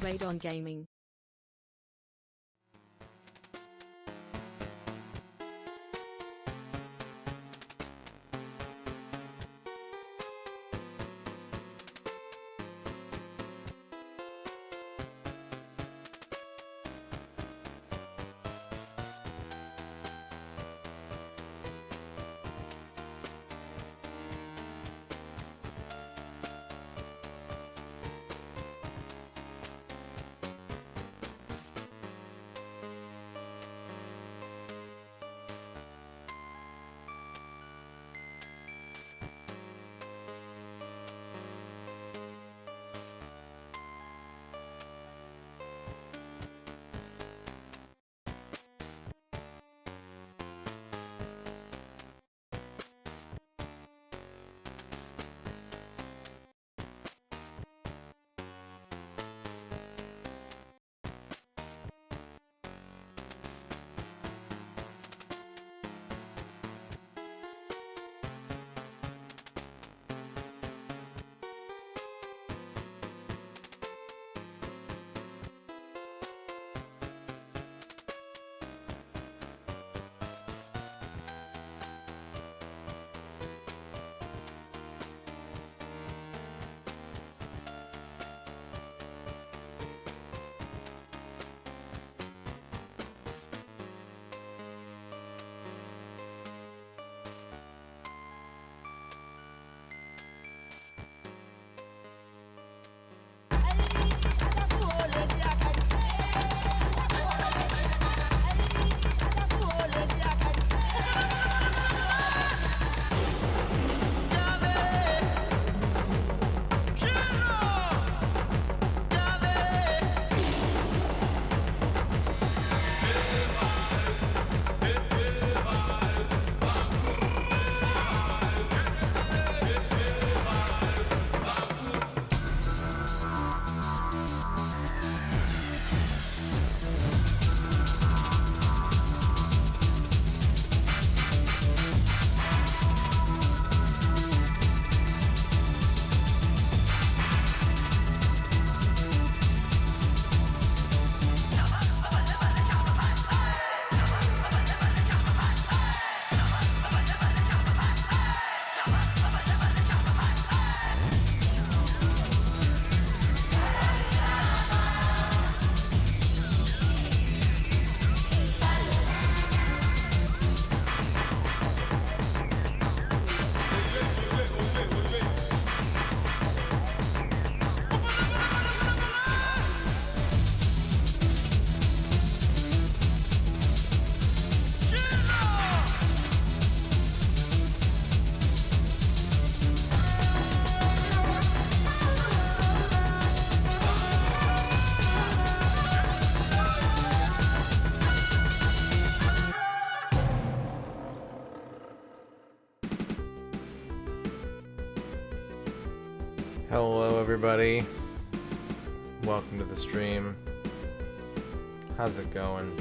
MisterRadon Gaming. Hello everybody, welcome to the stream. How's it going?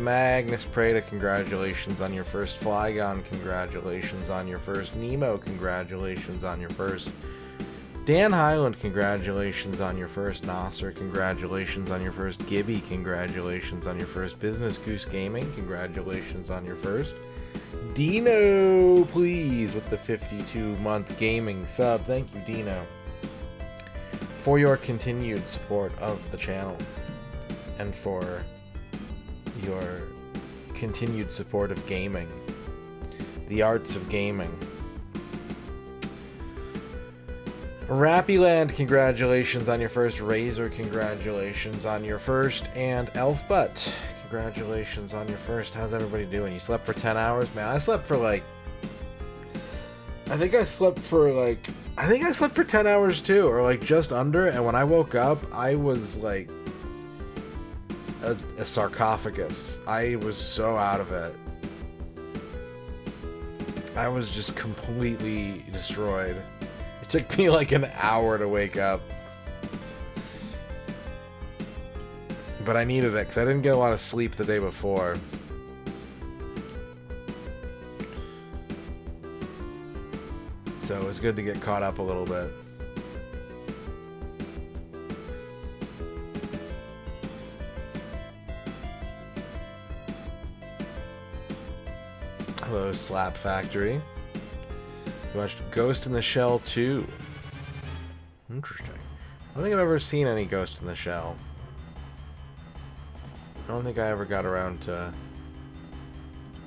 Magnus Prada, congratulations on your first Flygon, congratulations on your first Nemo, congratulations on your first Dan Highland, congratulations on your first Nasser, congratulations on your first Gibby, congratulations on your first Business Goose Gaming, congratulations on your first Dino, please, with the 52-month gaming sub. Thank you, Dino, for your continued support of the channel and for your continued support of gaming, the arts of gaming. Rappyland, congratulations on your first Razor, congratulations on your first, and Elfbutt, congratulations on your first. How's everybody doing? You slept for 10 hours? Man, I slept for I think I slept for 10 hours too, or like just under, and when I woke up, I was like a sarcophagus. I was so out of it. I was just completely destroyed. It took me like an hour to wake up. But I needed it because I didn't get a lot of sleep the day before. So it was good to get caught up a little bit. Hello, Slap Factory. You watched Ghost in the Shell 2. Interesting. I don't think I've ever seen any Ghost in the Shell. I don't think I ever got around to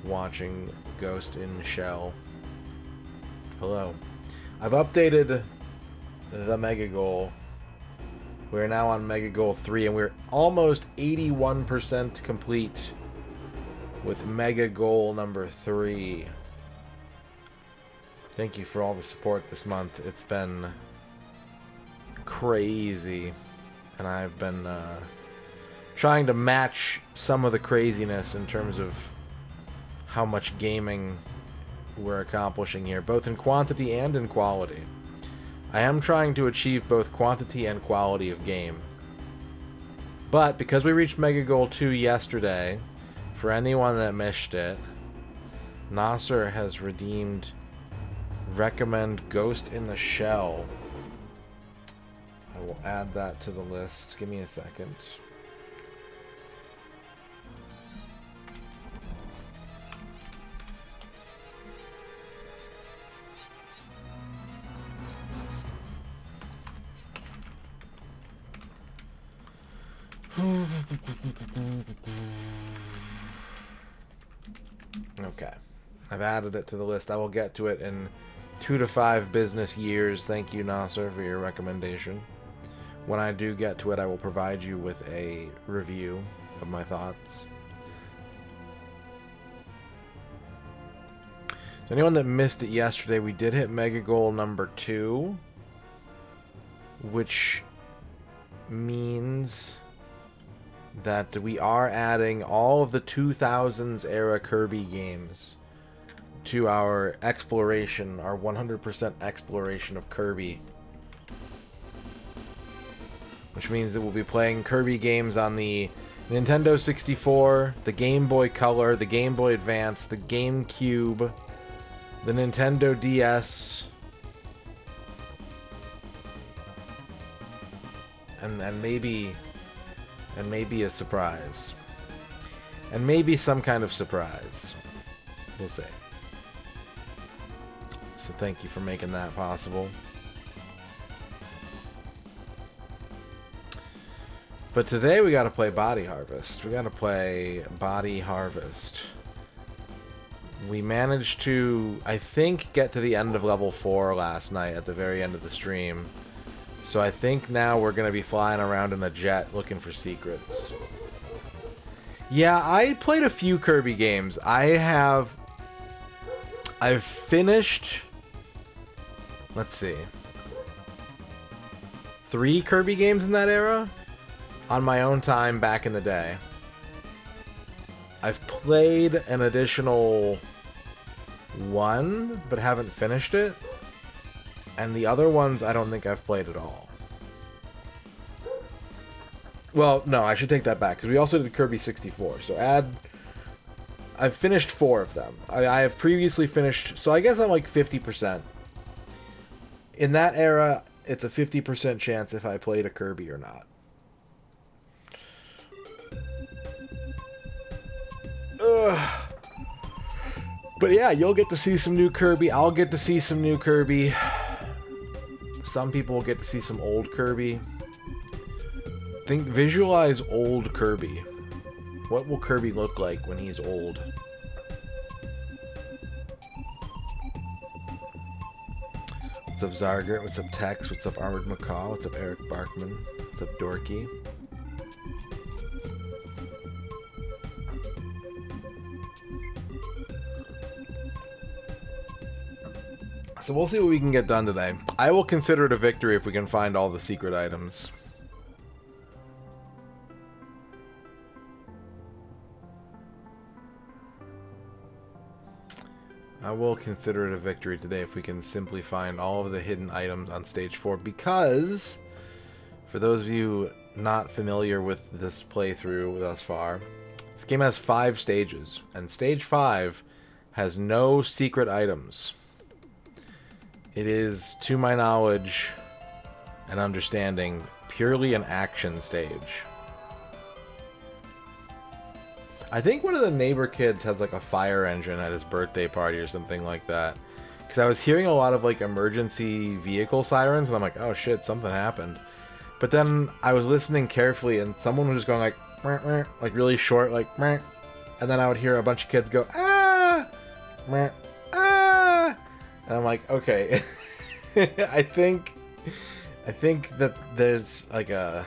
watching Ghost in Shell. Hello. I've updated the Mega Goal. We're now on Mega Goal 3, and we're almost 81% complete with Mega Goal number 3. Thank you for all the support this month. It's been crazy, and I've been trying to match some of the craziness in terms of how much gaming we're accomplishing here, both in quantity and in quality. I am trying to achieve both quantity and quality of game. But because we reached Mega Goal 2 yesterday, for anyone that missed it, Nasser has redeemed recommend Ghost in the Shell. I will add that to the list. Give me a second. Okay. I've added it to the list. I will get to it in 2 to 5 business years. Thank you, Nasser, for your recommendation. When I do get to it, I will provide you with a review of my thoughts. So anyone that missed it yesterday, we did hit Mega Goal number 2, which means that we are adding all of the 2000s era Kirby games to our exploration, our 100% exploration of Kirby. Which means that we'll be playing Kirby games on the Nintendo 64, the Game Boy Color, the Game Boy Advance, the GameCube, the Nintendo DS, and maybe a surprise. And maybe some kind of surprise. We'll see. So thank you for making that possible. But today we gotta play Body Harvest. We gotta play Body Harvest. We managed to, I think, get to the end of level 4 last night at the very end of the stream. So I think now we're going to be flying around in a jet looking for secrets. Yeah, I played a few Kirby games. I've finished, let's see, 3 Kirby games in that era on my own time back in the day. I've played an additional 1, but haven't finished it. And the other ones I don't think I've played at all. Well, no, I should take that back, because we also did Kirby 64. So I've finished 4 of them. I have previously finished, so I guess I'm like 50%. In that era, it's a 50% chance if I played a Kirby or not. Ugh. But yeah, you'll get to see some new Kirby. I'll get to see some new Kirby. Some people will get to see some old Kirby. Visualize old Kirby. What will Kirby look like when he's old? What's up, Zargert? What's up, Tex? What's up, Armored Macaw? What's up, Eric Barkman? What's up, Dorky? So we'll see what we can get done today. I will consider it a victory if we can find all the secret items. I will consider it a victory today if we can simply find all of the hidden items on stage 4, because for those of you not familiar with this playthrough thus far, this game has 5 stages, and stage 5 has no secret items. It is, to my knowledge and understanding, purely an action stage. I think one of the neighbor kids has like a fire engine at his birthday party or something like that. Because I was hearing a lot of like emergency vehicle sirens, and I'm like, oh shit, something happened. But then I was listening carefully, and someone was just going like, meh, meh, like really short, like, meh. And then I would hear a bunch of kids go, ah, meh, ah, and I'm like, okay, I think that there's like a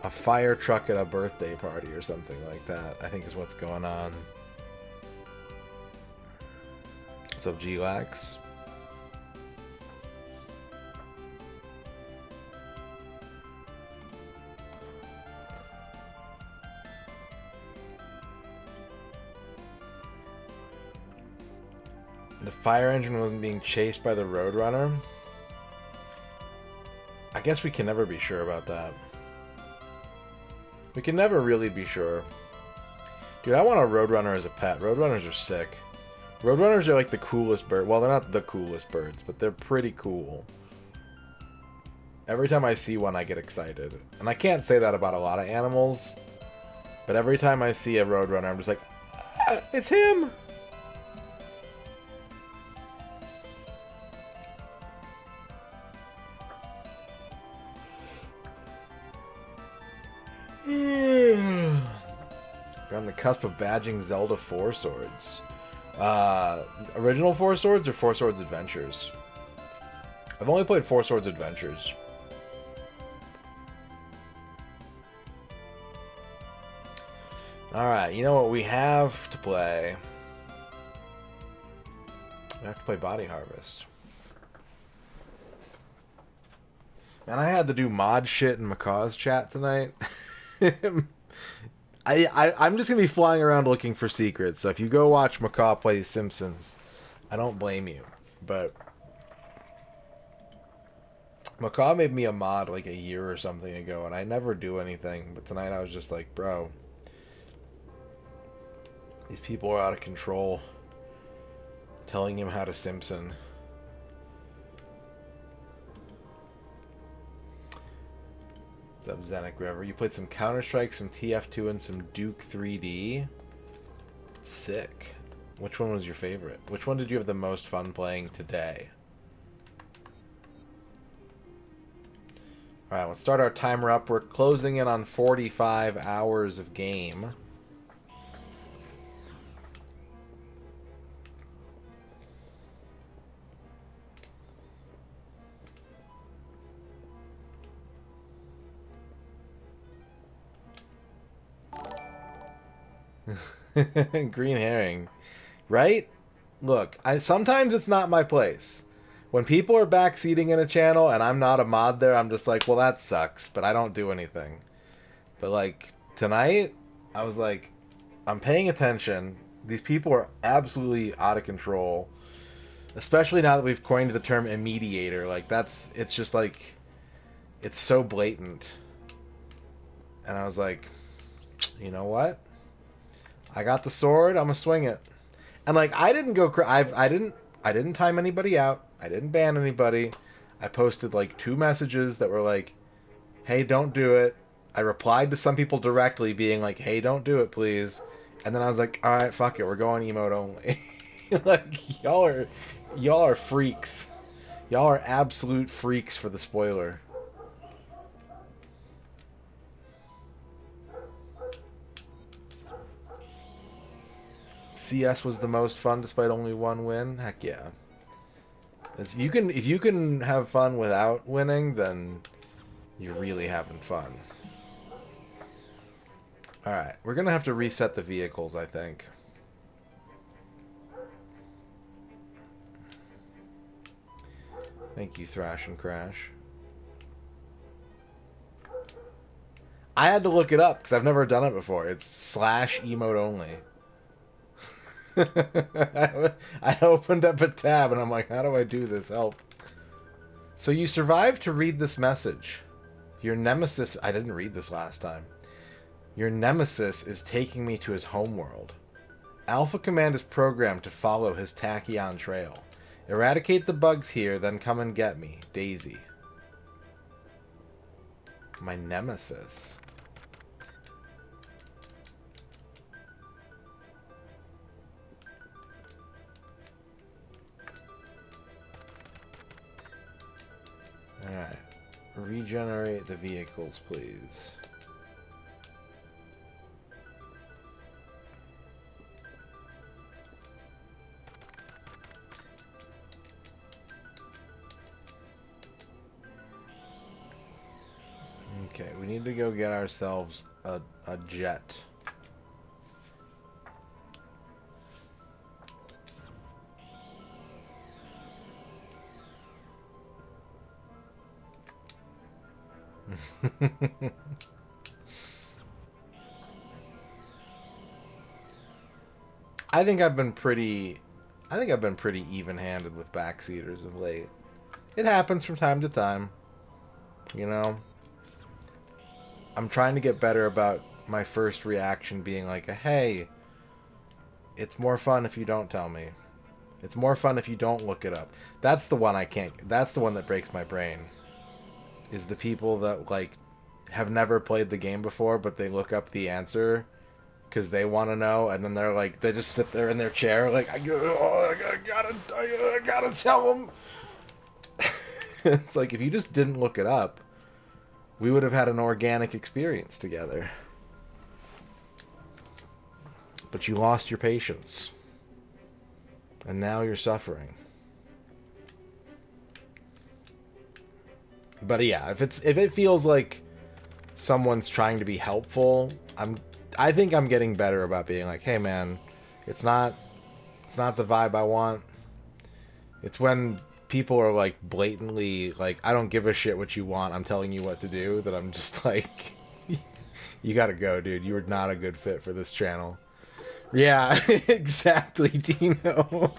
fire truck at a birthday party or something like that, I think is what's going on. What's up, G-Lax? The fire engine wasn't being chased by the Roadrunner? I guess we can never be sure about that. We can never really be sure. Dude, I want a Roadrunner as a pet. Roadrunners are sick. Roadrunners are like the coolest bird. Well, they're not the coolest birds, but they're pretty cool. Every time I see one, I get excited. And I can't say that about a lot of animals. But every time I see a Roadrunner, I'm just like, ah, it's him! We're on the cusp of badging Zelda 4 Swords. Original 4 Swords or 4 Swords Adventures? I've only played 4 Swords Adventures. Alright, you know what we have to play? We have to play Body Harvest. Man, I had to do mod shit in Macaw's chat tonight. I'm just going to be flying around looking for secrets, so if you go watch Macaw play Simpsons, I don't blame you. But Macaw made me a mod like a year or something ago, and I never do anything. But tonight I was just like, bro, these people are out of control. Telling him how to Simpson. What's up, Zenic River? You played some Counter-Strike, some TF2, and some Duke 3D. Sick. Which one was your favorite? Which one did you have the most fun playing today? Alright, let's start our timer up. We're closing in on 45 hours of game. Green herring. Right? Look, sometimes it's not my place. When people are backseating in a channel and I'm not a mod there, I'm just like, well, that sucks, but I don't do anything. But like, tonight, I was like, I'm paying attention. These people are absolutely out of control. Especially now that we've coined the term immediator. Like, it's just like, it's so blatant. And I was like, you know what? I got the sword. I'm gonna swing it, and like I didn't go. I didn't time anybody out. I didn't ban anybody. I posted like 2 messages that were like, "Hey, don't do it." I replied to some people directly, being like, "Hey, don't do it, please." And then I was like, "All right, fuck it. We're going emote only." Like y'all are freaks. Y'all are absolute freaks for the spoiler. CS was the most fun despite only 1 win. Heck yeah. If you can have fun without winning, then you're really having fun. Alright, we're gonna have to reset the vehicles, I think. Thank you, Thrash and Crash. I had to look it up because I've never done it before. It's /emote only. I opened up a tab and I'm like, how do I do this? Help. So you survived to read this message. Your nemesis... I didn't read this last time. Your nemesis is taking me to his homeworld. Alpha Command is programmed to follow his tachyon trail. Eradicate the bugs here, then come and get me. Daisy. My nemesis. Alright. Regenerate the vehicles, please. Okay, we need to go get ourselves a jet. I think I've been pretty even-handed with backseaters of late. It happens from time to time, you know. I'm trying to get better about my first reaction being like, hey, it's more fun if you don't tell me. It's more fun if you don't look it up. That's the one I can't... That's the one that breaks my brain. Is the people that, like, have never played the game before, but they look up the answer because they want to know, and then they're like, they just sit there in their chair like, I gotta tell them. It's like, if you just didn't look it up, we would have had an organic experience together. But you lost your patience. And now you're suffering. But yeah, if it feels like someone's trying to be helpful, I think I'm getting better about being like, hey man, it's not the vibe I want. It's when people are like blatantly like, I don't give a shit what you want, I'm telling you what to do, that I'm just like, you gotta go, dude. You are not a good fit for this channel. Yeah, exactly, Dino.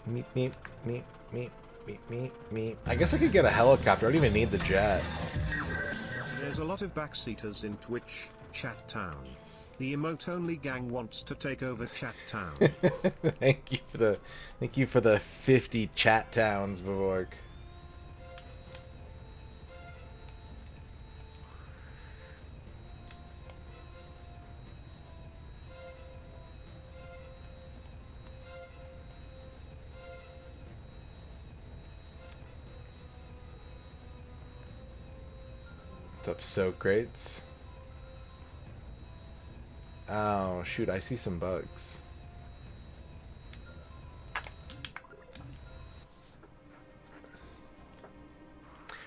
Meep, meep, meep, meep, meep, meep, meep. I guess I could get a helicopter. I don't even need the jet. There's a lot of backseaters in Twitch, Chat Town. The emote-only gang wants to take over Chat Town. Thank you for the 50 chat towns, Bavork. What's up, soak crates? Oh, shoot, I see some bugs.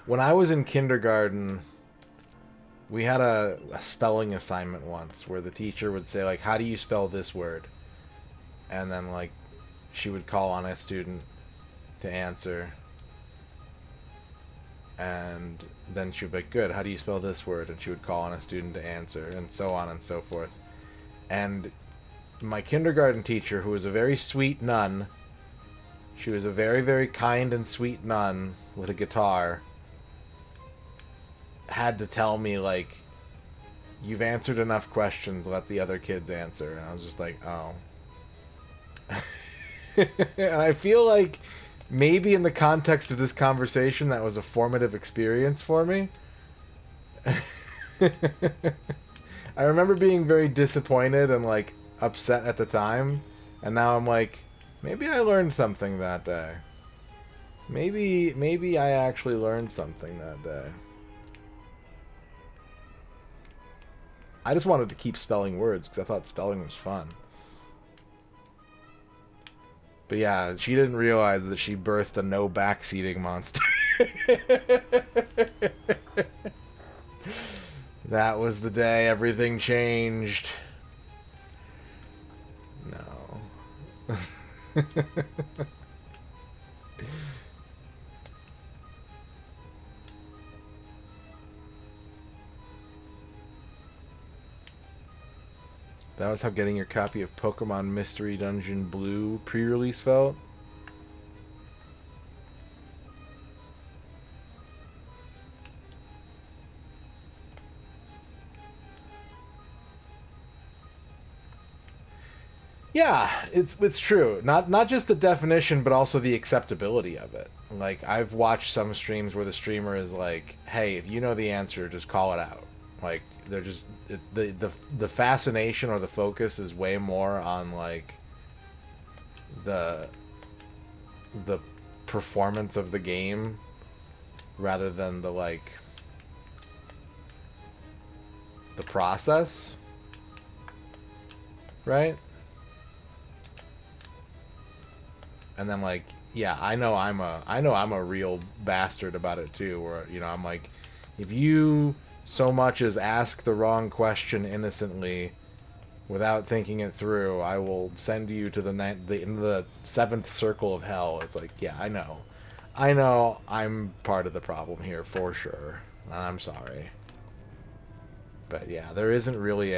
When I was in kindergarten, we had a spelling assignment once where the teacher would say, like, how do you spell this word? And then, like, she would call on a student to answer. And then she would be like, good, how do you spell this word? And she would call on a student to answer, and so on and so forth. And my kindergarten teacher, who was a very sweet nun, she was a very, very kind and sweet nun with a guitar, had to tell me, like, you've answered enough questions, let the other kids answer. And I was just like, oh. And I feel like maybe in the context of this conversation, that was a formative experience for me. I remember being very disappointed and, like, upset at the time. And now I'm like, maybe I learned something that day. Maybe I actually learned something that day. I just wanted to keep spelling words because I thought spelling was fun. But yeah, she didn't realize that she birthed a no backseating monster. That was the day everything changed. No. That was how getting your copy of Pokemon Mystery Dungeon Blue pre-release felt? Yeah, it's true. Not just the definition, but also the acceptability of it. Like, I've watched some streams where the streamer is like, "Hey, if you know the answer, just call it out." Like, they're just the fascination or the focus is way more on like the performance of the game rather than the like the process, right? And then like, yeah, I know I'm a real bastard about it too, where, you know, I'm like, if you so much as ask the wrong question innocently without thinking it through, I will send you to the seventh circle of hell. It's like, yeah, I know I'm part of the problem here for sure, and I'm sorry. But yeah, there isn't really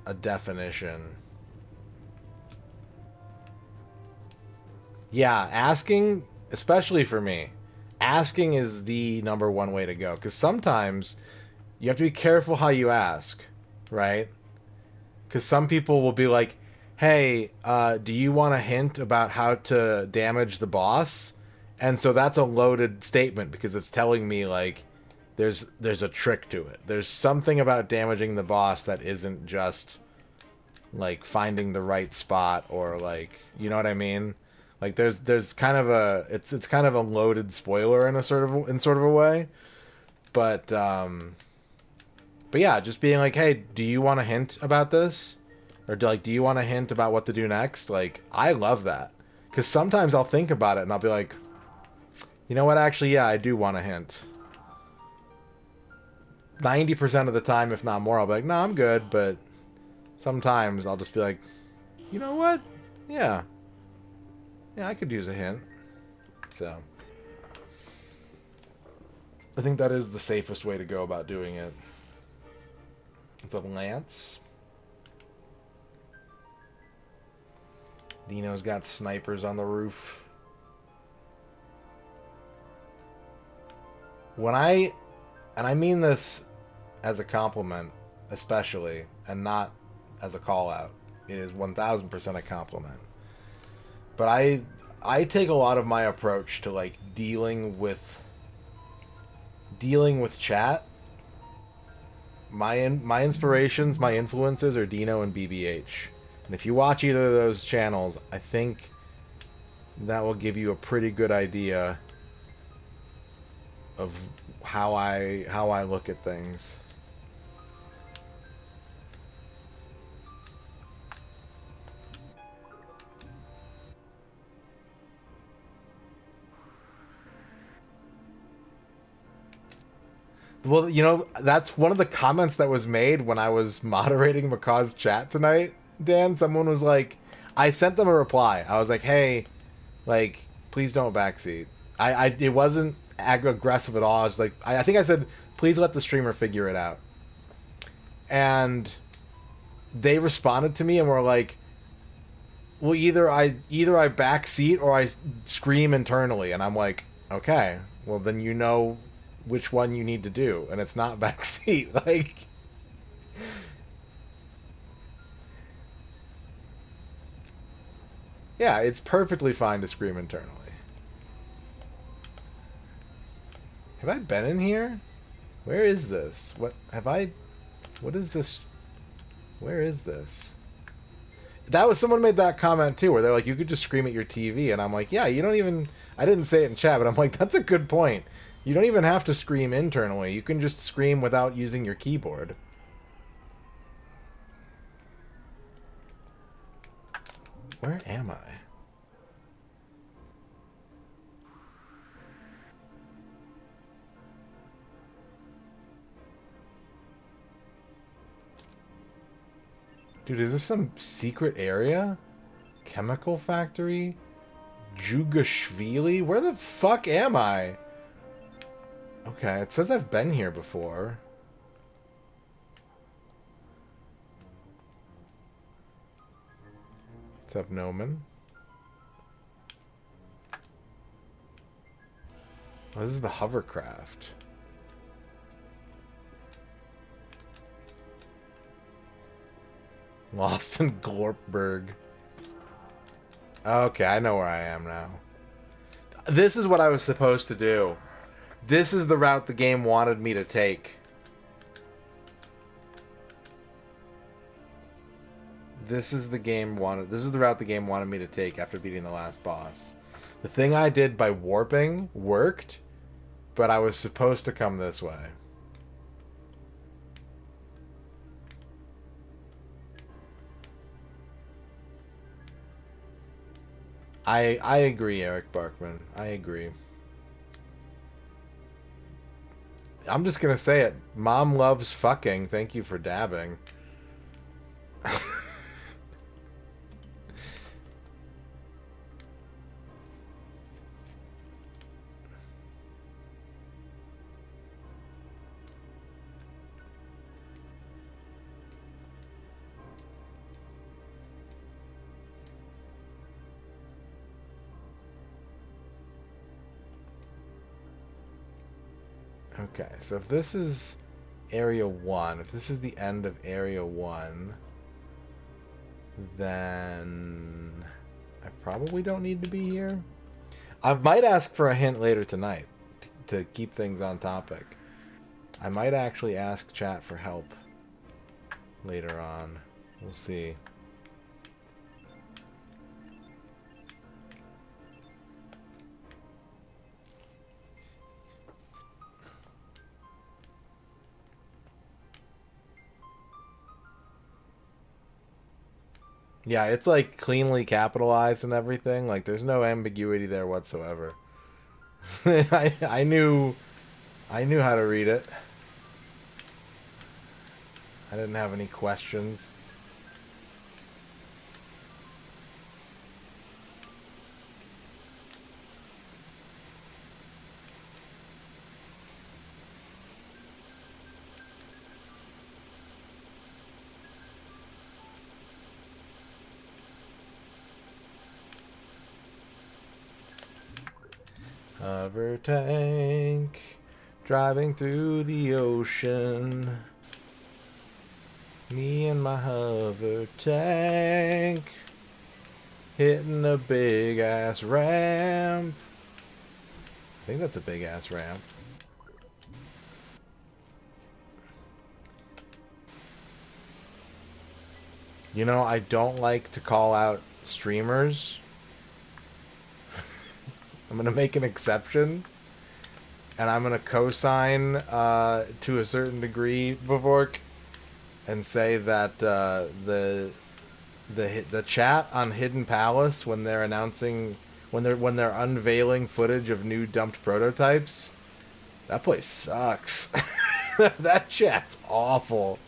a definition. Yeah, asking, especially for me, asking is the number one way to go. Because sometimes you have to be careful how you ask, right? Because some people will be like, hey, do you want a hint about how to damage the boss? And so that's a loaded statement because it's telling me, like, there's a trick to it. There's something about damaging the boss that isn't just, like, finding the right spot or, like, you know what I mean? Like, there's kind of a, it's kind of a loaded spoiler in sort of a way. But yeah, just being like, hey, do you want a hint about this? Or do you want a hint about what to do next? Like, I love that. Because sometimes I'll think about it and I'll be like, you know what, actually, yeah, I do want a hint. 90% of the time, if not more, I'll be like, no, I'm good. But sometimes I'll just be like, you know what? Yeah. Yeah, I could use a hint. So I think that is the safest way to go about doing it. It's a lance. Dino's got snipers on the roof. And I mean this as a compliment, especially, and not as a call out. It is 1000% a compliment. But I take a lot of my approach to like dealing with chat. My inspirations, my influences are Dino and BBH. And if you watch either of those channels, I think that will give you a pretty good idea of how I look at things. Well, you know, that's one of the comments that was made when I was moderating Macaw's chat tonight, Dan. Someone was like, I sent them a reply. I was like, hey, like, please don't backseat. It wasn't aggressive at all. I was like, I think I said, please let the streamer figure it out. And they responded to me and were like, well, either I backseat or I scream internally. And I'm like, okay, well, then you know which one you need to do, and it's not backseat. Like, yeah, it's perfectly fine to scream internally. Have I been in here? Where is this? What is this? Where is this? That was, someone made that comment too, where they're like, you could just scream at your TV, and I'm like, yeah, you don't even, I didn't say it in chat, but I'm like, that's a good point. You don't even have to scream internally. You can just scream without using your keyboard. Where am I? Dude, is this some secret area? Chemical factory? Jugashvili? Where the fuck am I? Okay, it says I've been here before. What's up, Noman? Oh, this is the hovercraft. Lost in Glorpberg. Okay, I know where I am now. This is what I was supposed to do. This is the route the game wanted me to take. This is the route the game wanted me to take after beating the last boss. The thing I did by warping worked, but I was supposed to come this way. I agree, Eric Barkman. I agree. I'm just gonna say it. Mom loves fucking. Thank you for dabbing. Okay, so if this is Area 1, if this is the end of Area 1, then I probably don't need to be here. I might ask for a hint later tonight to keep things on topic. I might actually ask chat for help later on. We'll see. Yeah, it's like cleanly capitalized and everything. Like there's no ambiguity there whatsoever. I knew how to read it. I didn't have any questions. Hover tank, driving through the ocean. Me and my hover tank, hitting a big ass ramp. I think that's a big ass ramp. You know, I don't like to call out streamers. I'm going to make an exception. And I'm going to co-sign to a certain degree, Bavork, and say that the chat on Hidden Palace when they're announcing when they're unveiling footage of new dumped prototypes, that place sucks. That chat's awful.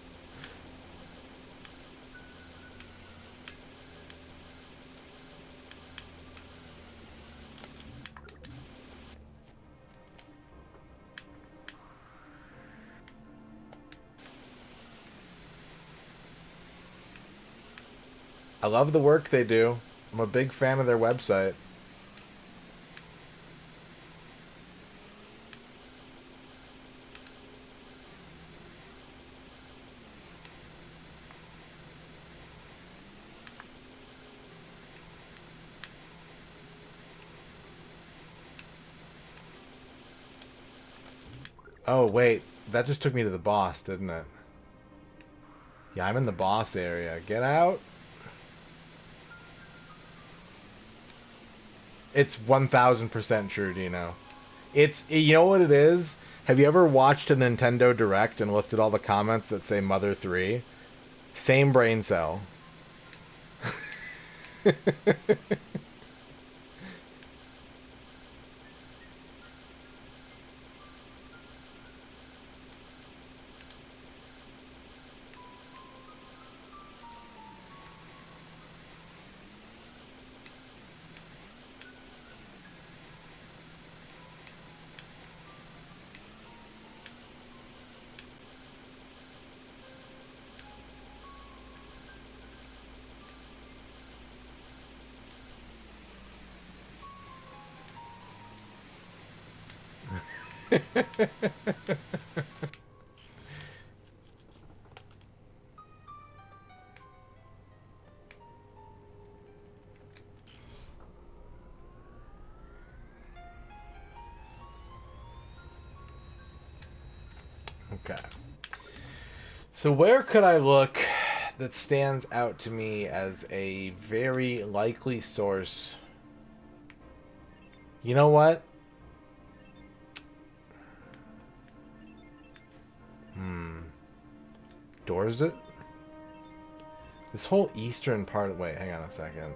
I love the work they do. I'm a big fan of their website. Oh, wait. That just took me to the boss, didn't it? Yeah, I'm in the boss area. Get out. It's 1000% true, Dino. You know what it is? Have you ever watched a Nintendo Direct and looked at all the comments that say Mother 3? Same brain cell. Okay. So where could I look that stands out to me as a very likely source? You know what? Dorset? This whole eastern part... Wait, hang on a second.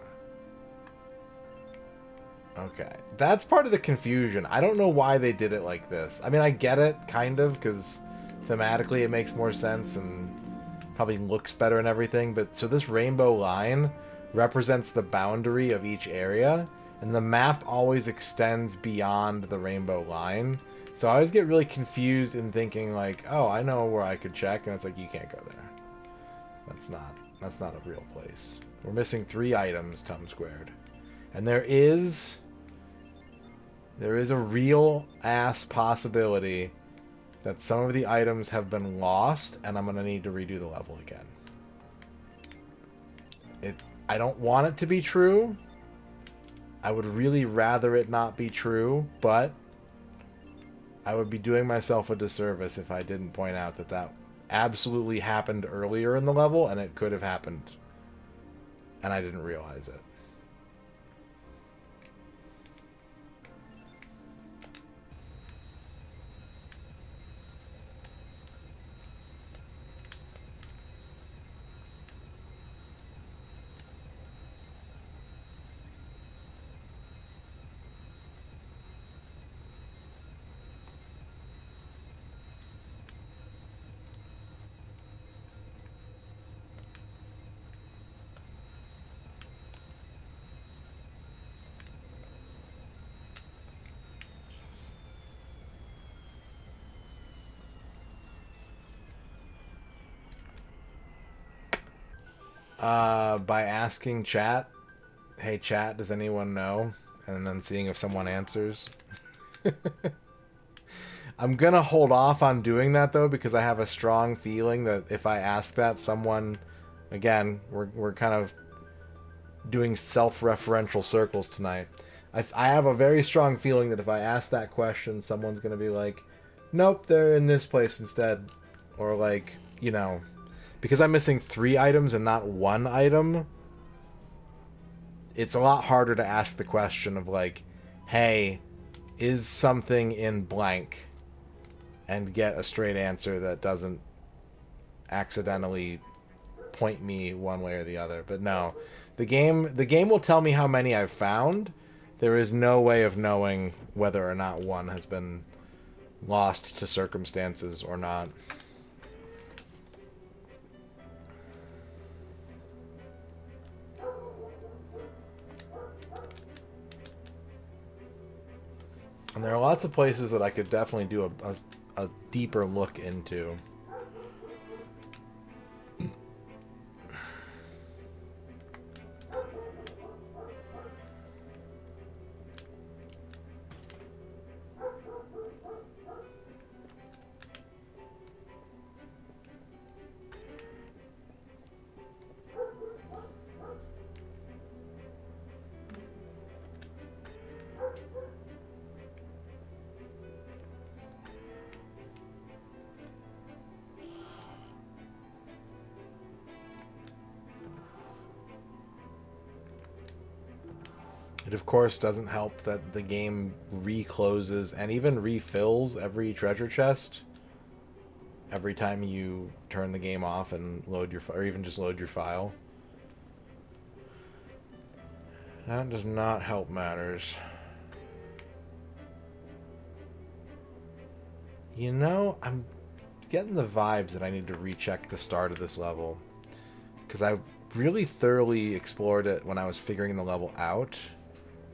Okay. That's part of the confusion. I don't know why they did it like this. I mean, I get it, kind of, because thematically it makes more sense and probably looks better and everything, but so this rainbow line represents the boundary of each area, and the map always extends beyond the rainbow line. So I always get really confused in thinking like, oh, I know where I could check, and it's like, you can't go there. That's not a real place. We're missing 3 items, Tom squared. And there is a real ass possibility that some of the items have been lost, and I'm going to need to redo the level again. I don't want it to be true. I would really rather it not be true, but I would be doing myself a disservice if I didn't point out that that absolutely happened earlier in the level, and it could have happened, and I didn't realize it. By asking chat, hey chat, does anyone know? And then seeing if someone answers. I'm gonna hold off on doing that though, because I have a strong feeling that if I ask that, someone, again, we're kind of doing self-referential circles tonight. I have a very strong feeling that if I ask that question, someone's gonna be like, nope, they're in this place instead. Or like, you know, because I'm missing 3 items and not 1 item, it's a lot harder to ask the question of like, hey, is something in blank? And get a straight answer that doesn't accidentally point me one way or the other. But no, the game will tell me how many I've found. There is no way of knowing whether or not one has been lost to circumstances or not. And there are lots of places that I could definitely do a deeper look into. It, of course, doesn't help that the game recloses and even refills every treasure chest every time you turn the game off and load your... or even just load your file. That does not help matters. You know, I'm getting the vibes that I need to recheck the start of this level. Because I really thoroughly explored it when I was figuring the level out.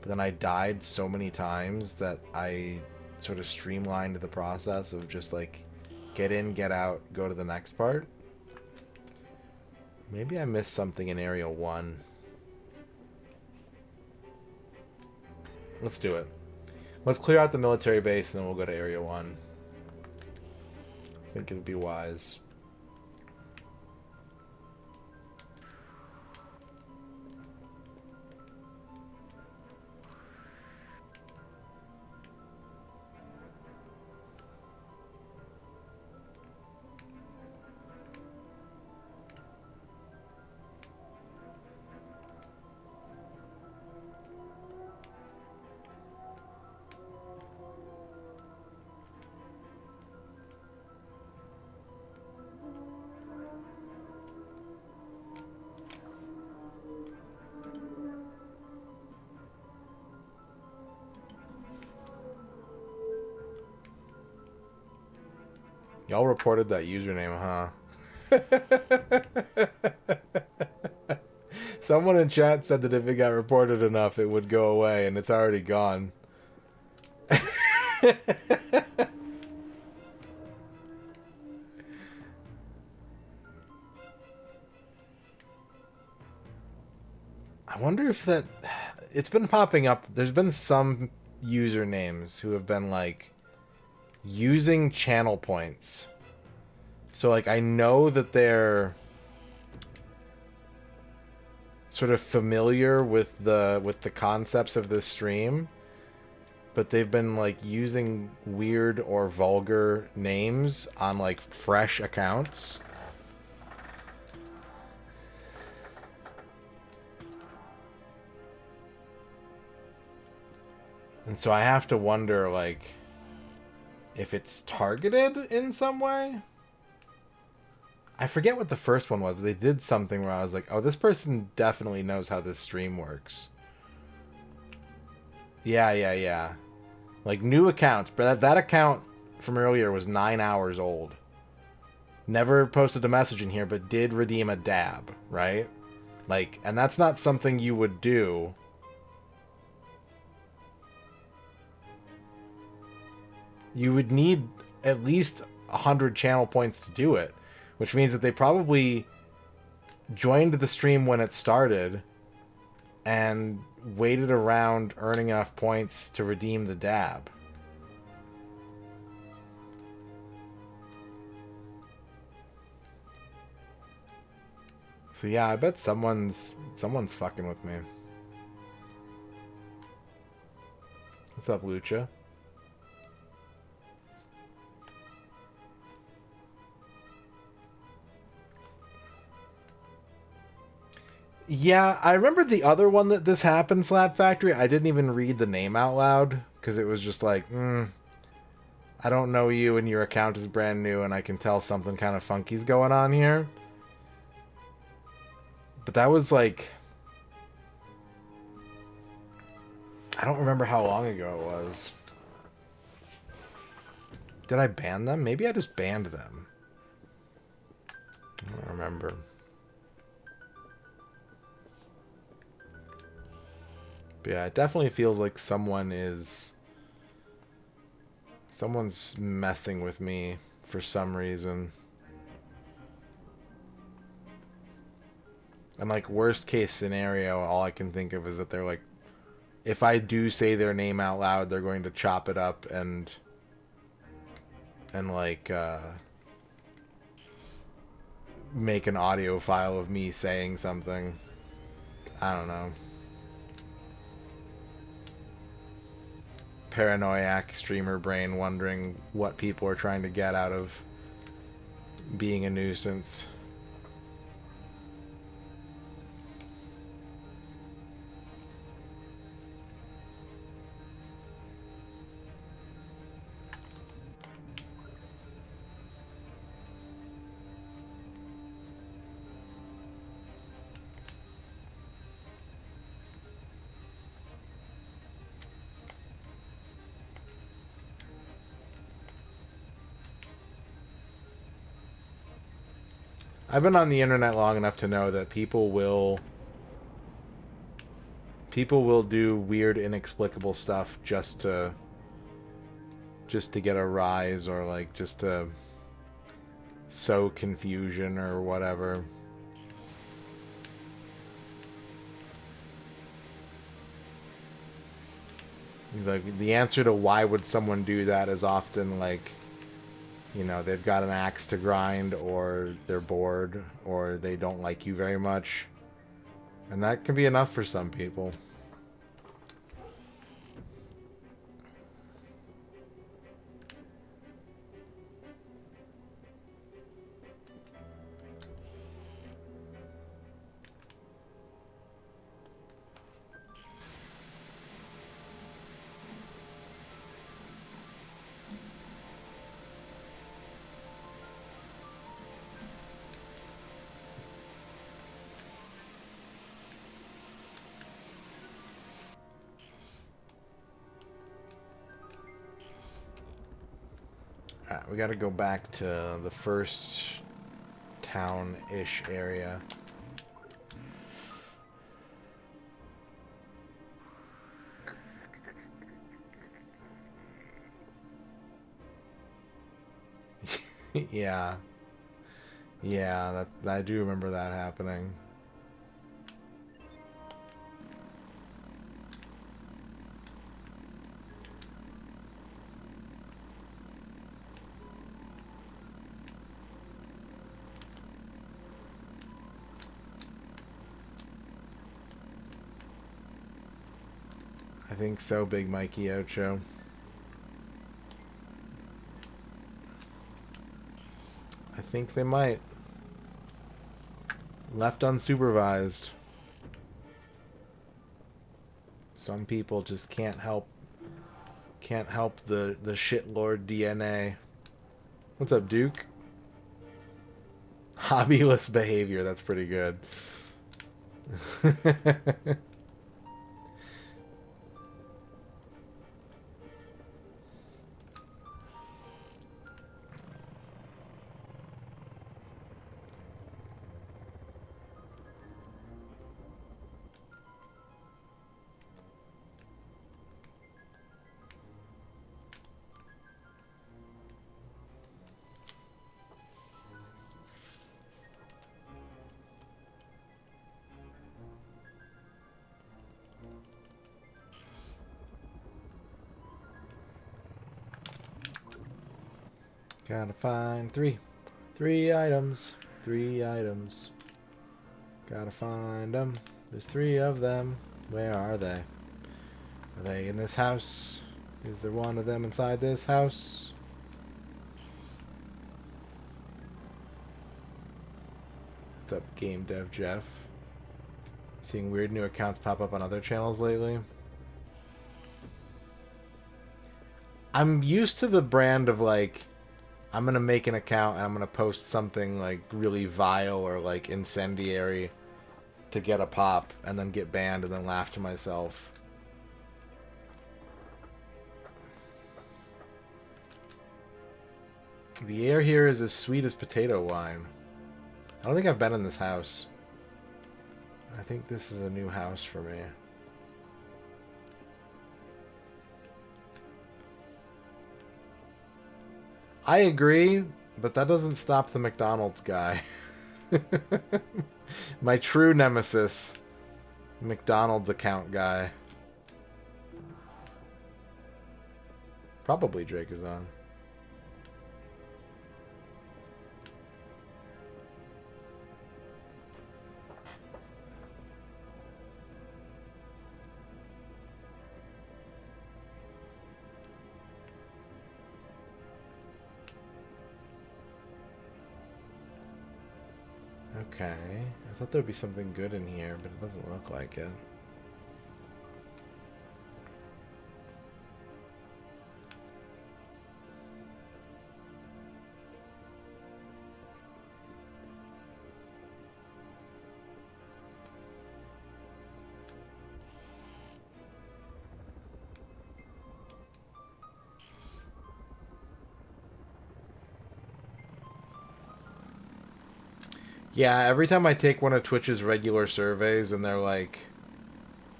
But then I died so many times that I sort of streamlined the process of just like get in, get out, go to the next part. Maybe I missed something in Area 1. Let's do it. Let's clear out the military base and then we'll go to Area 1. I think it would be wise. Y'all reported that username, huh? Someone in chat said that if it got reported enough, it would go away, and it's already gone. I wonder if that... It's been popping up. There's been some usernames who have been, like, using channel points. So, like, I know that they're sort of familiar with the concepts of this stream, but they've been, like, using weird or vulgar names on, like, fresh accounts. And so I have to wonder, like, if it's targeted in some way. I forget what the first one was. They did something where I was like, oh, this person definitely knows how this stream works. Yeah. Like, new accounts. But that account from earlier was 9 hours old. Never posted a message in here, but did redeem a dab, right? Like, and that's not something you would do. You would need at least 100 channel points to do it, which means that they probably joined the stream when it started and waited around earning enough points to redeem the dab. So yeah, I bet someone's fucking with me. What's up, Lucha? Yeah, I remember the other one that this happened, Slap Factory. I didn't even read the name out loud because it was just like, I don't know you and your account is brand new and I can tell something kind of funky's going on here. But that was like... I don't remember how long ago it was. Did I ban them? Maybe I just banned them. I don't remember. But yeah, it definitely feels like someone's messing with me for some reason. And like, worst case scenario, all I can think of is that they're like, if I do say their name out loud, they're going to chop it up and like make an audio file of me saying something. I don't know. Paranoiac streamer brain wondering what people are trying to get out of being a nuisance. I've been on the internet long enough to know that people will do weird, inexplicable stuff just to get a rise, or like just to sow confusion or whatever. Like, the answer to why would someone do that is often like, you know, they've got an axe to grind, or they're bored, or they don't like you very much. And that can be enough for some people. Alright, we gotta go back to the first town-ish area. Yeah. Yeah, I do remember that happening. I think so, Big Mikey Ocho. I think they might. Left unsupervised. Some people just can't help the shitlord DNA. What's up, Duke? Hobbyless behavior, that's pretty good. Gotta find three items. 3 items. Gotta find them. There's 3 of them. Where are they? Are they in this house? Is there one of them inside this house? What's up, Game Dev Jeff? Seeing weird new accounts pop up on other channels lately? I'm used to the brand of like, I'm gonna make an account and I'm gonna post something like really vile or like incendiary to get a pop and then get banned and then laugh to myself. The air here is as sweet as potato wine. I don't think I've been in this house. I think this is a new house for me. I agree, but that doesn't stop the McDonald's guy. My true nemesis. McDonald's account guy. Probably Drake is on. Okay. I thought there'd be something good in here, but it doesn't look like it. Yeah, every time I take one of Twitch's regular surveys and they're like,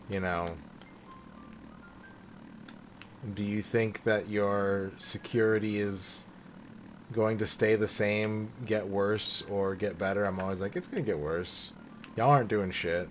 you know, do you think that your security is going to stay the same, get worse, or get better? I'm always like, it's going to get worse. Y'all aren't doing shit.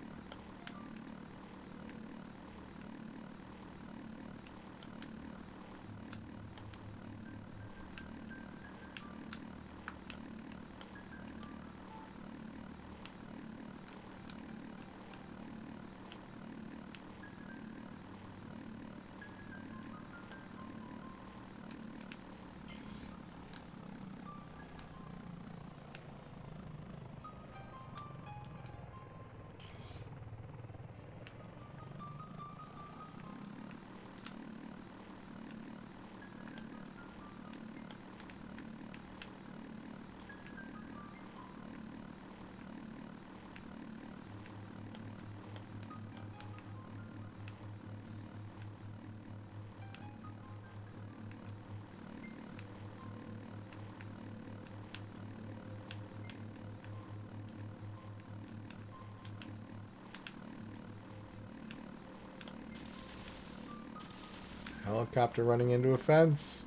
Helicopter running into a fence.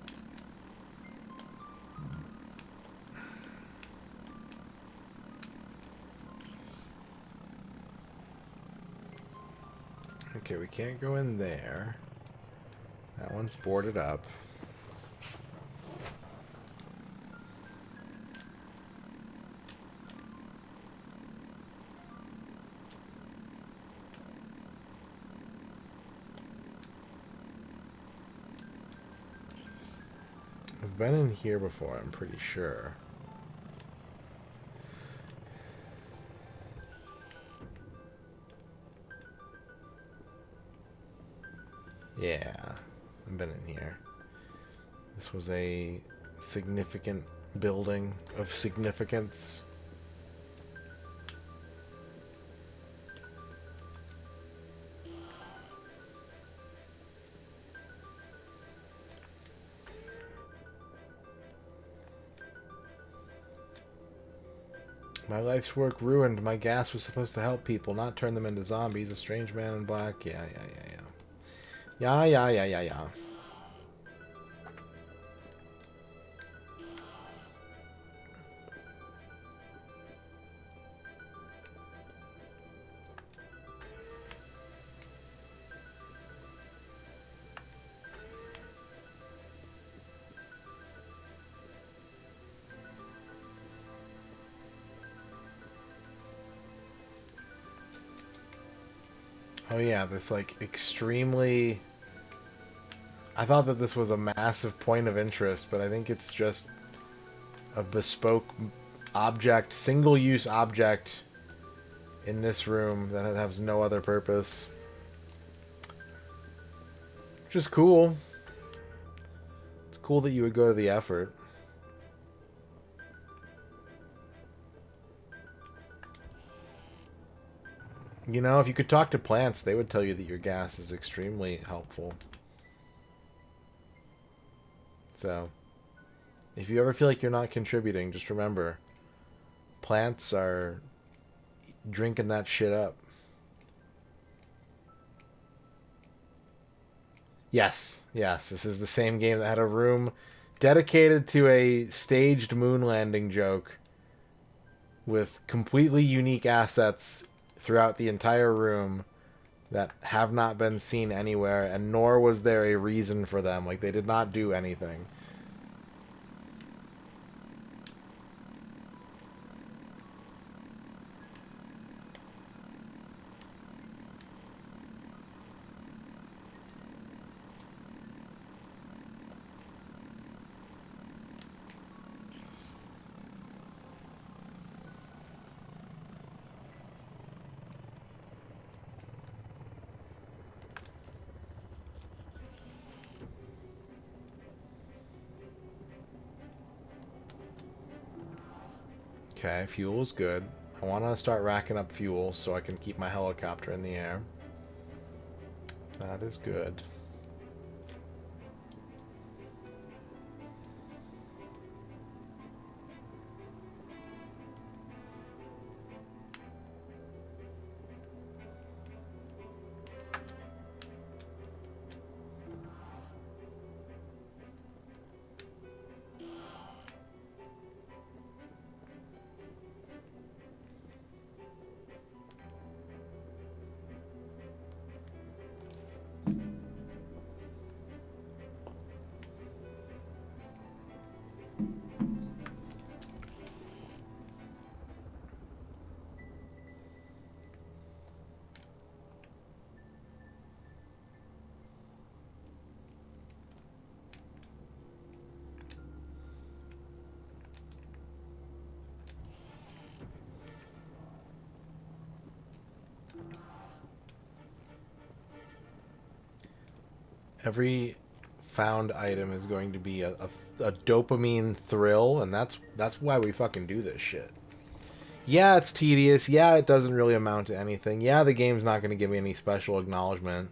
Okay, we can't go in there. That one's boarded up. I've been in here before, I'm pretty sure. Yeah, I've been in here. This was a significant building of significance. My life's work ruined. My gas was supposed to help people, not turn them into zombies. A strange man in black. Yeah. Yeah. Oh yeah, this like extremely... I thought that this was a massive point of interest, but I think it's just a bespoke object, single-use object in this room that has no other purpose. Which is cool. It's cool that you would go to the effort. You know, if you could talk to plants, they would tell you that your gas is extremely helpful. So, if you ever feel like you're not contributing, just remember, plants are drinking that shit up. Yes, this is the same game that had a room dedicated to a staged moon landing joke with completely unique assets throughout the entire room that have not been seen anywhere, and nor was there a reason for them. Like, they did not do anything. Okay, fuel is good. I want to start racking up fuel so I can keep my helicopter in the air. That is good. Every found item is going to be a dopamine thrill, and that's why we fucking do this shit. Yeah, it's tedious. Yeah, it doesn't really amount to anything. Yeah, the game's not going to give me any special acknowledgement.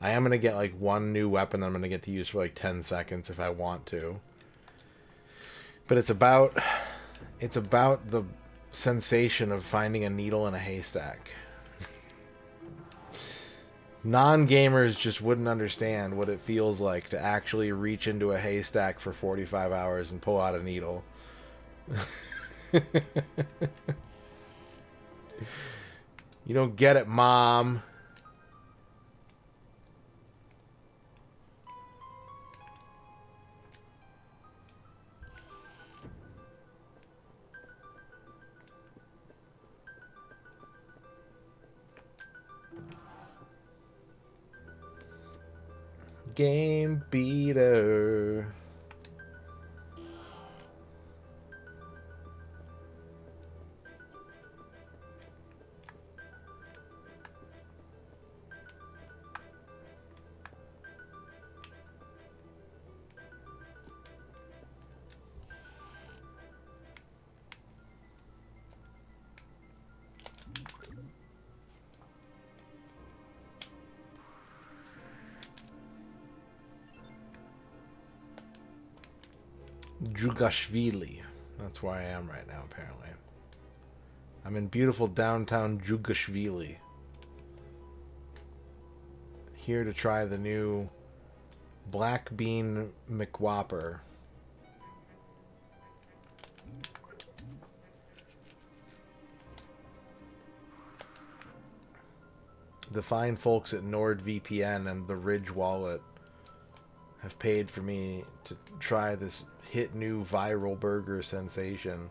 I am going to get like one new weapon that I'm going to get to use for like 10 seconds if I want to. But it's about the sensation of finding a needle in a haystack. Non-gamers just wouldn't understand what it feels like to actually reach into a haystack for 45 hours and pull out a needle. You don't get it, Mom. Game beater. Jugashvili. That's where I am right now, apparently. I'm in beautiful downtown Jugashvili. Here to try the new Black Bean McWhopper. The fine folks at NordVPN and the Ridge Wallet have paid for me to try this hit new viral burger sensation.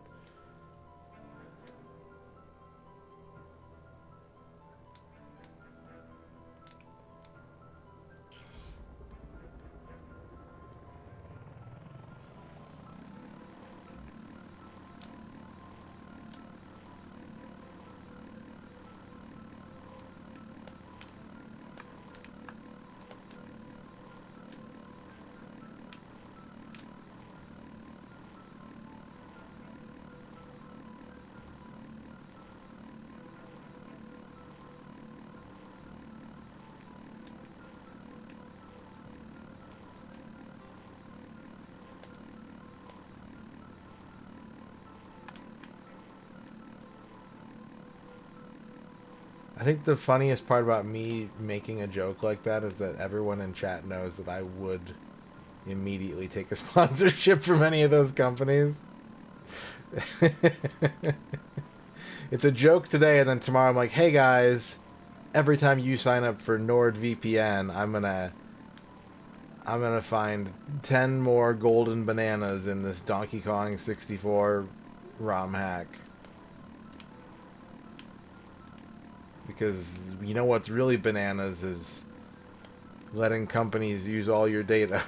I think the funniest part about me making a joke like that is that everyone in chat knows that I would immediately take a sponsorship from any of those companies. It's a joke today, and then tomorrow I'm like, hey guys, every time you sign up for NordVPN, I'm gonna find 10 more golden bananas in this Donkey Kong 64 ROM hack. Because you know what's really bananas is letting companies use all your data.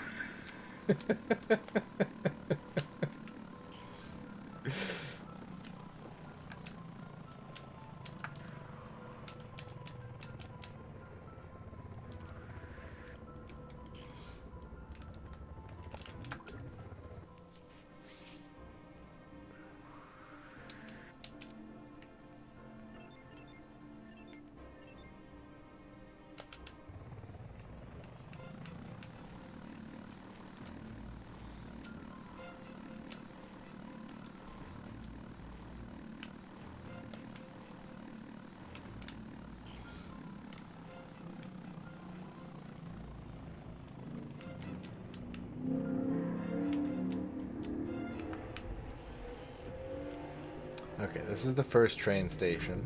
Okay, this is the first train station.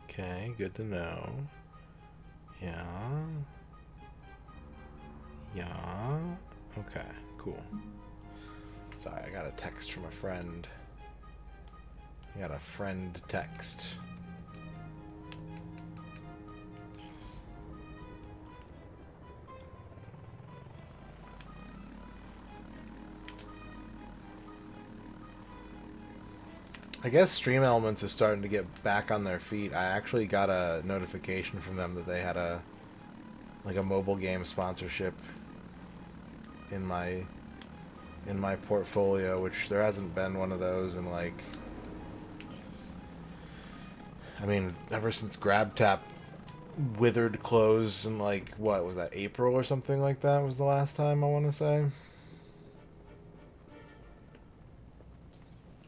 Okay, good to know. Yeah. Yeah. Okay, cool. Sorry, I got a text from a friend. I got a friend text. I guess Stream Elements is starting to get back on their feet. I actually got a notification from them that they had a mobile game sponsorship in my in my portfolio, which there hasn't been one of those in, like... I mean, ever since GrabTap withered clothes in, like, what was that, April or something like that was the last time, I want to say.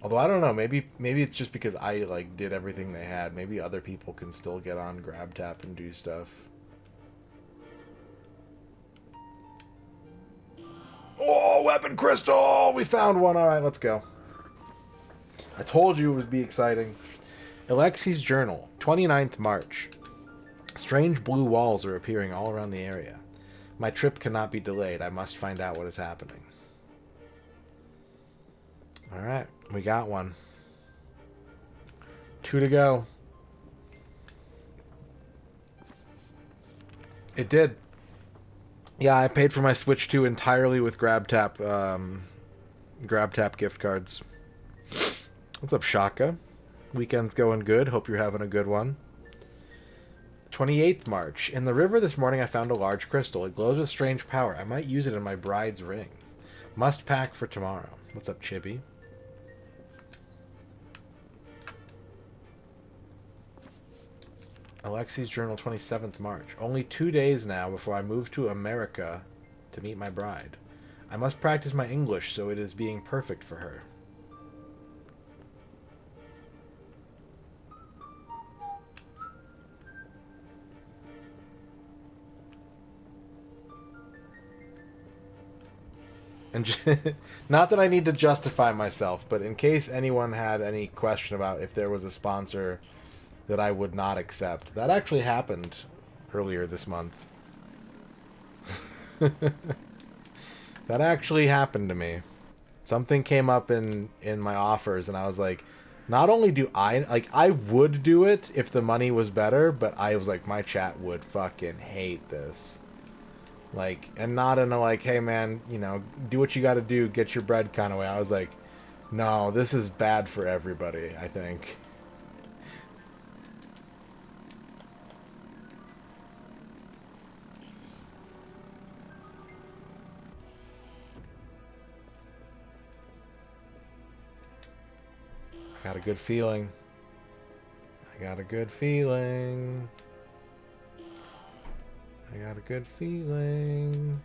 Although I don't know, maybe it's just because I like did everything they had. Maybe other people can still get on GrabTap and do stuff. Oh, weapon crystal! We found one. All right, let's go. I told you it would be exciting. Alexi's journal, 29th March. Strange blue walls are appearing all around the area. My trip cannot be delayed. I must find out what is happening. All right, we got one. 2 to go. It did. Yeah, I paid for my Switch 2 entirely with GrabTap gift cards. What's up, Shaka? Weekend's going good. Hope you're having a good one. 28th March. In the river this morning I found a large crystal. It glows with strange power. I might use it in my bride's ring. Must pack for tomorrow. What's up, Chibi? Alexi's journal, 27th March. Only 2 days now before I move to America to meet my bride. I must practice my English so it is being perfect for her. And not that I need to justify myself, but in case anyone had any question about if there was a sponsor that I would not accept, that actually happened earlier this month. That actually happened to me. Something came up in my offers, and I was like, not only do I would do it if the money was better, but I was like, my chat would fucking hate this. Like, and not in a like, hey man, you know, do what you gotta do, get your bread kind of way. I was like, no, this is bad for everybody, I think. I got a good feeling. I got a good feeling. I got a good feeling.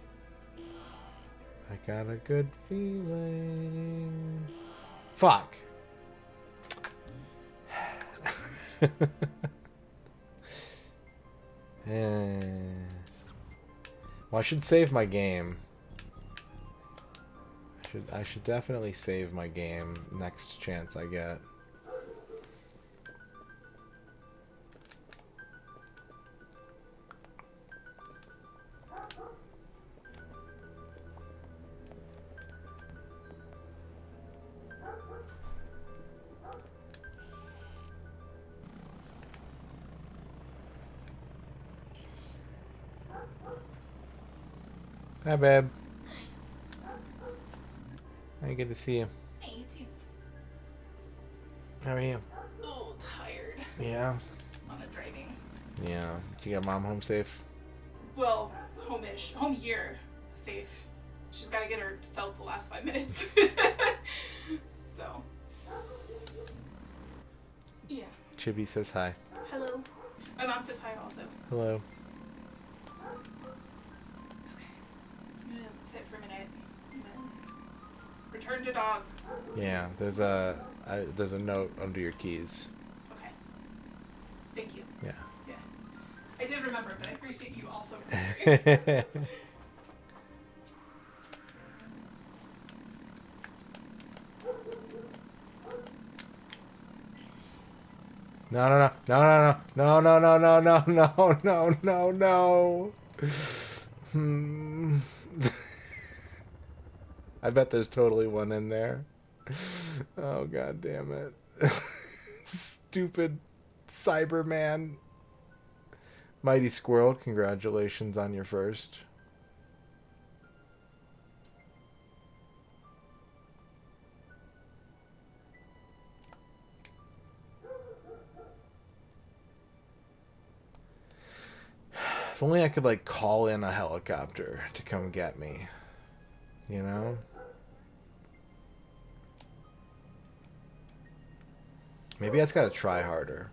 I got a good feeling. Fuck. Well, I should save my game. I should definitely save my game next chance I get. Hi, babe. Hey, good to see you. Hey, you too. How are you? Oh, tired. Yeah. On a driving. Yeah. Did you get mom home safe? Well, home-ish. Home here. Safe. She's got to get herself the last 5 minutes. So. Yeah. Chibi says hi. Hello. My mom says hi also. Hello. I'm gonna sit for a minute and then return to dog. Yeah, there's a note under your keys. Okay. Thank you. Yeah. Yeah. I did remember, but I appreciate you also remembering. No, no, no, no, no, no, no, no, no, no, no, no, no. I bet there's totally one in there. Oh, god damn it. Stupid Cyberman. Mighty Squirrel, congratulations on your first. If only I could, like, call in a helicopter to come get me. You know? Maybe I just gotta try harder.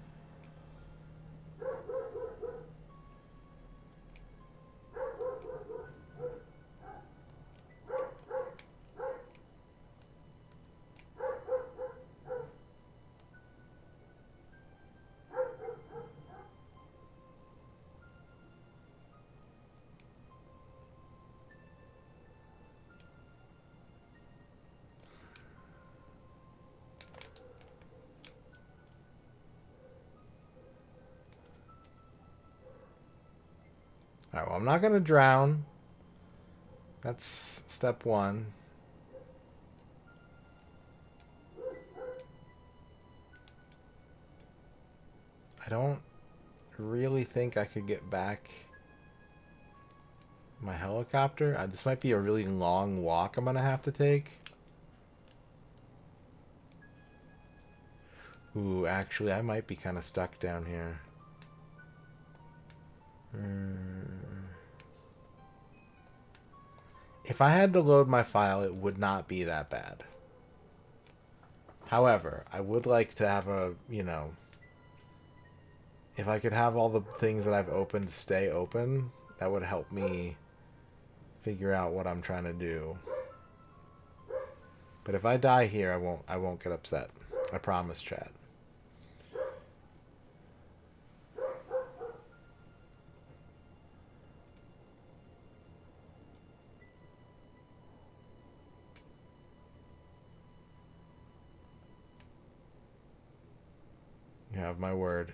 Alright, well, I'm not gonna drown. That's step one. I don't really think I could get back my helicopter. This might be a really long walk I'm gonna have to take. Ooh, actually, I might be kind of stuck down here. If I had to load my file, it would not be that bad. However, I would like to have a, you know, if I could have all the things that I've opened stay open, that would help me figure out what I'm trying to do. But if I die here, I won't get upset. I promise, chat. You have my word.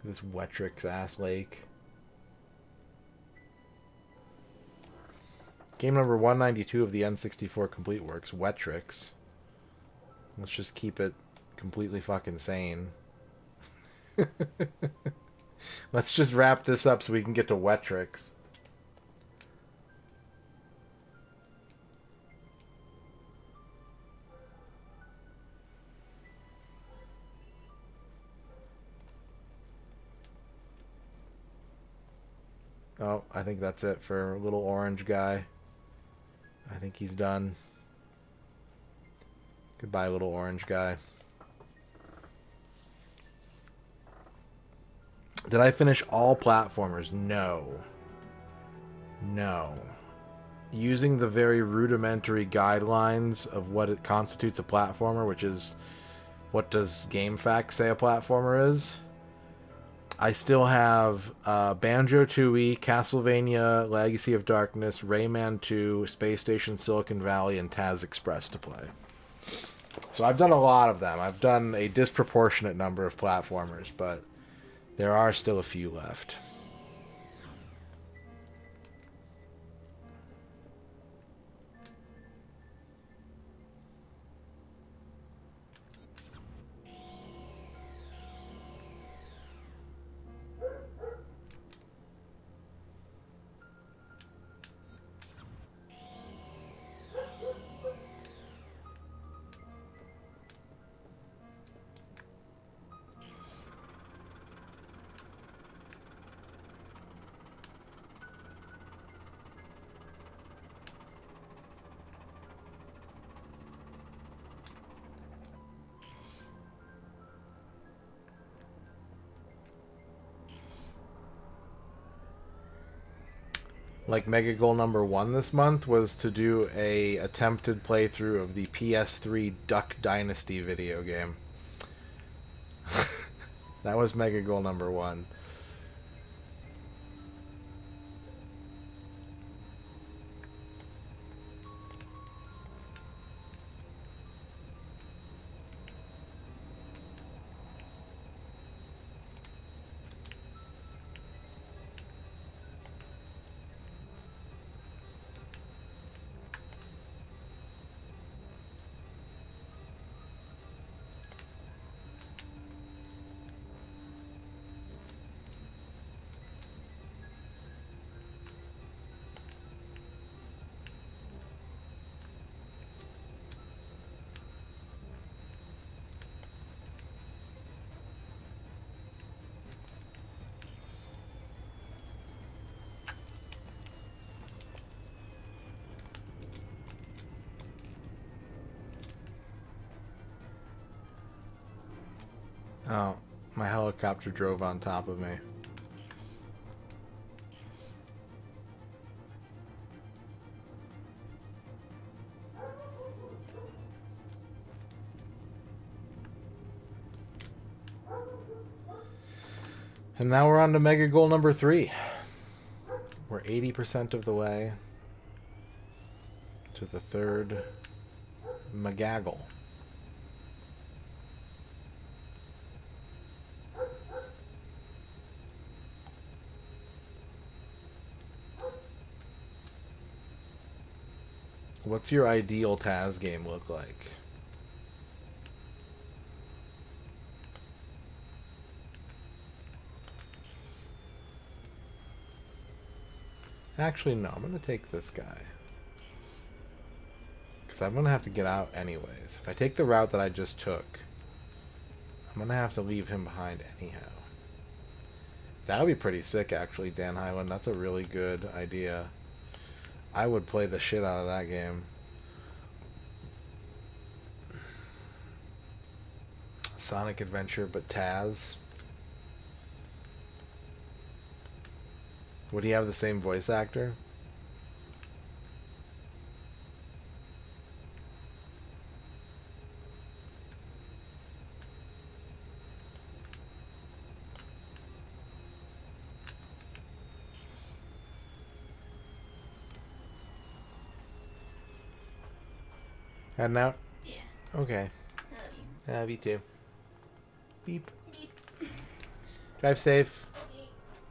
This Wetrix ass lake. Game number 192 of the N64 Complete Works, Wetrix. Let's just keep it completely fucking sane. Let's just wrap this up so we can get to Wetrix. Oh, I think that's it for little orange guy. I think he's done. Goodbye, little orange guy. Did I finish all platformers? No. No. Using the very rudimentary guidelines of what it constitutes a platformer, which is what does GameFAQs say a platformer is, I still have Banjo-Tooie, Castlevania, Legacy of Darkness, Rayman 2, Space Station Silicon Valley, and Taz Express to play. So I've done a lot of them. I've done a disproportionate number of platformers, but there are still a few left. Like mega goal number 1 this month was to do a attempted playthrough of the PS3 Duck Dynasty video game. That was mega goal number 1. Oh, my helicopter drove on top of me. And now we're on to mega goal number 3. We're 80% of the way to the third Magaggle. What's your ideal Taz game look like? Actually, no. I'm going to take this guy. Because I'm going to have to get out anyways. If I take the route that I just took, I'm going to have to leave him behind anyhow. That would be pretty sick, actually, Dan Highland. That's a really good idea. I would play the shit out of that game. Sonic Adventure, but Taz. Would he have the same voice actor? Heading out? Yeah. Okay. Love you. Me too. Beep. Beep. Drive safe.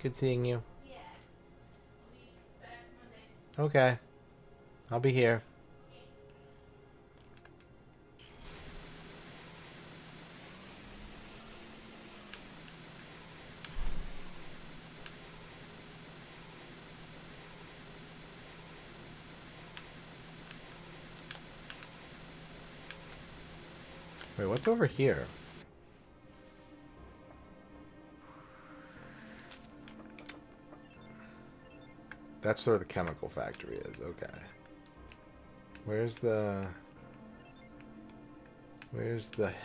Good seeing you. Yeah. I'll be back Monday. Okay. I'll be here. Wait, what's over here? That's where the chemical factory is. Okay. Where's the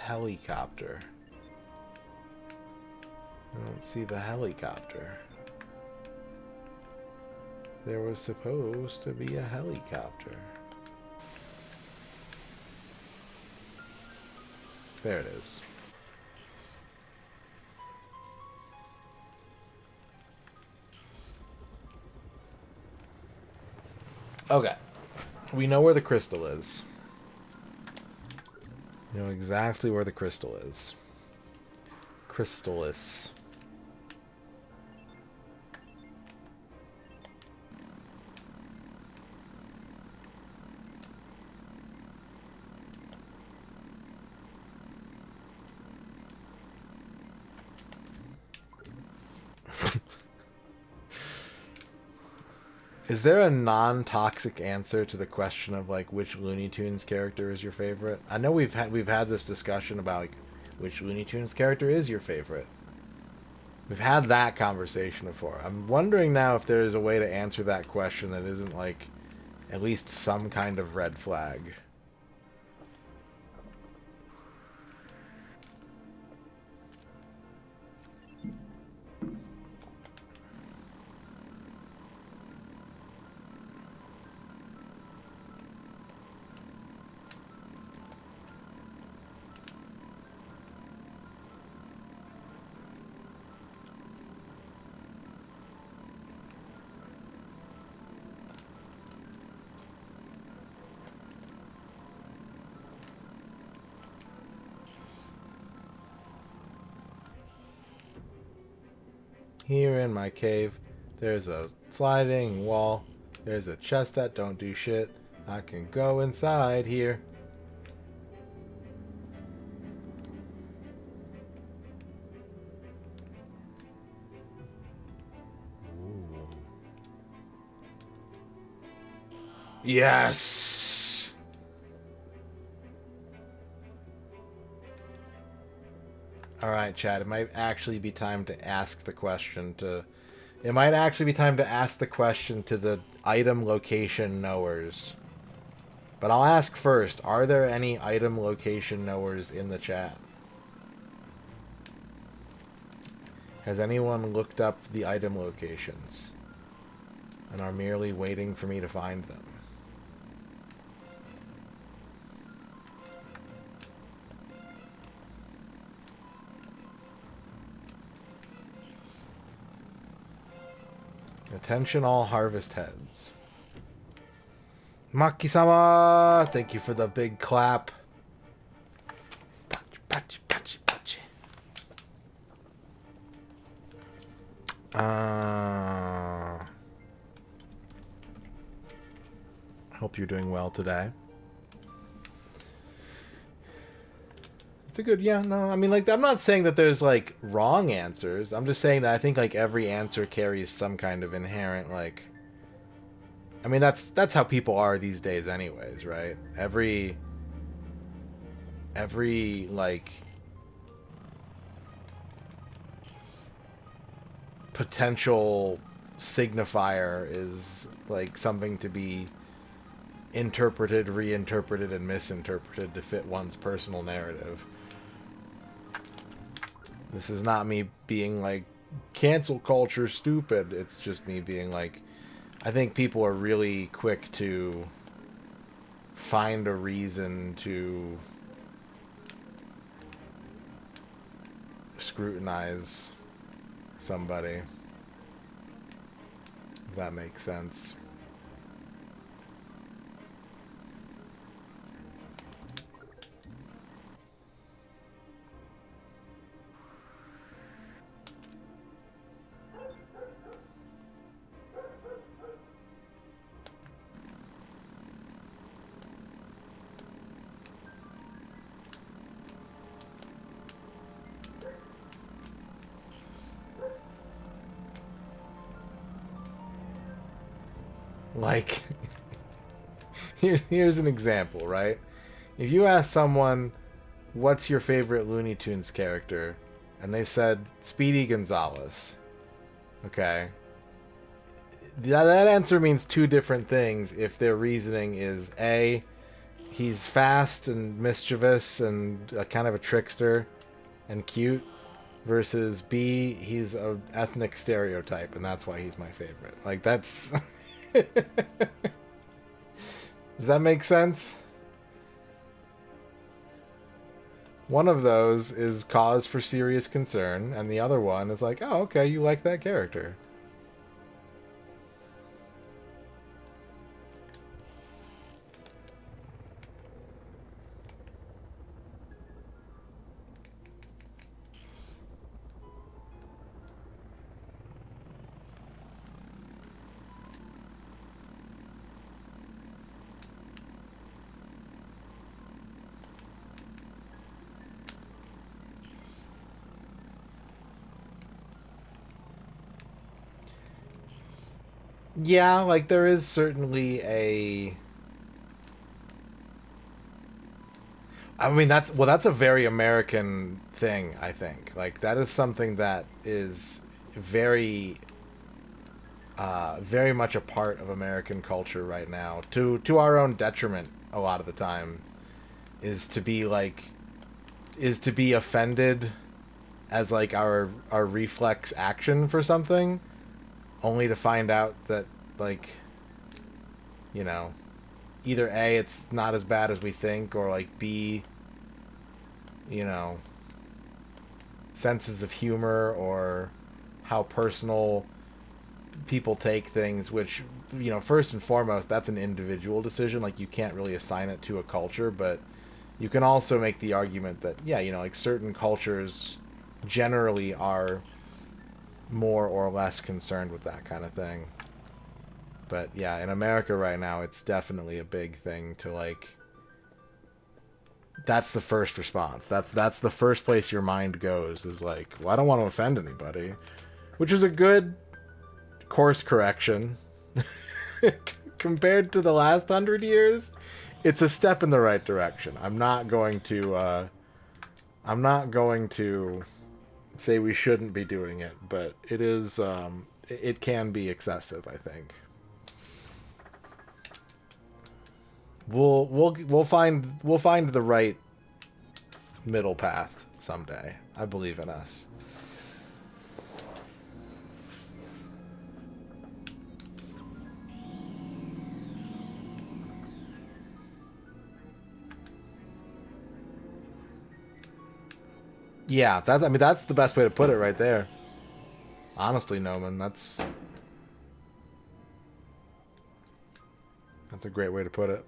helicopter? I don't see the helicopter. There was supposed to be a helicopter. There it is. Okay. We know where the crystal is. We know exactly where the crystal is. Crystallis. Is there a non-toxic answer to the question of like which Looney Tunes character is your favorite? I know we've had this discussion about like, which Looney Tunes character is your favorite. We've had that conversation before. I'm wondering now if there is a way to answer that question that isn't like at least some kind of red flag. Here in my cave, there's a sliding wall. There's a chest that don't do shit. I can go inside here. Ooh. Yes! Alright, Chad, it might actually be time to ask the question to... It might actually be time to ask the question to the item location knowers. But I'll ask first, are there any item location knowers in the chat? Has anyone looked up the item locations and are merely waiting for me to find them? Attention all harvest heads. Maki-sama! Thank you for the big clap. Pachi, pachi, pachi, pachi. Hope you're doing well today. It's a good, yeah, no, I mean, like, I'm not saying that there's, like, wrong answers. I'm just saying that I think, like, every answer carries some kind of inherent, like... I mean, that's how people are these days anyways, right? Every like... potential signifier is, like, something to be interpreted, reinterpreted, and misinterpreted to fit one's personal narrative. This is not me being like, cancel culture stupid. It's just me being like, I think people are really quick to find a reason to scrutinize somebody. If that makes sense. Like, here's an example, right? If you ask someone, what's your favorite Looney Tunes character? And they said, Speedy Gonzales. Okay. That answer means two different things if their reasoning is A, he's fast and mischievous and kind of a trickster and cute, versus B, he's an ethnic stereotype and that's why he's my favorite. Like, that's... Does that make sense? One of those is cause for serious concern, and the other one is like, oh, okay, you like that character. Yeah, like, there is certainly a... I mean, that's a very American thing, I think. Like, that is something that is very, very much a part of American culture right now. To our own detriment, a lot of the time, is to be offended as, like, our reflex action for something, only to find out that, like, you know, either A, it's not as bad as we think, or, like, B, you know, senses of humor or how personal people take things, which, you know, first and foremost, that's an individual decision. Like, you can't really assign it to a culture, but you can also make the argument that, yeah, you know, like, certain cultures generally are more or less concerned with that kind of thing. But yeah, in America right now, it's definitely a big thing to, like, that's the first response. That's the first place your mind goes, is like, well, I don't want to offend anybody, which is a good course correction. Compared to the last 100 years, it's a step in the right direction. I'm not going to say we shouldn't be doing it, but it is, it can be excessive, I think. We'll find the right middle path someday. I believe in us. Yeah, that's, I mean, that's the best way to put it right there. Honestly, Noman, that's a great way to put it.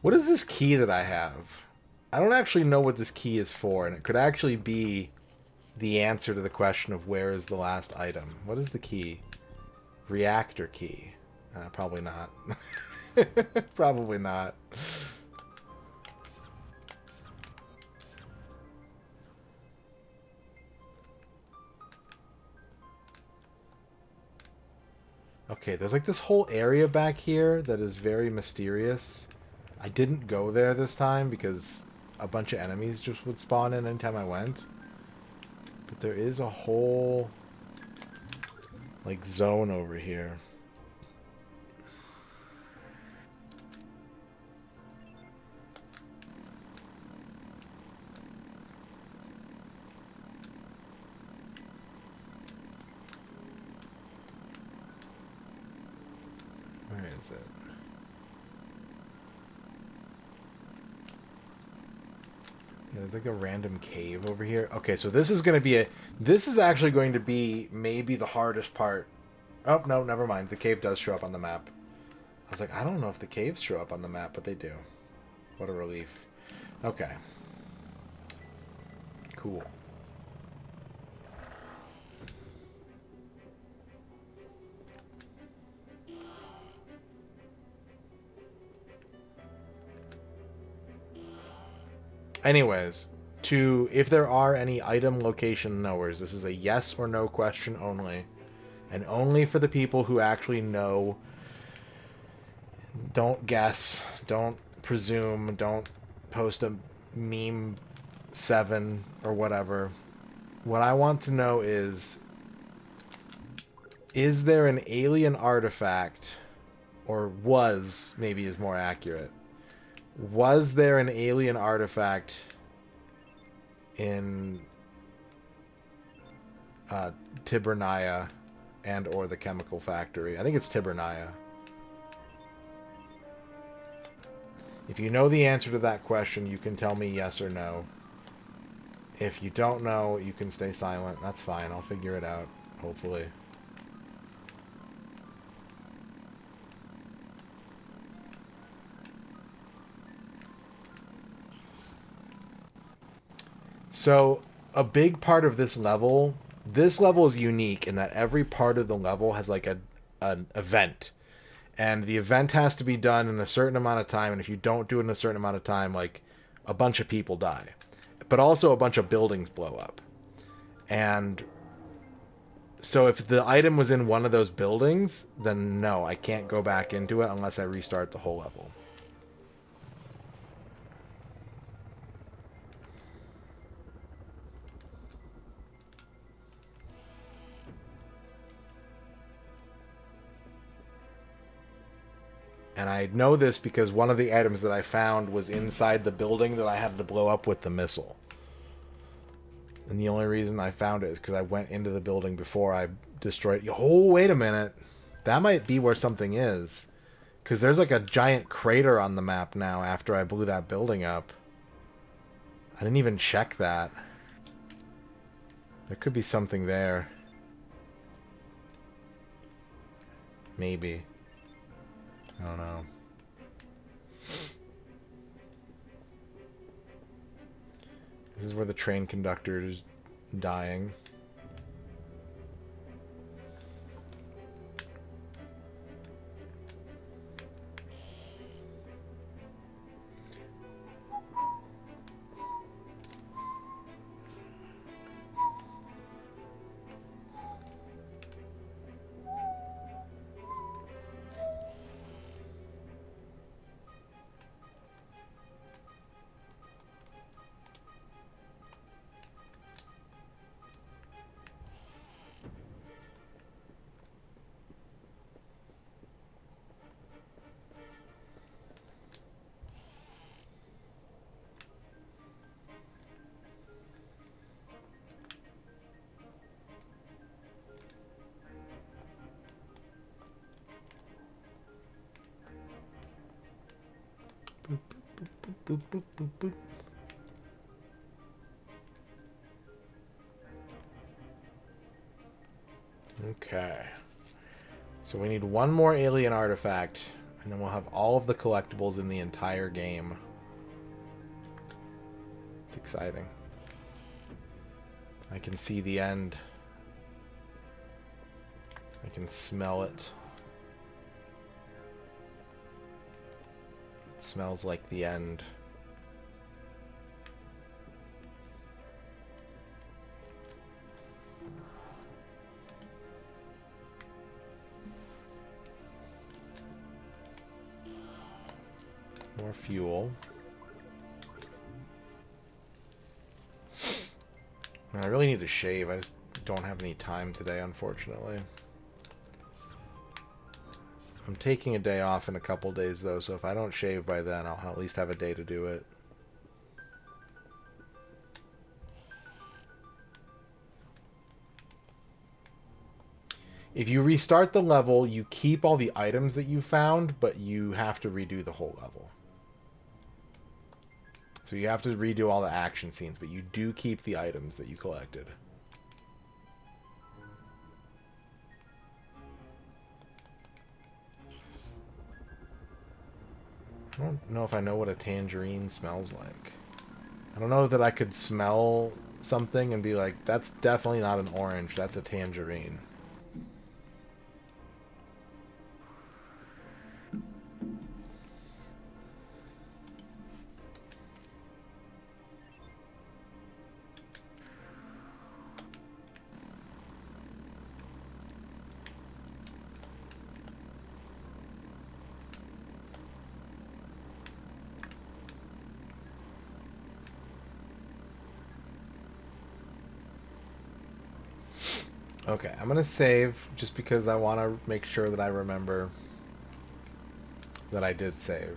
What is this key that I have? I don't actually know what this key is for, and it could actually be the answer to the question of where is the last item. What is the key? Reactor key. Probably not. Probably not. Okay, there's like this whole area back here that is very mysterious. I didn't go there this time because a bunch of enemies just would spawn in anytime I went. But there is a whole like zone over here. Where is it? Yeah, there's like a random cave over here. Okay, so this is going to be a... This is actually going to be maybe the hardest part. Oh, no, never mind. The cave does show up on the map. I was like, I don't know if the caves show up on the map, but they do. What a relief. Okay. Cool. Anyways, if there are any item location knowers, this is a yes or no question only. And only for the people who actually know. Don't guess. Don't presume. Don't post a meme 7 or whatever. What I want to know is there an alien artifact, or was, maybe is more accurate. Was there an alien artifact in Tibernia and or the chemical factory? I think it's Tibernia. If you know the answer to that question, you can tell me yes or no. If you don't know, you can stay silent. That's fine. I'll figure it out, hopefully. So, a big part of this level is unique in that every part of the level has like an event. And the event has to be done in a certain amount of time, and if you don't do it in a certain amount of time, like, a bunch of people die. But also a bunch of buildings blow up. And so if the item was in one of those buildings, then no, I can't go back into it unless I restart the whole level. And I know this because one of the items that I found was inside the building that I had to blow up with the missile. And the only reason I found it is because I went into the building before I destroyed it. Oh, wait a minute. That might be where something is. Because there's like a giant crater on the map now after I blew that building up. I didn't even check that. There could be something there. Maybe. I don't know. This is where the train conductor is dying. boop, boop, boop, boop. Okay. So we need one more alien artifact, and then we'll have all of the collectibles in the entire game. It's exciting. I can see the end. I can smell it. It smells like the end. More fuel. Man, I really need to shave. I just don't have any time today, unfortunately. I'm taking a day off in a couple days, though, so if I don't shave by then, I'll at least have a day to do it. If you restart the level, you keep all the items that you found, but you have to redo the whole level. So you have to redo all the action scenes, but you do keep the items that you collected. I don't know if I know what a tangerine smells like. I don't know that I could smell something and be like, that's definitely not an orange, that's a tangerine. Okay, I'm gonna save just because I want to make sure that I remember that I did save.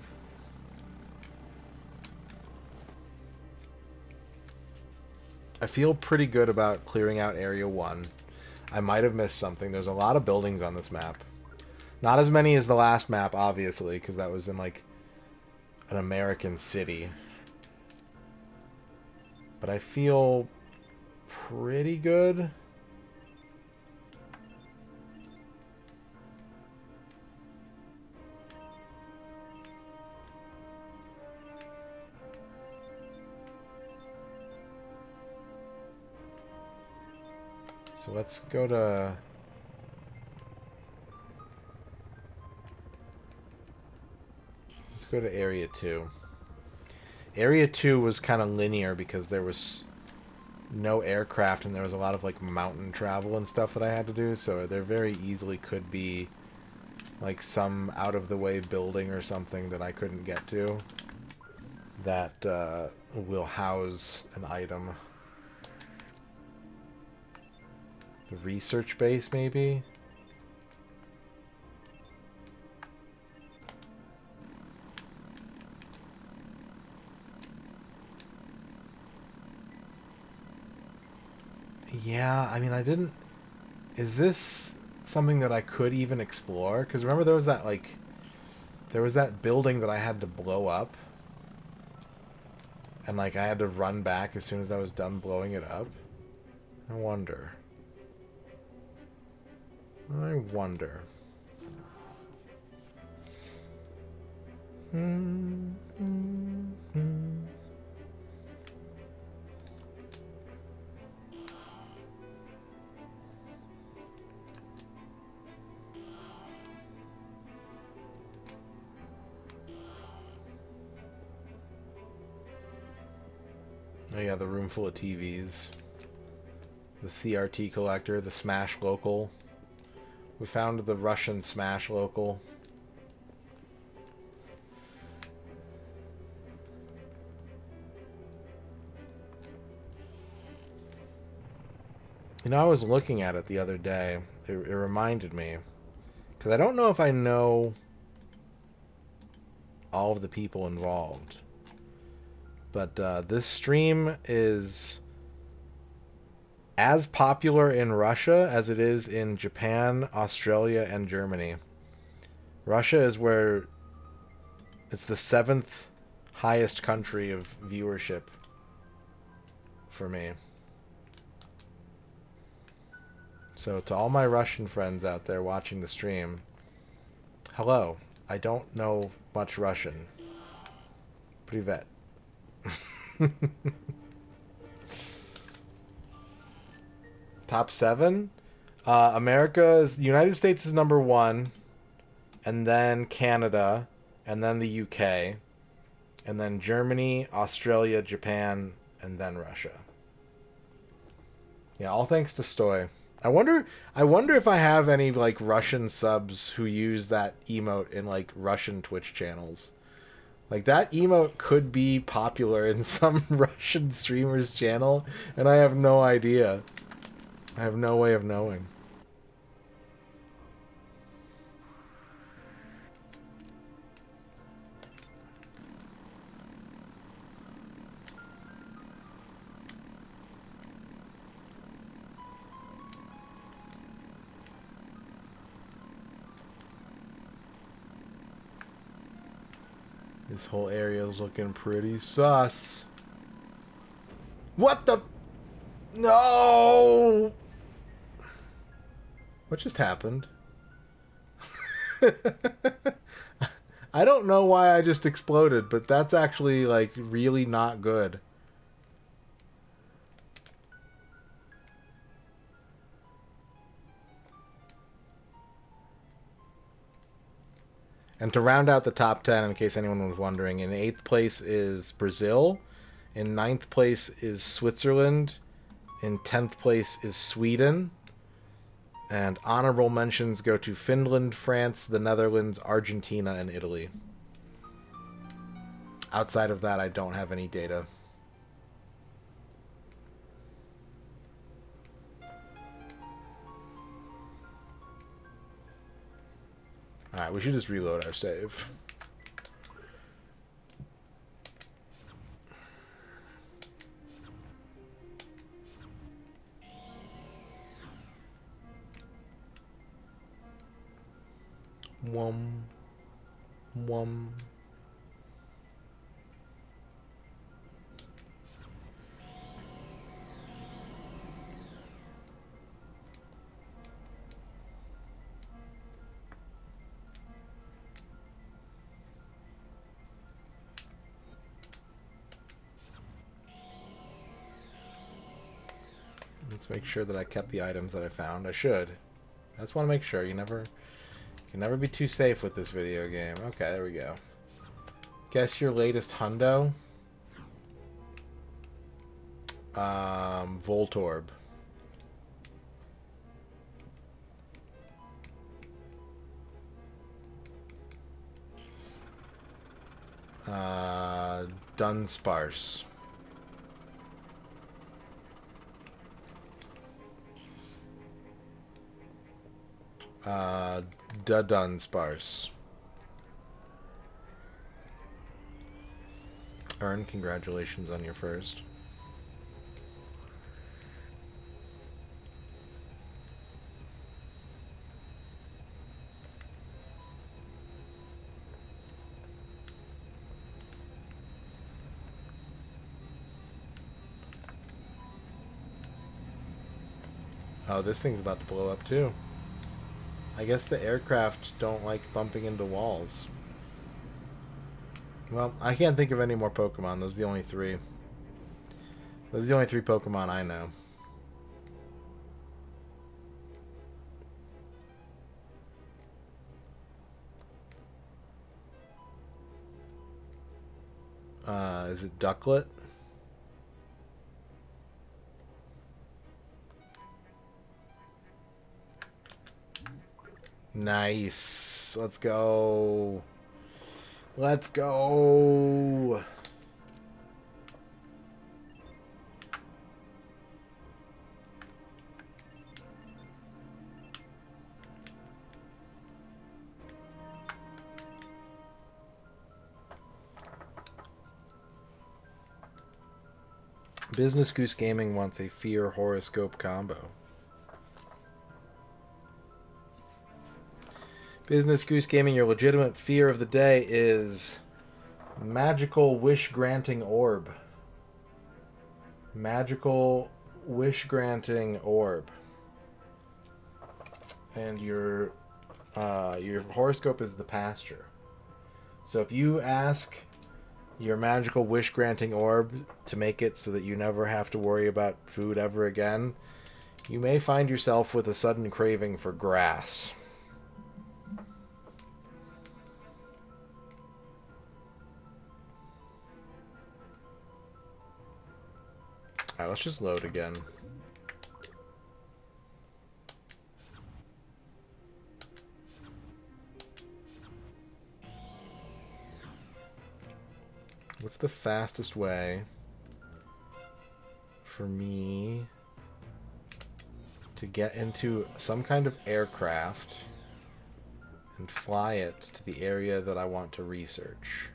I feel pretty good about clearing out Area 1. I might have missed something. There's a lot of buildings on this map. Not as many as the last map, obviously, because that was in, like, an American city. But I feel pretty good. So let's go to... Let's go to Area 2. Area 2 was kind of linear because there was no aircraft and there was a lot of like mountain travel and stuff that I had to do, so there very easily could be like some out of the way building or something that I couldn't get to that will house an item. The research base, maybe? Yeah, I mean, I didn't... Is this something that I could even explore? Because remember there was that, like... There was that building that I had to blow up. And, like, I had to run back as soon as I was done blowing it up. I wonder. I wonder. Oh yeah, the room full of TVs. The CRT collector, the Smash local. We found the Russian Smash local. You know, I was looking at it the other day. It reminded me. Because I don't know if I know all of the people involved. But this stream is as popular in Russia as it is in Japan, Australia, and Germany. Russia is where it's the 7th highest country of viewership for me. So to all my Russian friends out there watching the stream, hello. I don't know much Russian. Privet. Top 7? United States is number 1, and then Canada, and then the UK, and then Germany, Australia, Japan, and then Russia. Yeah, all thanks to Stoy. I wonder if I have any like Russian subs who use that emote in like Russian Twitch channels. Like that emote could be popular in some Russian streamer's channel, and I have no idea. I have no way of knowing. This whole area is looking pretty sus. What the? No! What just happened? I don't know why I just exploded, but that's actually, like, really not good. And to round out the top 10, in case anyone was wondering, in 8th place is Brazil, in 9th place is Switzerland, in 10th place is Sweden, and honorable mentions go to Finland, France, the Netherlands, Argentina, and Italy. Outside of that, I don't have any data. Alright, we should just reload our save. Wum. Wum. Let's make sure that I kept the items that I found. I should. I just want to make sure. You can never be too safe with this video game. Okay, there we go. Guess your latest hundo? Voltorb. Dunsparce. Dunsparce. Ern, congratulations on your first. Oh, this thing's about to blow up too. I guess the aircraft don't like bumping into walls. Well, I can't think of any more Pokemon. Those are the only 3. Those are the only 3 Pokemon I know. Is it Ducklet? Nice. Let's go. Let's go. Business Goose Gaming wants a Fear horoscope combo. Business Goose Gaming, your legitimate fear of the day is Magical wish-granting orb. Magical wish-granting orb. And your horoscope is the pasture. So if you ask your magical wish-granting orb to make it so that you never have to worry about food ever again, you may find yourself with a sudden craving for grass. Alright, let's just load again. What's the fastest way for me to get into some kind of aircraft and fly it to the area that I want to research?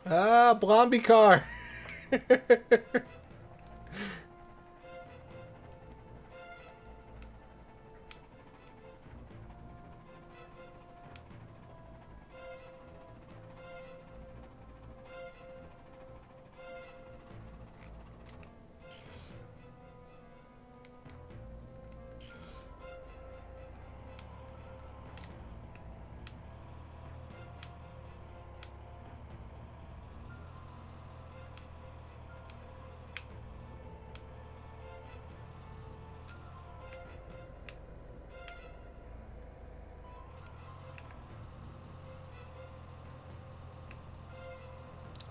Ah, Blondie car.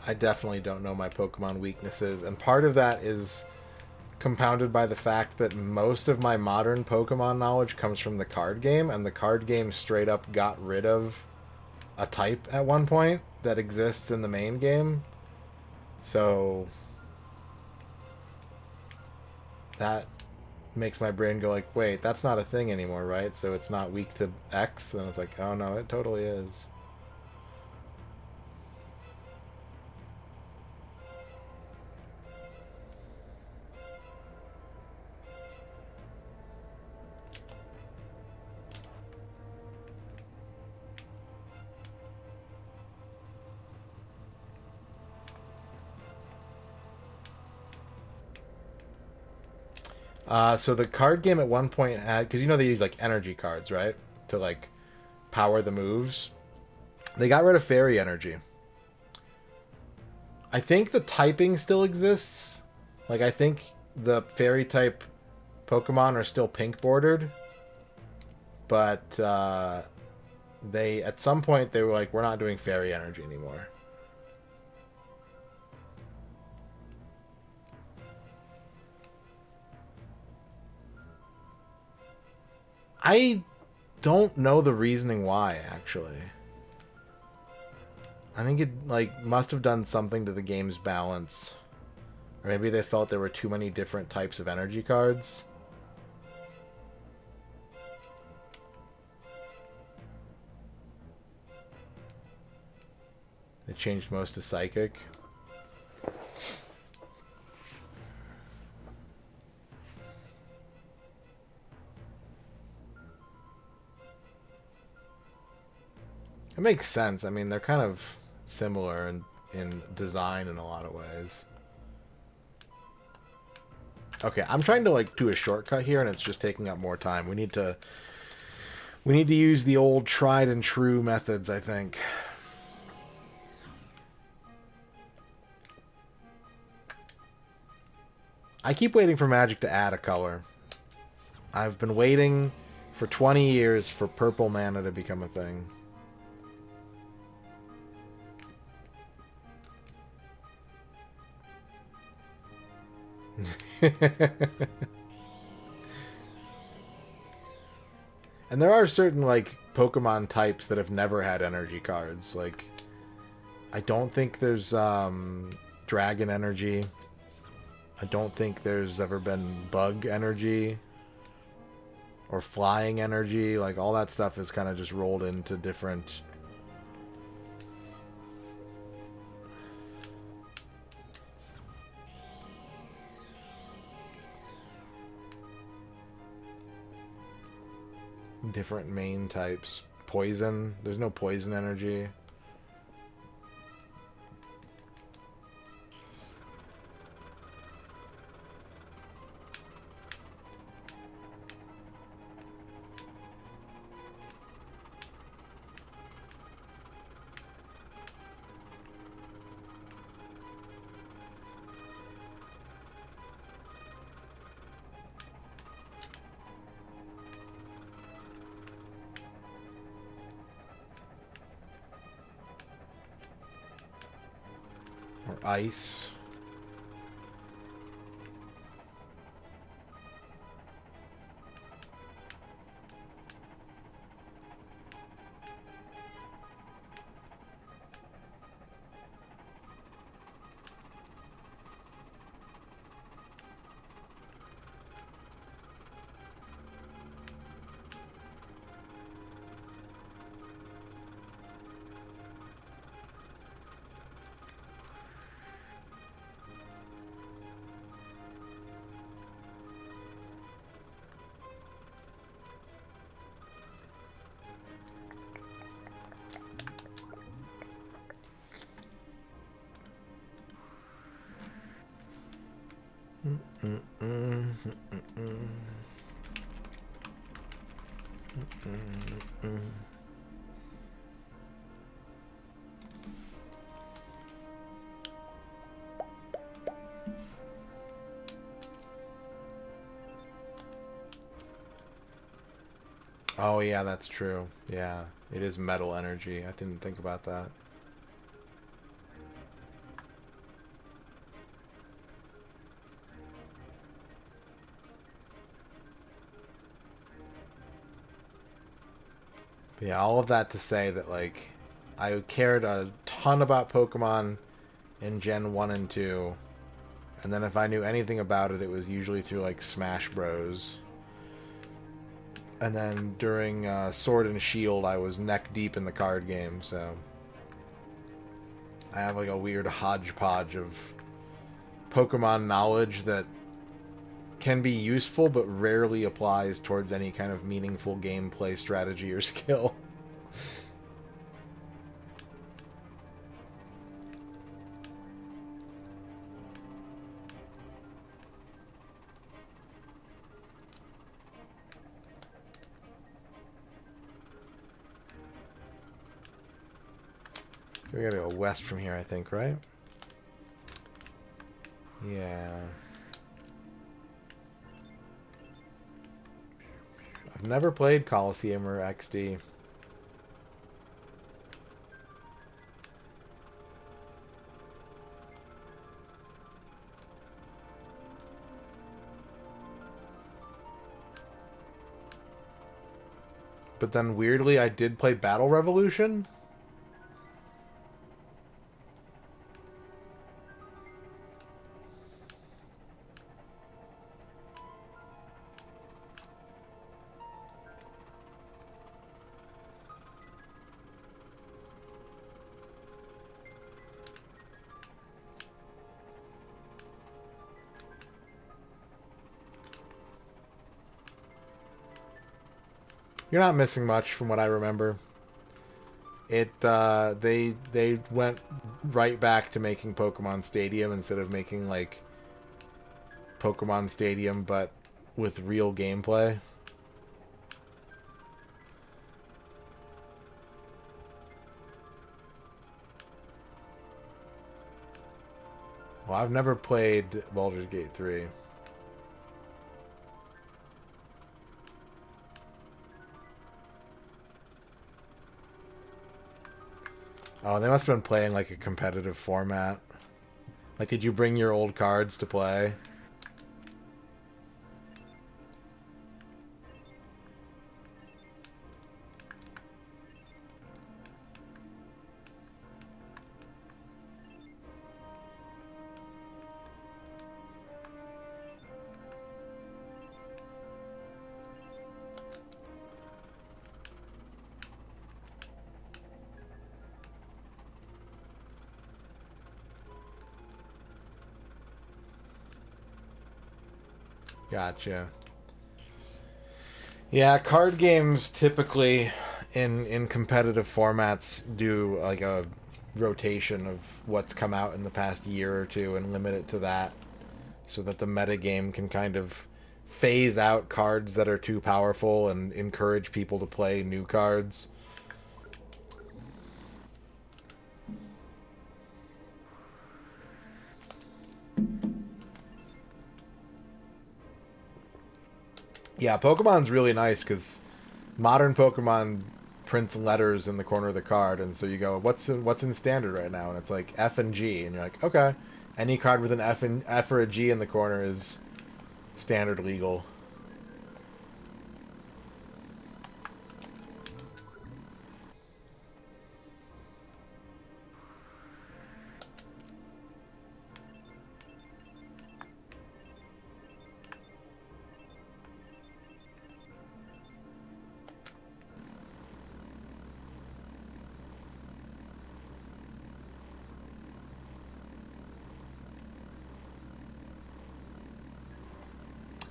I definitely don't know my Pokemon weaknesses, and part of that is compounded by the fact that most of my modern Pokemon knowledge comes from the card game, and the card game straight up got rid of a type at one point that exists in the main game. So that makes my brain go like, wait, that's not a thing anymore, right? So it's not weak to X, and it's like, oh no, it totally is. So the card game at one point had, because you know they use like energy cards, right, to like power the moves. They got rid of fairy energy. I think the typing still exists. Like I think the fairy type Pokemon are still pink bordered, but they at some point they were like, we're not doing fairy energy anymore. I don't know the reasoning why, actually. I think it like must have done something to the game's balance. Or maybe they felt there were too many different types of energy cards. They changed most to Psychic. It makes sense. I mean, they're kind of similar in design in a lot of ways. Okay, I'm trying to like do a shortcut here, and it's just taking up more time. We need to use the old tried and true methods, I think. I keep waiting for Magic to add a color. I've been waiting for 20 years for purple mana to become a thing. And there are certain like Pokemon types that have never had energy cards. Like I don't think there's dragon energy. I don't think there's ever been bug energy or flying energy. Like, all that stuff is kind of just rolled into different... different main types. Poison. There's no poison energy. Or ice. Oh yeah, that's true. Yeah, it is metal energy. I didn't think about that. But yeah, all of that to say that, like, I cared a ton about Pokemon in Gen 1 and 2. And then if I knew anything about it, it was usually through, like, Smash Bros. And then during Sword and Shield, I was neck deep in the card game, so... I have, like, a weird hodgepodge of Pokemon knowledge that can be useful, but rarely applies towards any kind of meaningful gameplay strategy or skill. We gotta go west from here, I think, right? Yeah. I've never played Coliseum or XD. But then weirdly, I did play Battle Revolution. You're not missing much from what I remember. They went right back to making Pokemon Stadium instead of making, like, Pokemon Stadium but with real gameplay. Well, I've never played Baldur's Gate 3. Oh, they must have been playing, like, a competitive format. Like, did you bring your old cards to play? Gotcha. Yeah, card games typically in competitive formats do like a rotation of what's come out in the past year or two and limit it to that so that the metagame can kind of phase out cards that are too powerful and encourage people to play new cards. Yeah, Pokemon's really nice because modern Pokemon prints letters in the corner of the card, and so you go, what's in standard right now? And it's like F and G, and you're like, okay, any card with an F or a G in the corner is standard legal.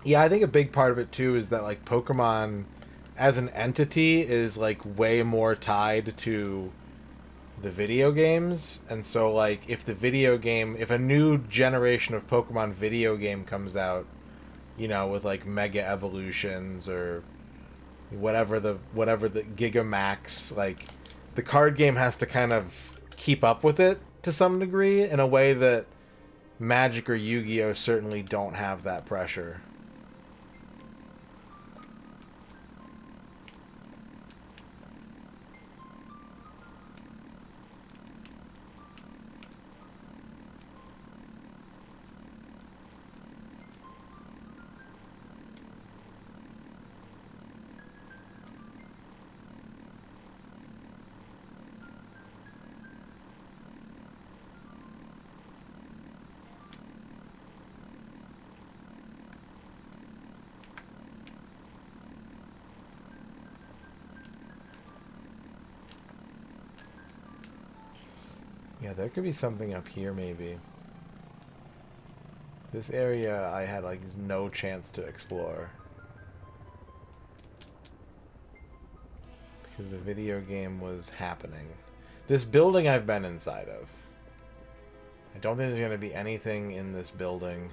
Yeah, I think a big part of it too is that like Pokemon as an entity is like way more tied to the video games, and so like if a new generation of Pokemon video game comes out, you know, with like Mega Evolutions or whatever the Gigamax, like the card game has to kind of keep up with it to some degree in a way that Magic or Yu-Gi-Oh certainly don't have that pressure. Yeah, there could be something up here maybe. This area I had like no chance to explore because the video game was happening. This building I've been inside of. I don't think there's going to be anything in this building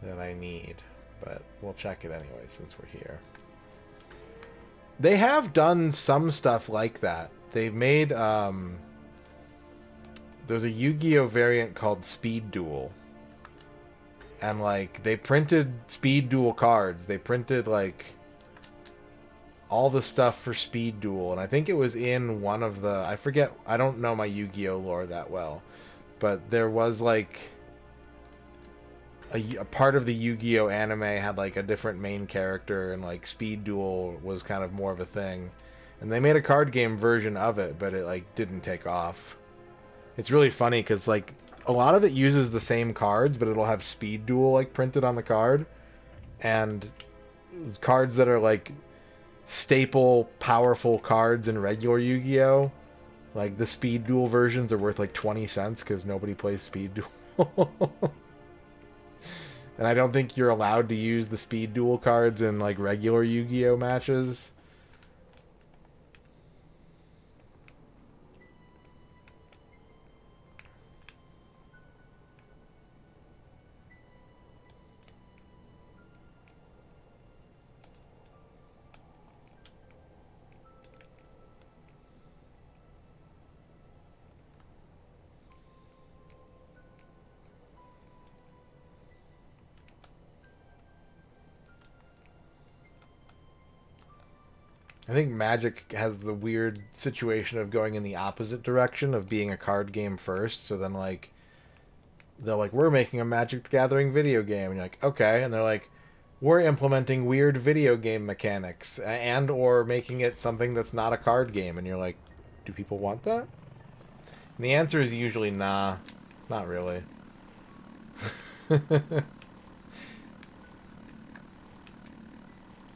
that I need, but we'll check it anyway since we're here. They have done some stuff like that. They've made there's a Yu-Gi-Oh variant called Speed Duel. And like they printed Speed Duel cards. They printed like all the stuff for Speed Duel, and I think it was in one of the, I forget, I don't know my Yu-Gi-Oh lore that well, but there was like a part of the Yu-Gi-Oh anime had like a different main character, and like Speed Duel was kind of more of a thing, and they made a card game version of it, but it like didn't take off. It's really funny because like a lot of it uses the same cards, but it'll have Speed Duel like printed on the card, and cards that are like staple powerful cards in regular Yu-Gi-Oh, like the Speed Duel versions are worth like 20 cents because nobody plays Speed Duel. And I don't think you're allowed to use the Speed Duel cards in like regular Yu-Gi-Oh matches. I think Magic has the weird situation of going in the opposite direction of being a card game first. So then, like, they're like, we're making a Magic the Gathering video game. And you're like, okay. And they're like, we're implementing weird video game mechanics and or making it something that's not a card game. And you're like, do people want that? And the answer is usually, nah, not really.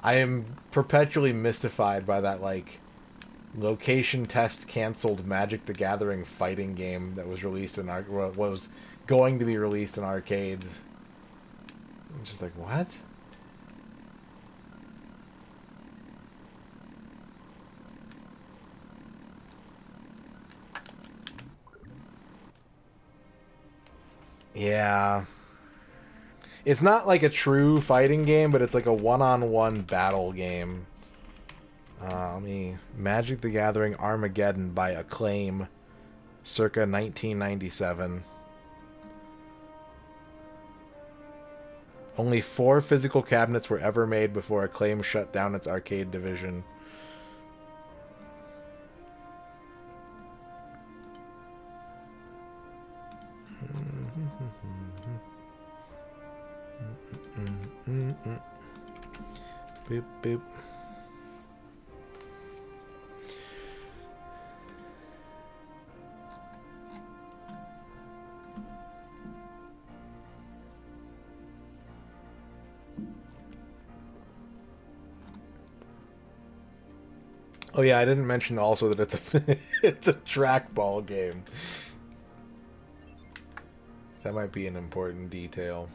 I am perpetually mystified by that, like, location test canceled Magic the Gathering fighting game that was released in was going to be released in arcades. It's just like, what? Yeah. It's not like a true fighting game, but it's like a one-on-one battle game. Magic the Gathering Armageddon by Acclaim, circa 1997. Only 4 physical cabinets were ever made before Acclaim shut down its arcade division. Boop, boop. Oh yeah, I didn't mention also that it's a it's a trackball game. That might be an important detail.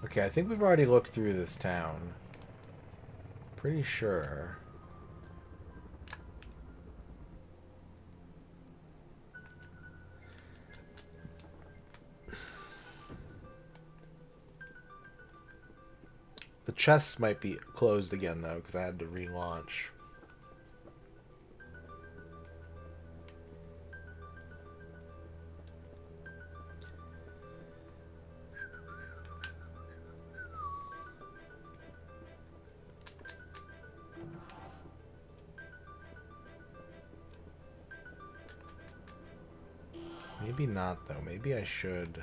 Okay, I think we've already looked through this town. Pretty sure. The chests might be closed again, though, because I had to relaunch. Maybe not, though. Maybe I should.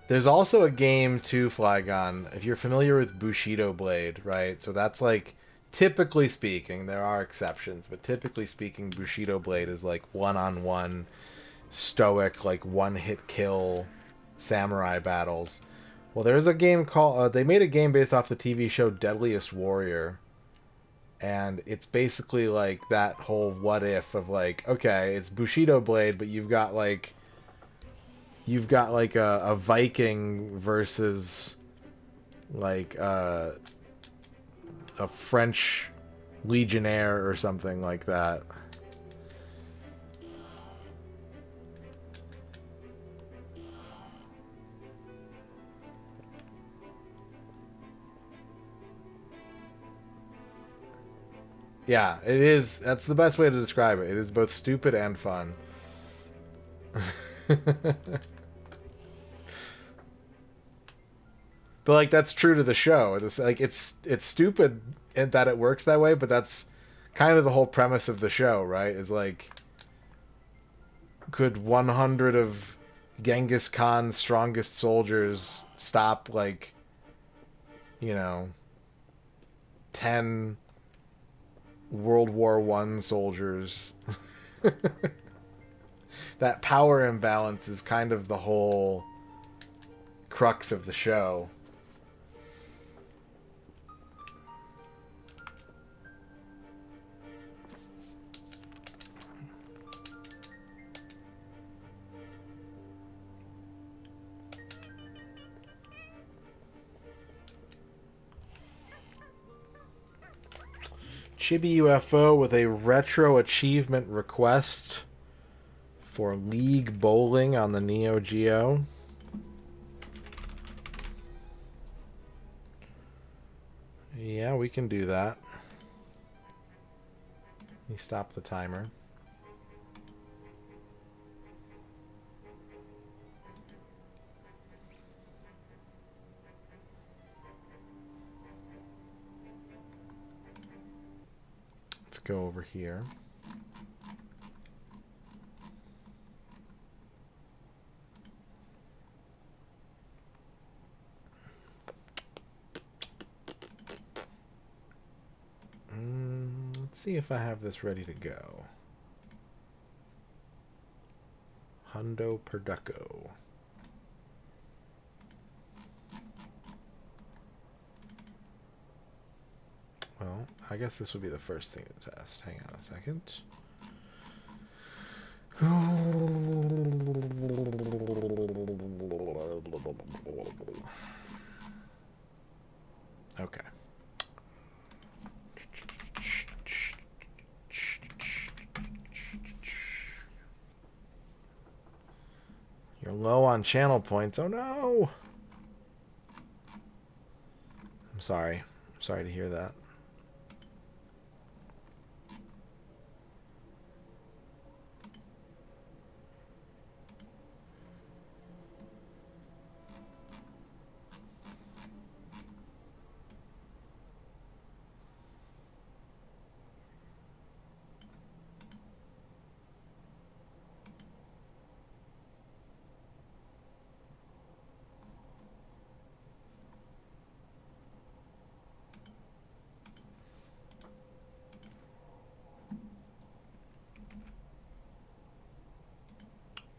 There's also a game too, Flygon, if you're familiar with Bushido Blade, right? So that's like, typically speaking, there are exceptions, but typically speaking, Bushido Blade is like one-on-one, stoic, like one-hit kill samurai battles. Well, there's a game called... they made a game based off the TV show Deadliest Warrior. And it's basically like that whole what if of like, okay, it's Bushido Blade, but you've got like a Viking versus like a French legionnaire or something like that. Yeah, it is. That's the best way to describe it. It is both stupid and fun. But like that's true to the show. It's stupid in that it works that way, but that's kind of the whole premise of the show, right? Is like, could 100 of Genghis Khan's strongest soldiers stop like, 10 World War I soldiers? That power imbalance is kind of the whole crux of the show. Chibi UFO with a retro achievement request for League Bowling on the Neo Geo. Yeah, we can do that. me stop the timer. Let's go over here. Let's see if I have this ready to go. Hundo Perduco. Well, I guess this would be the first thing to test. Hang on a second. Okay. You're low on channel points. Oh no! I'm sorry. I'm sorry to hear that.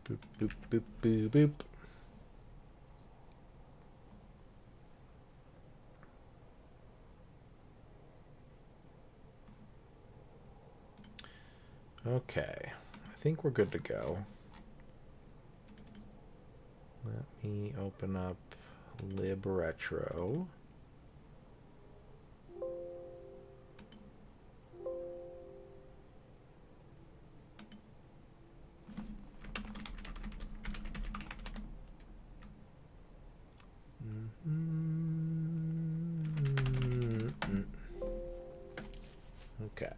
Boop, boop, boop, boop, boop. Okay. I think we're good to go. Let me open up libretro. Okay.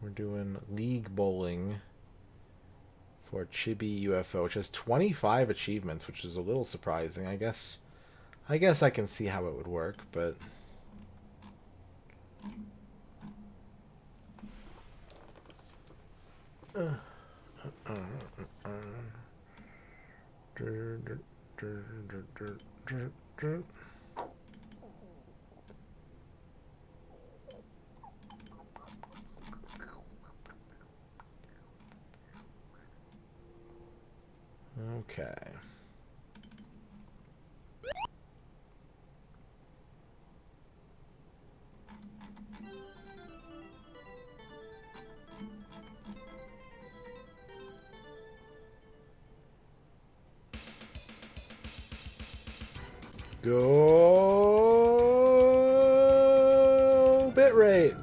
We're doing League Bowling for Chibi UFO, which has 25 achievements, which is a little surprising. I guess I can see how it would work, but okay. Go bitrate.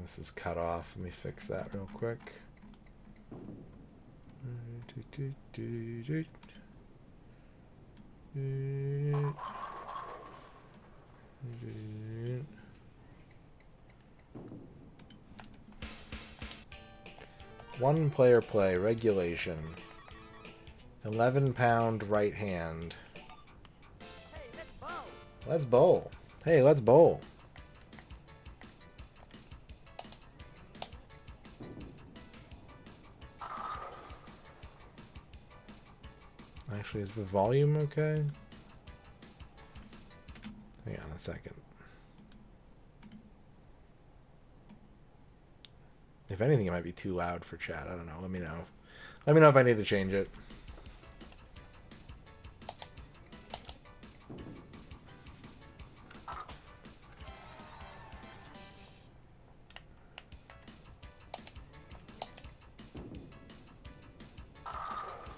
This is cut off. Let me fix that real quick. One player play regulation. 11-pound right hand. Let's bowl. Hey, let's bowl. Actually, is the volume okay? Hang on a second. If anything, it might be too loud for chat. I don't know. Let me know. Let me know if I need to change it.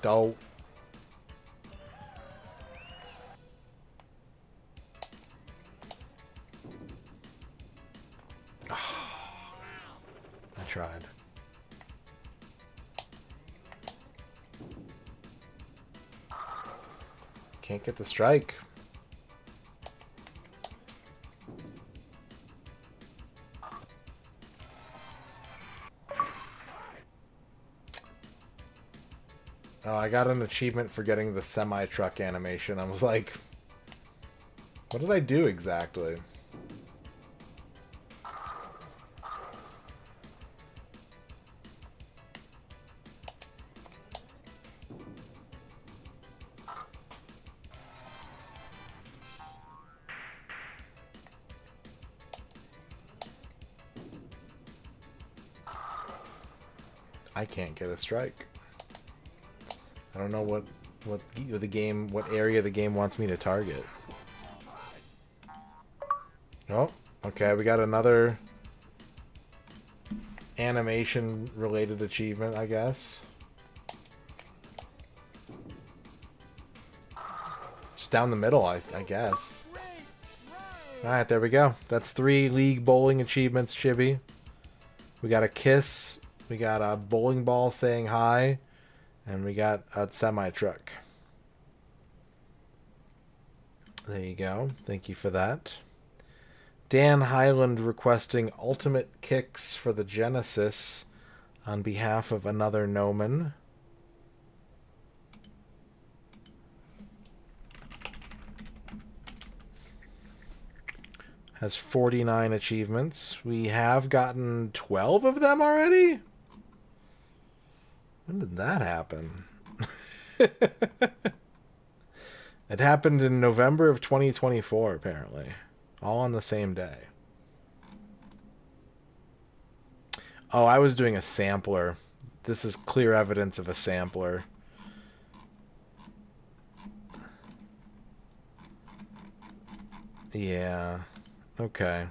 Don't. I tried. Can't get the strike. Oh, I got an achievement for getting the semi-truck animation. I was like, what did I do exactly? I can't get a strike. I don't know what area the game wants me to target. Oh, okay, we got another animation related achievement, I guess. Just down the middle, I guess. Alright, there we go. That's 3 League Bowling achievements, Chibi. We got a kiss, we got a bowling ball saying hi, and we got a semi-truck. There you go. Thank you for that. Dan Highland requesting ultimate kicks for the Genesis on behalf of another Noman. Has 49 achievements. We have gotten 12 of them already? When did that happen? It happened in November of 2024, apparently. All on the same day. Oh, I was doing a sampler. This is clear evidence of a sampler. Yeah. Okay.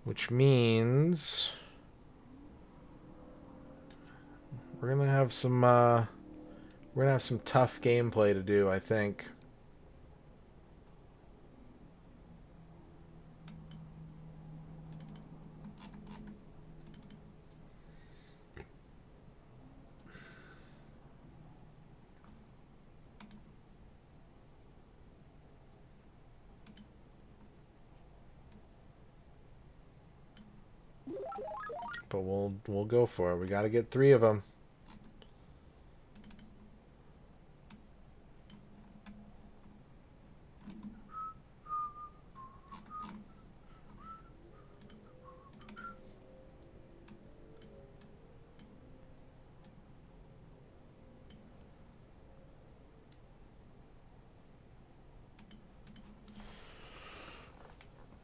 Which means we're gonna have some tough gameplay to do, I think. But we'll go for it. We got to get 3 of them.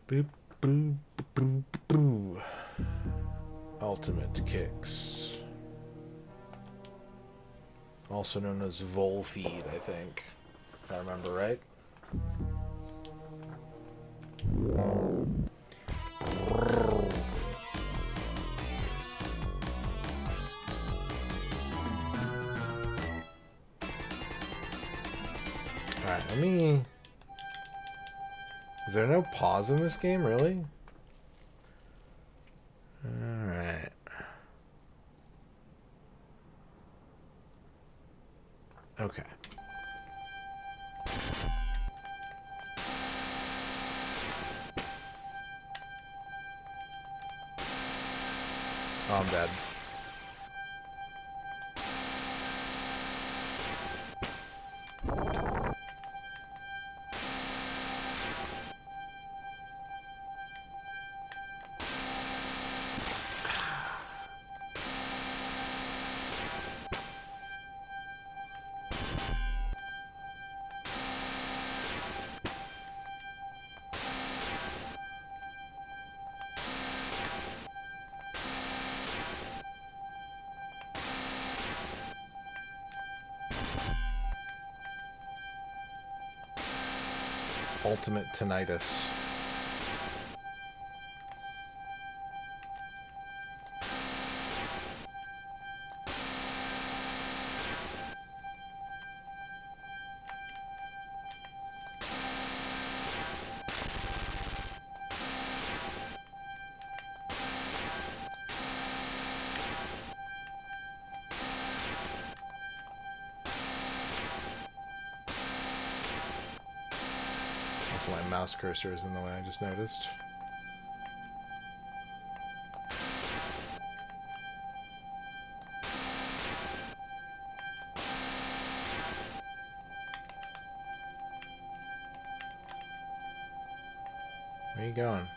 Boop, boop, boop, boop. Ultimate kicks. Also known as Vol Feed, I think. If I remember right. Alright, let me... Is there no pause in this game, really? Alright. Okay. Oh, I'm dead. Ultimate tinnitus. Also, my mouse cursor is in the way, I just noticed. Where are you going?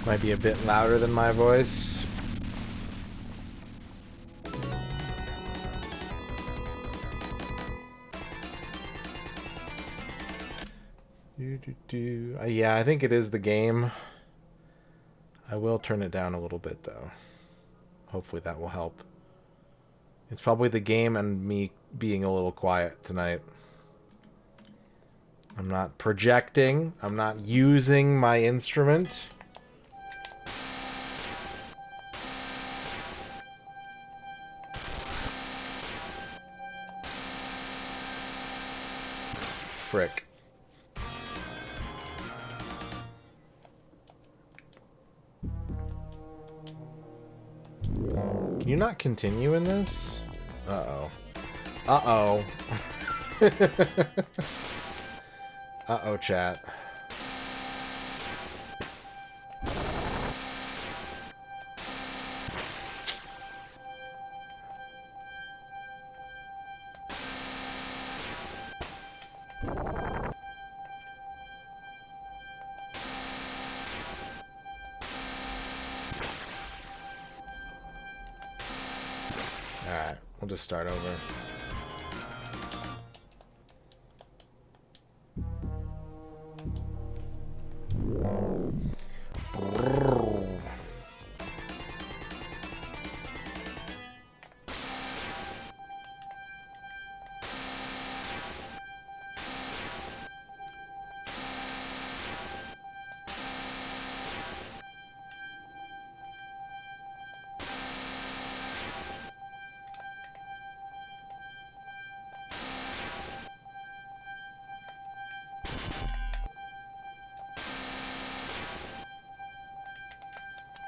Might be a bit louder than my voice. Yeah, I think it is the game. I will turn it down a little bit, though. Hopefully that will help. It's probably the game and me being a little quiet tonight. I'm not projecting. I'm not using my instrument. Frick. Can you not continue in this? Uh-oh. Uh-oh. Uh-oh, chat. Alright, we'll just start over.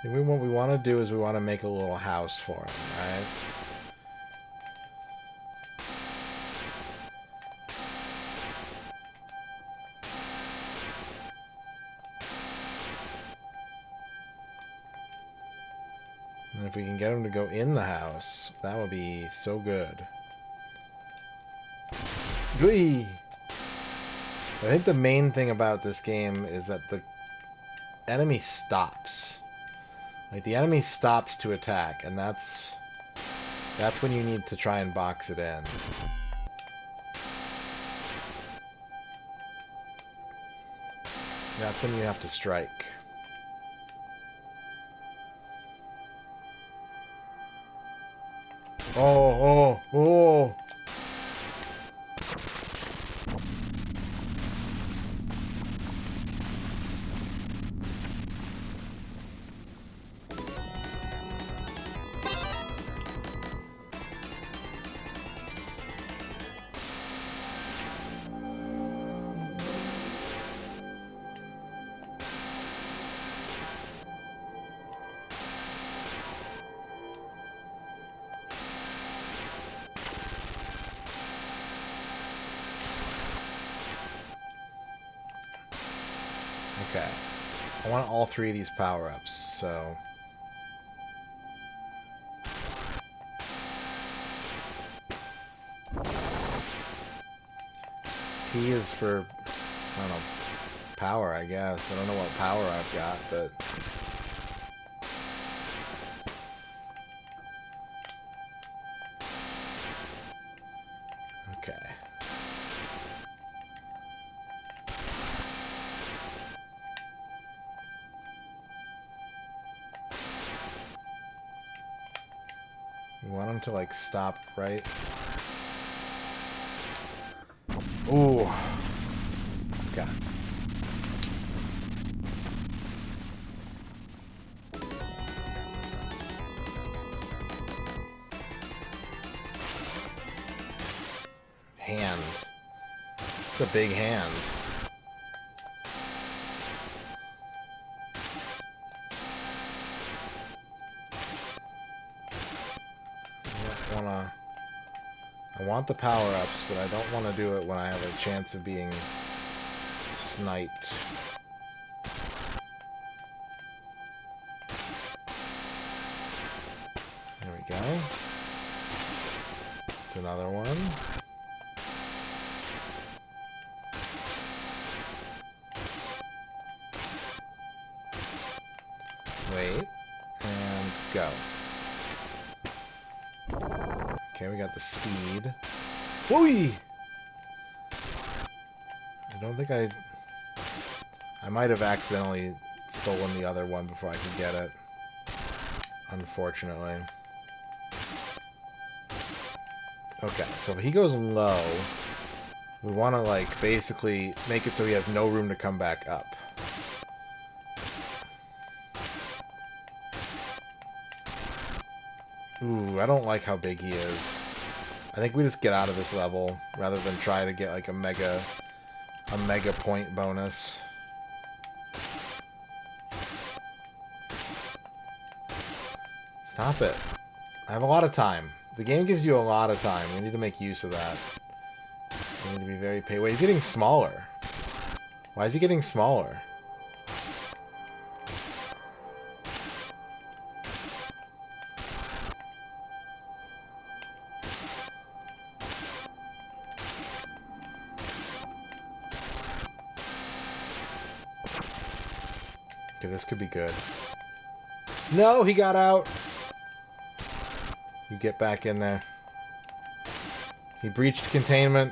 What we want to do is we want to make a little house for him, right? And if we can get him to go in the house, that would be so good. Whee! I think the main thing about this game is that the enemy stops. Like, the enemy stops to attack, and that's when you need to try and box it in. That's when you have to strike. Oh, oh, oh! Okay. I want all three of these power-ups, so... P is for, I don't know, power, I guess. I don't know what power I've got, but... Okay. We want him to, like, stop right... Ooh. Okay. Hand. It's a big hand. want to... I want the power-ups, but I don't want to do it when I have a chance of being sniped. There we go. It's another one. Wait. And go. Okay, we got the speed. Whooey! I don't think I might have accidentally stolen the other one before I could get it. Unfortunately. Okay, so if he goes low, we want to, like, basically make it so he has no room to come back up. Ooh, I don't like how big he is. I think we just get out of this level rather than try to get like a mega point bonus. Stop it. I have a lot of time. The game gives you a lot of time. We need to make use of that. We need to be very patient. Wait, he's getting smaller. Why is he getting smaller? Okay, this could be good. No, he got out. You get back in there. He breached containment.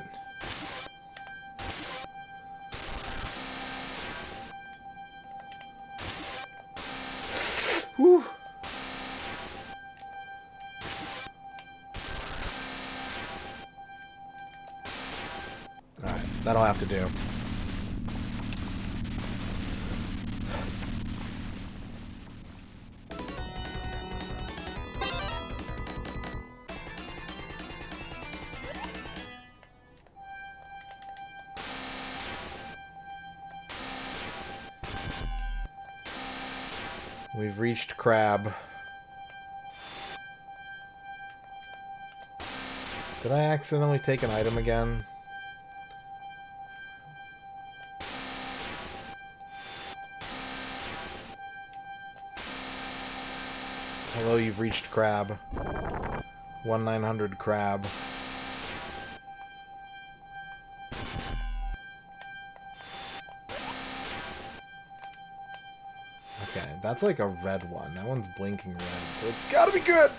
Whew. Alright, that'll have to do. We've reached crab. Did I accidentally take an item again? Hello, you've reached crab. 1900 crab. Okay, that's like a red one. That one's blinking red, so it's gotta be good!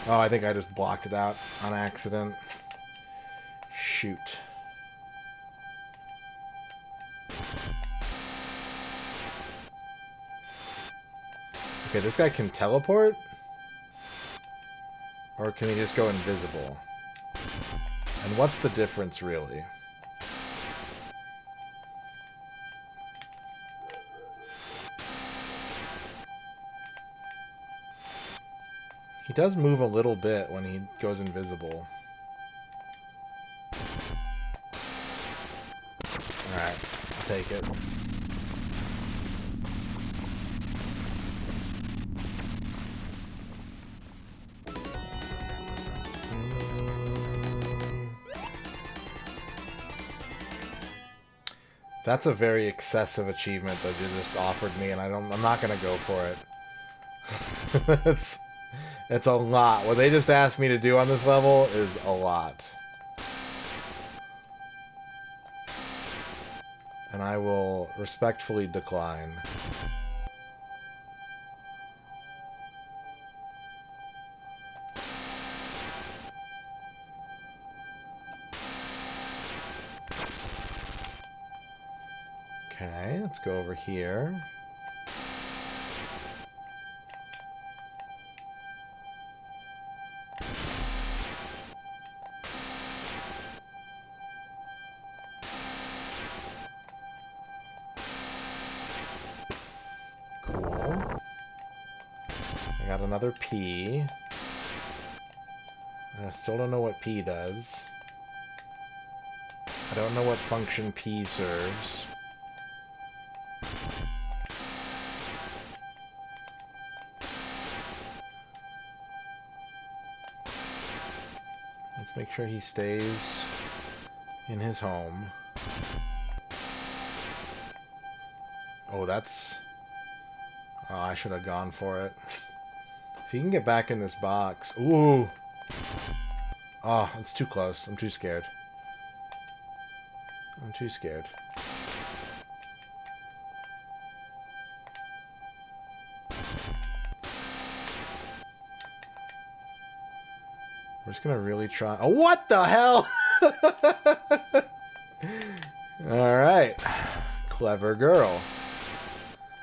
Oh, I think I just blocked it out on accident. Shoot. Okay, this guy can teleport? Or can he just go invisible? And what's the difference, really? He does move a little bit when he goes invisible. Alright, I'll take it. That's a very excessive achievement that you just offered me, and I'm not gonna go for it. It's a lot. What they just asked me to do on this level is a lot. And I will respectfully decline. Okay, let's go over here. Cool. I got another P. I still don't know what P does. I don't know what function P serves. Let's make sure he stays in his home. Oh, that's... Oh, I should have gone for it. If he can get back in this box... Ooh! Oh, it's too close. I'm too scared. I'm too scared. We're just gonna really try... Oh, what the hell?! Alright. Clever girl.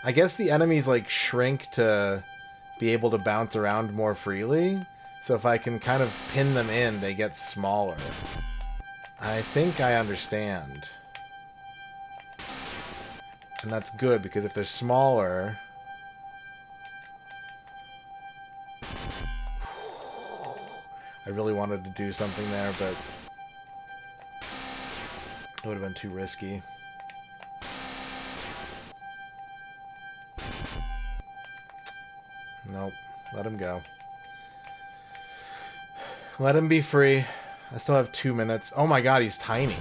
I guess the enemies, like, shrink to be able to bounce around more freely. So if I can kind of pin them in, they get smaller. I think I understand. And that's good, because if they're smaller... I really wanted to do something there, but... it would have been too risky. Nope. Let him go. Let him be free. I still have 2 minutes. Oh my god, he's tiny.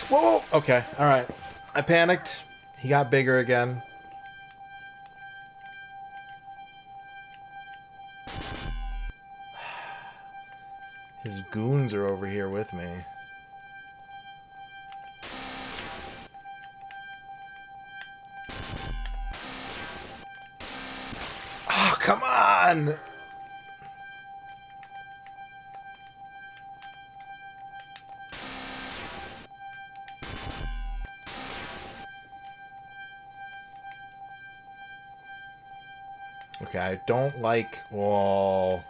Whoa! Okay, alright. I panicked. He got bigger again. His goons are over here with me. Oh, come on! Okay, I don't like... Whoa.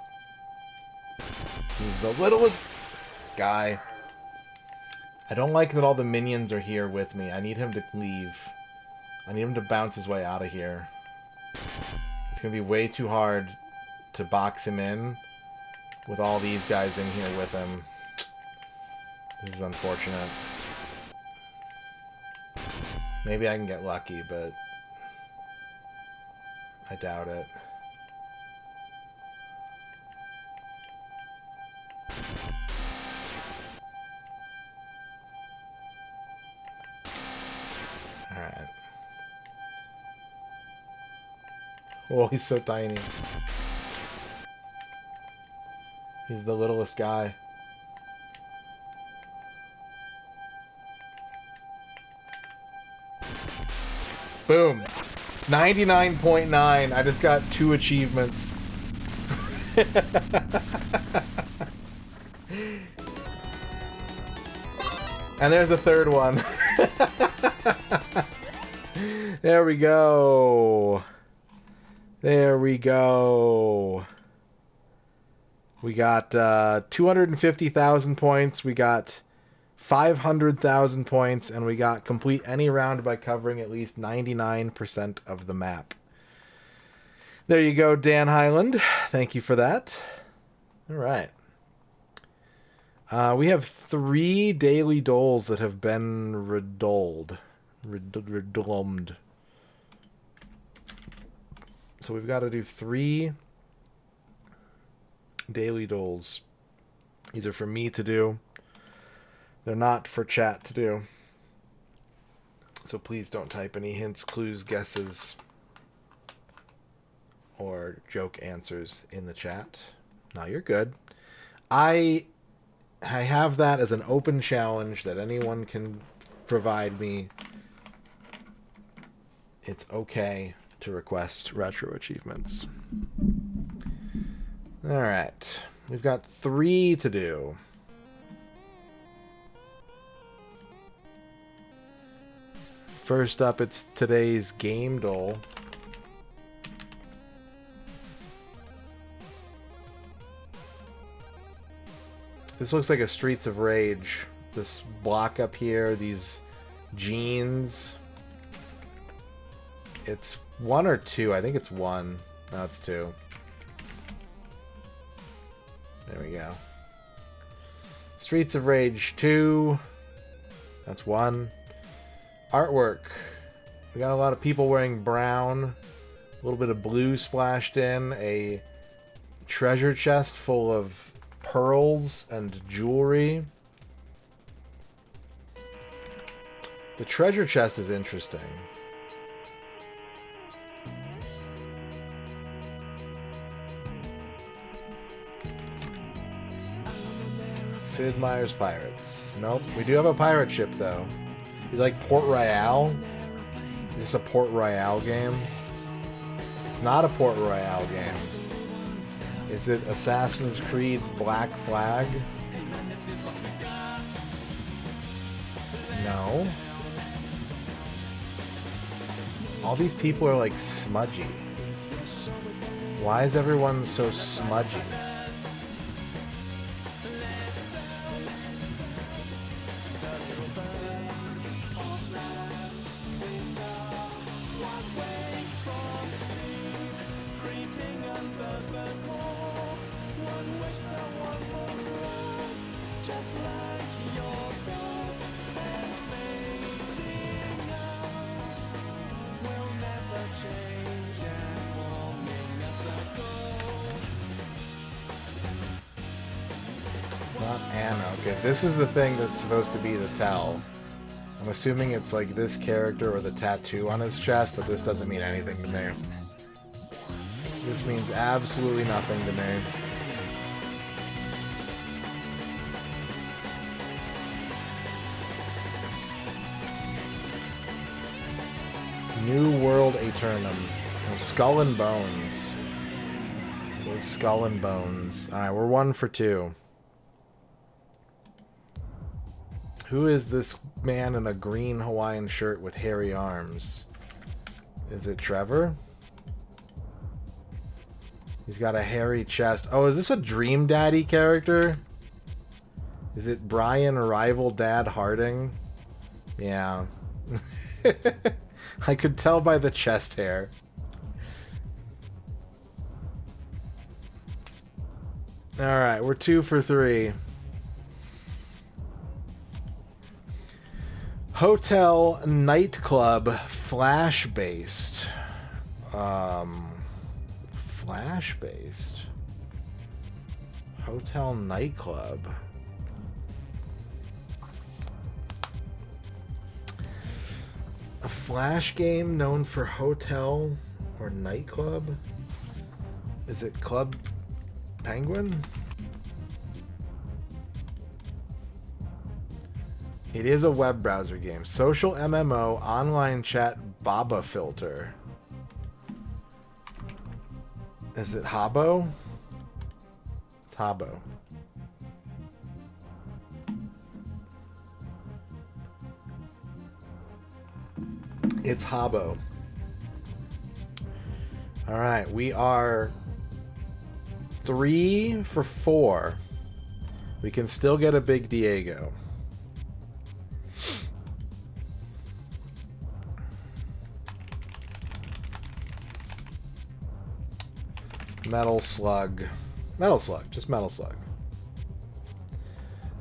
He's the littlest guy. I don't like that all the minions are here with me. I need him to leave. I need him to bounce his way out of here. It's going to be way too hard to box him in with all these guys in here with him. This is unfortunate. Maybe I can get lucky, but I doubt it. Alright. Oh, he's so tiny. He's the littlest guy. Boom. 99.9. I just got 2 achievements. And there's a third one. There we go. There we go. We got 250,000 points. We got 500,000 points. And we got complete any round by covering at least 99% of the map. There you go, Dan Highland. Thank you for that. All right. We have 3 daily doles that have been redoled. Redolmed. So we've got to do 3 daily doles. These are for me to do. They're not for chat to do. So please don't type any hints, clues, guesses, or joke answers in the chat. No, you're good. I have that as an open challenge that anyone can provide me. It's okay to request retro achievements. Alright. We've got 3 to do. First up, it's today's game dole. This looks like a Streets of Rage. This block up here, these jeans. It's 1 or 2. I think it's 1. No, it's 2. There we go. Streets of Rage 2. That's 1. Artwork. We got a lot of people wearing brown. A little bit of blue splashed in. A treasure chest full of pearls and jewelry. The treasure chest is interesting. Sid Meier's Pirates. Nope. We do have a pirate ship, though. He's like Port Royale. Is this a Port Royale game? It's not a Port Royale game. Is it Assassin's Creed Black Flag? No. All these people are like smudgy. Why is everyone so smudgy? This is the thing that's supposed to be the tell. I'm assuming it's like this character or the tattoo on his chest, but this doesn't mean anything to me. This means absolutely nothing to me. New World Aeternum. Oh, Skull and Bones. Skull and Bones. Alright, we're 1 for 2. Who is this man in a green Hawaiian shirt with hairy arms? Is it Trevor? He's got a hairy chest. Oh, is this a Dream Daddy character? Is it Brian Rival Dad Harding? Yeah. I could tell by the chest hair. Alright, we're 2 for 3. Hotel nightclub flash-based. Flash-based. Hotel nightclub. A flash game known for hotel or nightclub? Is it Club Penguin? It is a web browser game. Social MMO, online chat, Baba filter. Is it Habbo? It's Habbo. It's Habbo. Alright, we are 3 for 4. We can still get a big Diego. Metal Slug. Metal Slug. Just Metal Slug.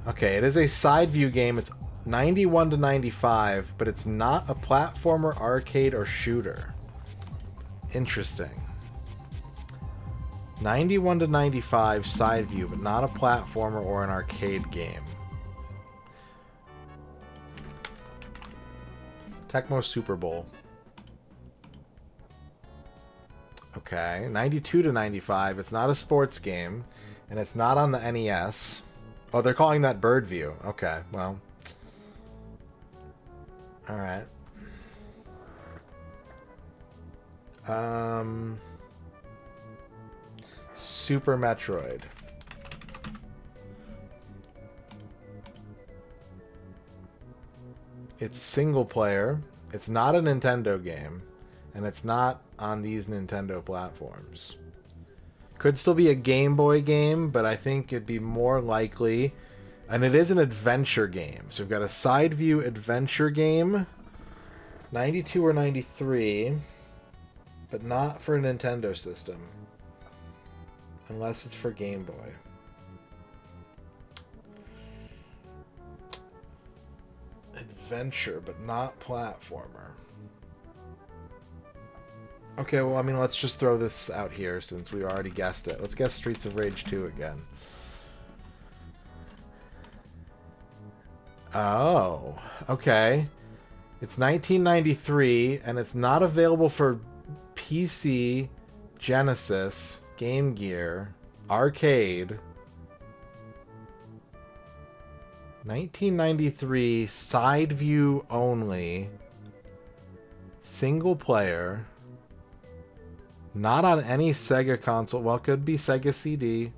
Okay, it is a side view game. It's 91 to 95, but it's not a platformer, arcade, or shooter. Interesting. 91 to 95 side view, but not a platformer or an arcade game. Tecmo Super Bowl. Okay, 92 to 95. It's not a sports game, and it's not on the NES. Oh, they're calling that Bird View. Okay, well. Alright. Super Metroid. It's single player. It's not a Nintendo game. And it's not on these Nintendo platforms. Could still be a Game Boy game, but I think it'd be more likely... And it is an adventure game. So we've got a side view adventure game. 92 or 93. But not for a Nintendo system. Unless it's for Game Boy. Adventure, but not platformer. Okay, well, I mean, let's just throw this out here since we already guessed it. Let's guess Streets of Rage 2 again. Oh, okay. It's 1993, and it's not available for PC, Genesis, Game Gear, Arcade. 1993, side view only, single player, not on any Sega console. Well, could be Sega CD.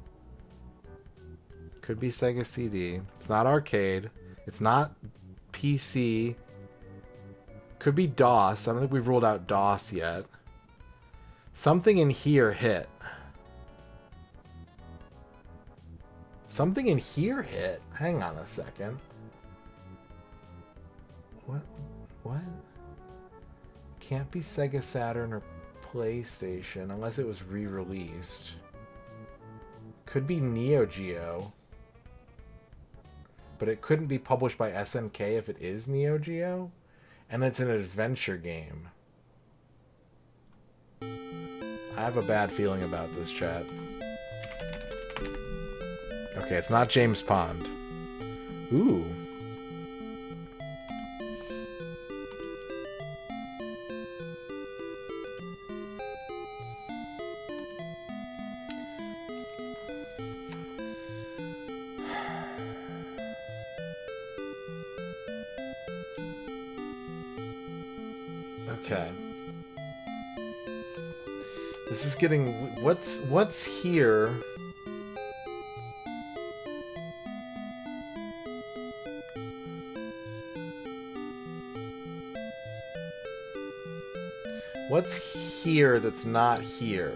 Could be Sega CD. It's not arcade. It's not PC. Could be DOS. I don't think we've ruled out DOS yet. Something in here hit. Something in here hit. Hang on a second. What? Can't be Sega Saturn or PlayStation unless it was re-released. Could be Neo Geo. But it couldn't be published by SNK if it is Neo Geo. And it's an adventure game. I have a bad feeling about this, chat. Okay, it's not James Pond. Ooh. Okay. This is getting... What's here? What's here that's not here?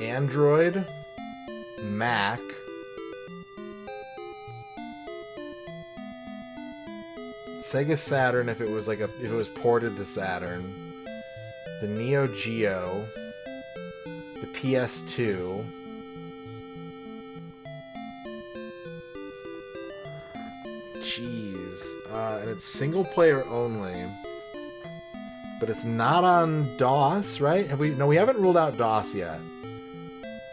Android, Mac, Sega Saturn if it was like if it was ported to Saturn, the Neo Geo, the PS2, jeez, and it's single player only. But it's not on DOS, right? Have we? No, we haven't ruled out DOS yet.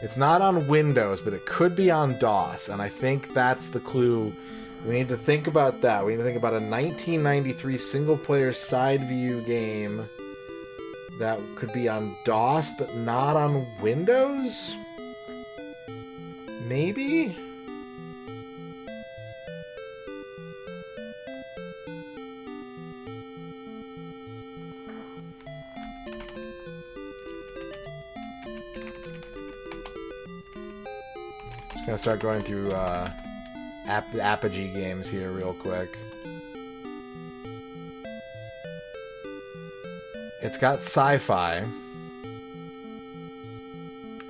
It's not on Windows, but it could be on DOS, and I think that's the clue. We need to think about that. We need to think about a 1993 single-player side-view game that could be on DOS, but not on Windows? Maybe? Gonna start going through Apogee games here real quick. It's got sci-fi.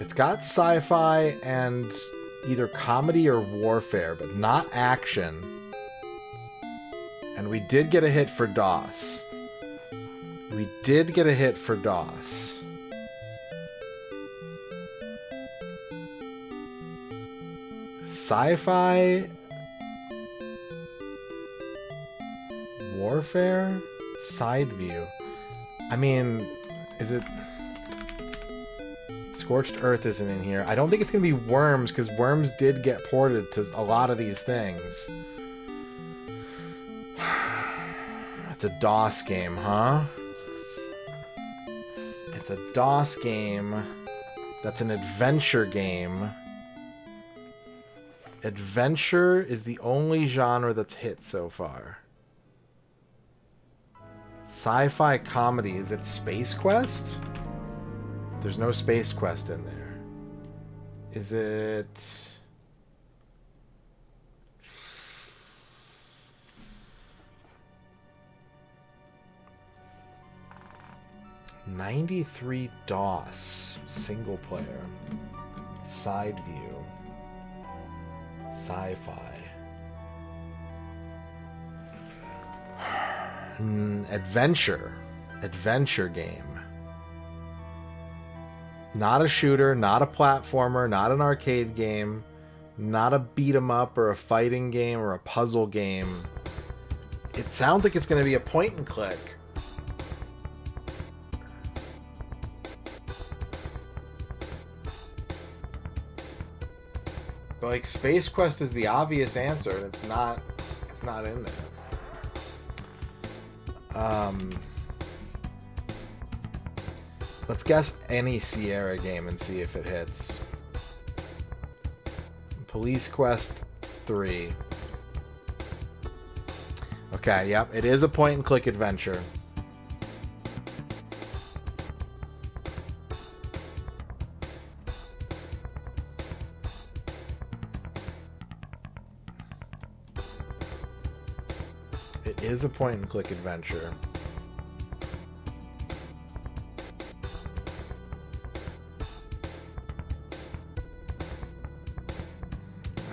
It's got sci-fi and either comedy or warfare, but not action. And we did get a hit for DOS. We did get a hit for DOS. Sci-fi, warfare, side view. I mean, is it... Scorched Earth isn't in here. I don't think it's going to be Worms, because Worms did get ported to a lot of these things. It's a DOS game, huh? It's a DOS game. That's an adventure game. Adventure is the only genre that's hit so far. Sci-fi comedy. Is it Space Quest? There's no Space Quest in there. Is it... '93 DOS. Single player. Side view. Sci-fi. Adventure. Adventure game. Not a shooter, not a platformer, not an arcade game, not a beat 'em up or a fighting game or a puzzle game. It sounds like it's going to be a point and click. But like Space Quest is the obvious answer, and it's not in there. Let's guess any Sierra game and see if it hits. Police Quest 3. Okay, yep, it is a point-and-click adventure. It is a point-and-click adventure.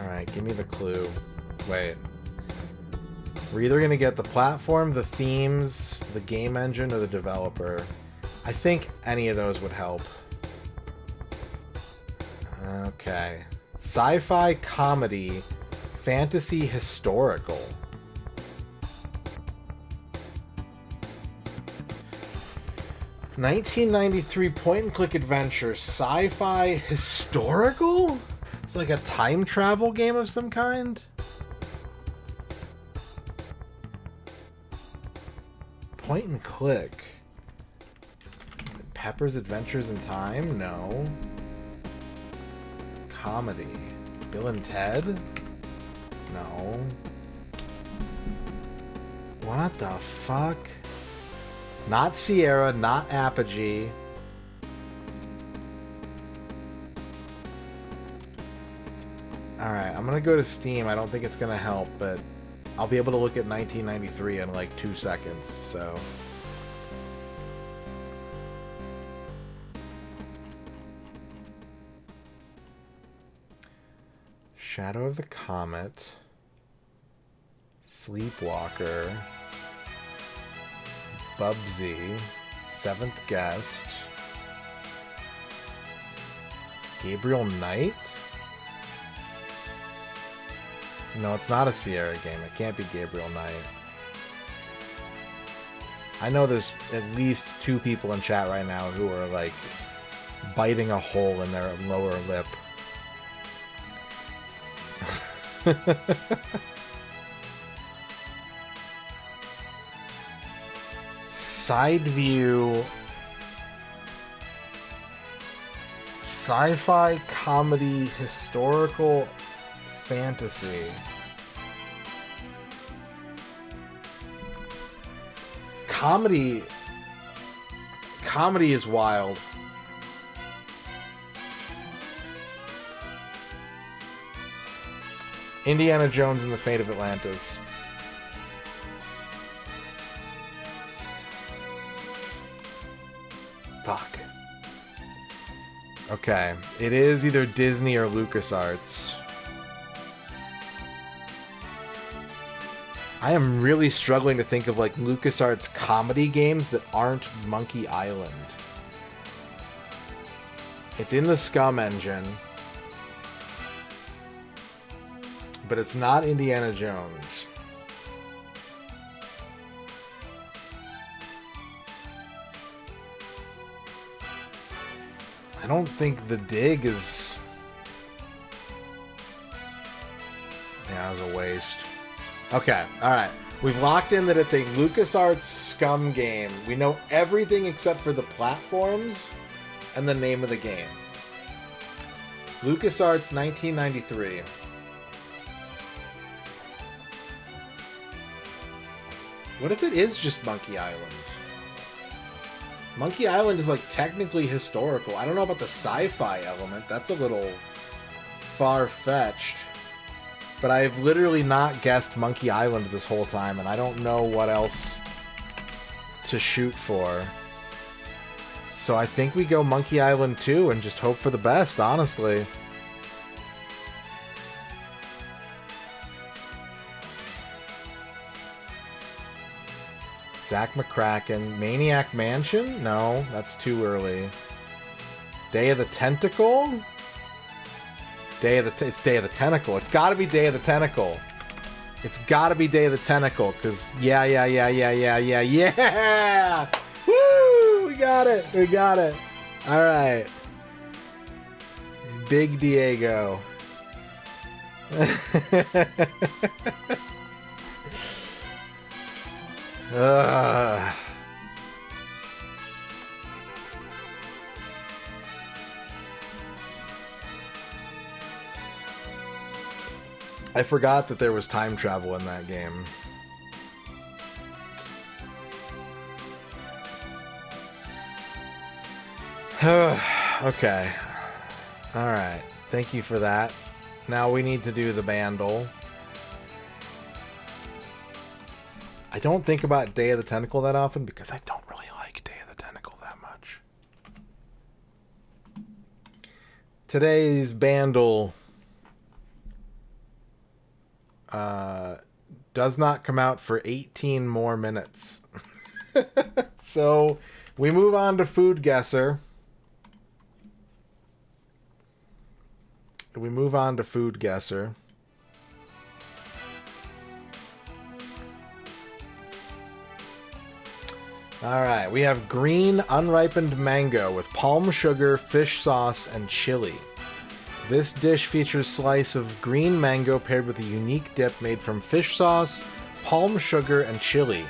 Alright, give me the clue. Wait. We're either going to get the platform, the themes, the game engine, or the developer. I think any of those would help. Okay. Sci-fi, comedy, fantasy, historical. $1993 point-and-click adventure, sci-fi, historical? It's like a time travel game of some kind? Point and click. Pepper's Adventures in Time? No. Comedy. Bill and Ted? No. What the fuck? Not Sierra, not Apogee. Alright, I'm gonna go to Steam. I don't think it's gonna help, but I'll be able to look at 1993 in like 2 seconds, so... Shadow of the Comet. Sleepwalker. Bubsy. Seventh Guest. Gabriel Knight? No, it's not a Sierra game. It can't be Gabriel Knight. I know there's at least 2 people in chat right now who are, like, biting a hole in their lower lip. Side view. Sci-fi, comedy, historical... fantasy. Comedy is wild. Indiana Jones and the Fate of Atlantis. Fuck. Okay. It is either Disney or LucasArts. I am really struggling to think of like LucasArts comedy games that aren't Monkey Island. It's in the Scum engine, but it's not Indiana Jones. I don't think The Dig is... Yeah, it was a waste. Okay, alright. We've locked in that it's a LucasArts Scum game. We know everything except for the platforms and the name of the game. LucasArts 1993. What if it is just Monkey Island? Monkey Island is like technically historical. I don't know about the sci-fi element. That's a little far-fetched. But I've literally not guessed Monkey Island this whole time, and I don't know what else to shoot for. So I think we go Monkey Island 2 and just hope for the best, honestly. Zach McCracken. Maniac Mansion? No, that's too early. Day of the Tentacle? It's Day of the Tentacle. It's gotta be Day of the Tentacle. It's gotta be Day of the Tentacle, because yeah! Woo! We got it! Alright. Big Diego. I forgot that there was time travel in that game. Okay. Alright. Thank you for that. Now we need to do the bandle. I don't think about Day of the Tentacle that often because I don't really like Day of the Tentacle that much. Today's bandle does not come out for 18 more minutes. So we move on to Food Guesser. We move on to Food Guesser. Alright, we have green unripened mango with palm sugar, fish sauce, and chili. This dish features a slice of green mango paired with a unique dip made from fish sauce, palm sugar, and chili.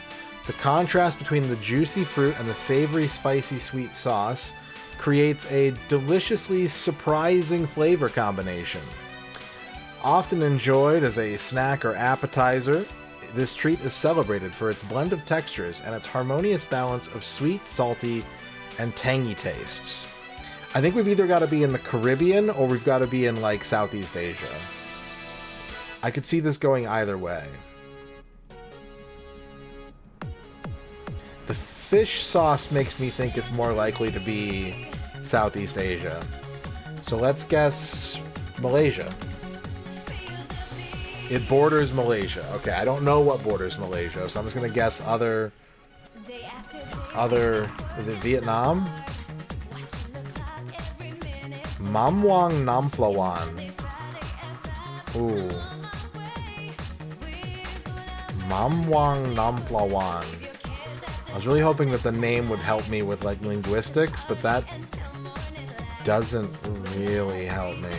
The contrast between the juicy fruit and the savory, spicy, sweet sauce creates a deliciously surprising flavor combination. Often enjoyed as a snack or appetizer, this treat is celebrated for its blend of textures and its harmonious balance of sweet, salty, and tangy tastes. I think we've either got to be in the Caribbean or we've got to be in, like, Southeast Asia. I could see this going either way. The fish sauce makes me think it's more likely to be Southeast Asia. So let's guess Malaysia. It borders Malaysia. Okay, I don't know what borders Malaysia, so I'm just going to guess other... Is it Vietnam? Mamwang Namplawan. Ooh. Mamwang Namplawan. I was really hoping that the name would help me with, like, linguistics, but that doesn't really help me.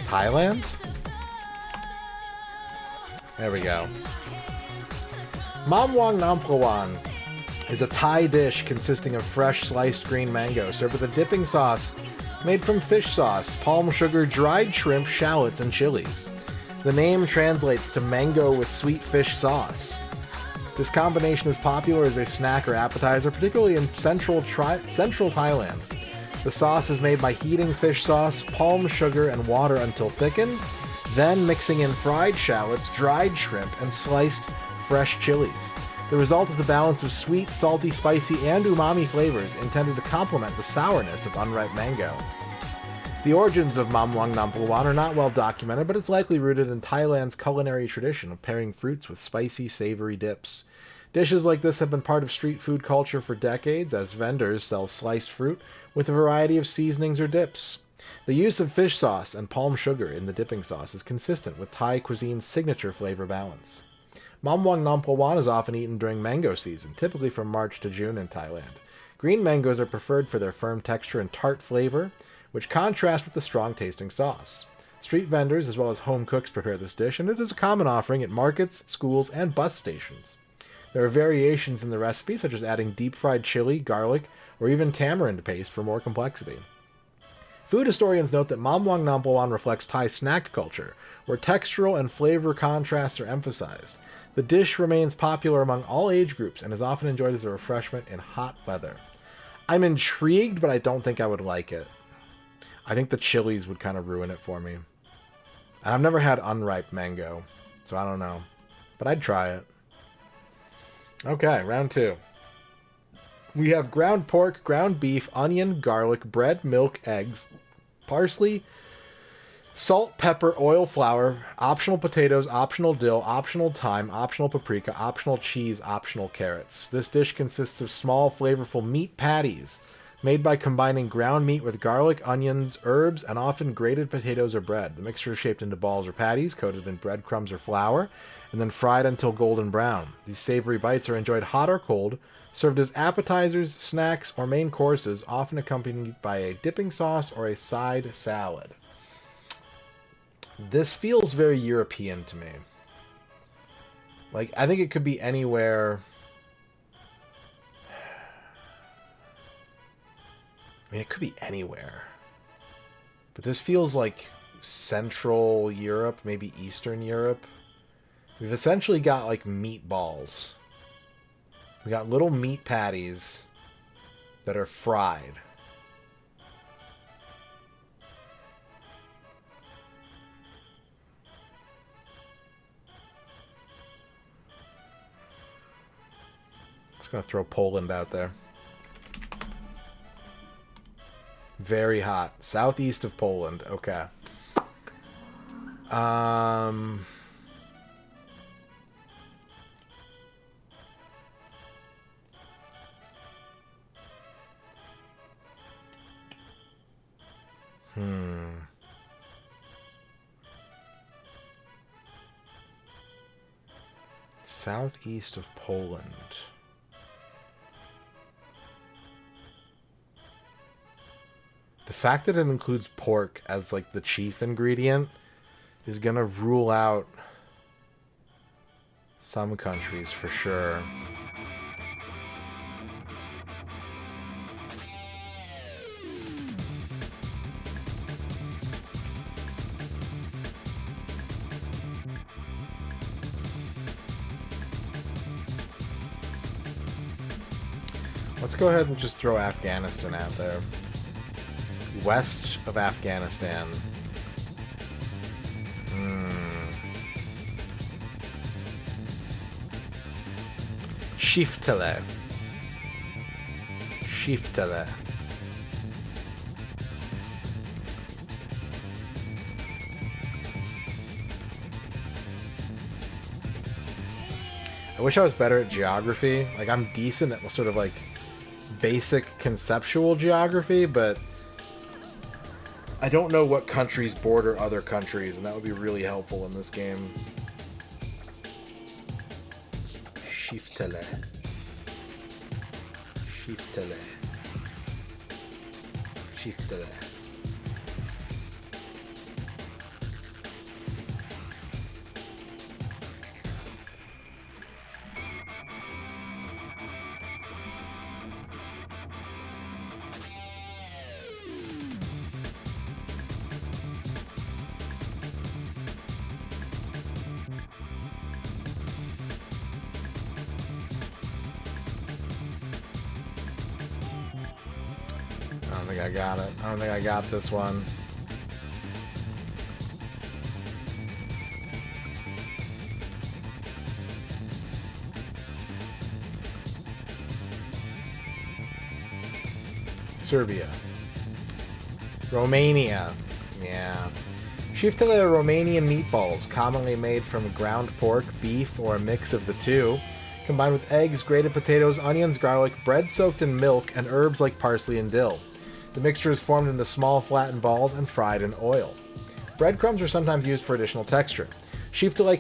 Thailand? There we go. Mamwang Namplawan is a Thai dish consisting of fresh sliced green mango served with a dipping sauce made from fish sauce, palm sugar, dried shrimp, shallots, and chilies. The name translates to mango with sweet fish sauce. This combination is popular as a snack or appetizer, particularly in central Thailand. The sauce is made by heating fish sauce, palm sugar, and water until thickened, then mixing in fried shallots, dried shrimp, and sliced fresh chilies. The result is a balance of sweet, salty, spicy, and umami flavors intended to complement the sourness of unripe mango. The origins of Mamwang Namplawan are not well documented, but it's likely rooted in Thailand's culinary tradition of pairing fruits with spicy, savory dips. Dishes like this have been part of street food culture for decades, as vendors sell sliced fruit with a variety of seasonings or dips. The use of fish sauce and palm sugar in the dipping sauce is consistent with Thai cuisine's signature flavor balance. Mamwang Namplawan is often eaten during mango season, typically from March to June in Thailand. Green mangoes are preferred for their firm texture and tart flavor, which contrast with the strong-tasting sauce. Street vendors as well as home cooks prepare this dish, and it is a common offering at markets, schools, and bus stations. There are variations in the recipe, such as adding deep-fried chili, garlic, or even tamarind paste for more complexity. Food historians note that Mamwang Namplawan reflects Thai snack culture, where textural and flavor contrasts are emphasized. The dish remains popular among all age groups and is often enjoyed as a refreshment in hot weather. I'm intrigued, but I don't think I would like it. I think the chilies would kind of ruin it for me. And I've never had unripe mango, so I don't know. But I'd try it. Okay, round 2. We have ground pork, ground beef, onion, garlic, bread, milk, eggs, parsley, salt, pepper, oil, flour, optional potatoes, optional dill, optional thyme, optional paprika, optional cheese, optional carrots. This dish consists of small, flavorful meat patties made by combining ground meat with garlic, onions, herbs, and often grated potatoes or bread. The mixture is shaped into balls or patties, coated in breadcrumbs or flour, and then fried until golden brown. These savory bites are enjoyed hot or cold, served as appetizers, snacks, or main courses, often accompanied by a dipping sauce or a side salad. This feels very European to me. Like, I think it could be anywhere. I mean, it could be anywhere. But this feels like Central Europe, maybe Eastern Europe. We've essentially got, like, meatballs. We got little meat patties that are fried. Just gonna throw Poland out there. Very hot. Southeast of Poland. Okay. Southeast of Poland. The fact that it includes pork as, like, the chief ingredient is gonna rule out some countries for sure. Let's go ahead and just throw Afghanistan out there. West of Afghanistan. Shiftele. Shiftele. I wish I was better at geography. Like, I'm decent at sort of, like, basic conceptual geography, but I don't know what countries border other countries, and that would be really helpful in this game. Shiftele. Shiftele. Shiftele. I got it. I don't think I got this one. Serbia. Romania. Yeah. Shiftele are Romanian meatballs, commonly made from ground pork, beef, or a mix of the two, combined with eggs, grated potatoes, onions, garlic, bread soaked in milk, and herbs like parsley and dill. The mixture is formed into small, flattened balls and fried in oil. Breadcrumbs are sometimes used for additional texture. Shiftele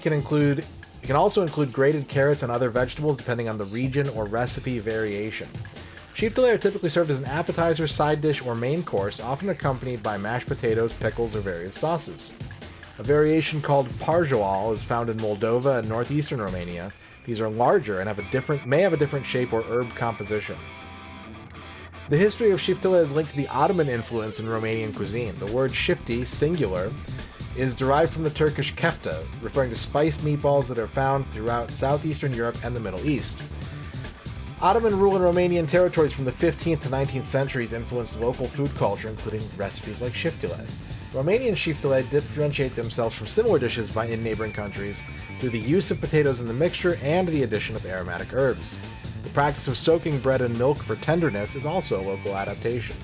can also include grated carrots and other vegetables depending on the region or recipe variation. Shiftele are typically served as an appetizer, side dish, or main course, often accompanied by mashed potatoes, pickles, or various sauces. A variation called parjoal is found in Moldova and northeastern Romania. These are larger and may have a different shape or herb composition. The history of shiftele is linked to the Ottoman influence in Romanian cuisine. The word shifty, singular, is derived from the Turkish kefta, referring to spiced meatballs that are found throughout southeastern Europe and the Middle East. Ottoman rule in Romanian territories from the 15th to 19th centuries influenced local food culture, including recipes like shiftele. Romanian shiftele differentiate themselves from similar dishes in neighboring countries through the use of potatoes in the mixture and the addition of aromatic herbs. The practice of soaking bread in milk for tenderness is also a local adaptation.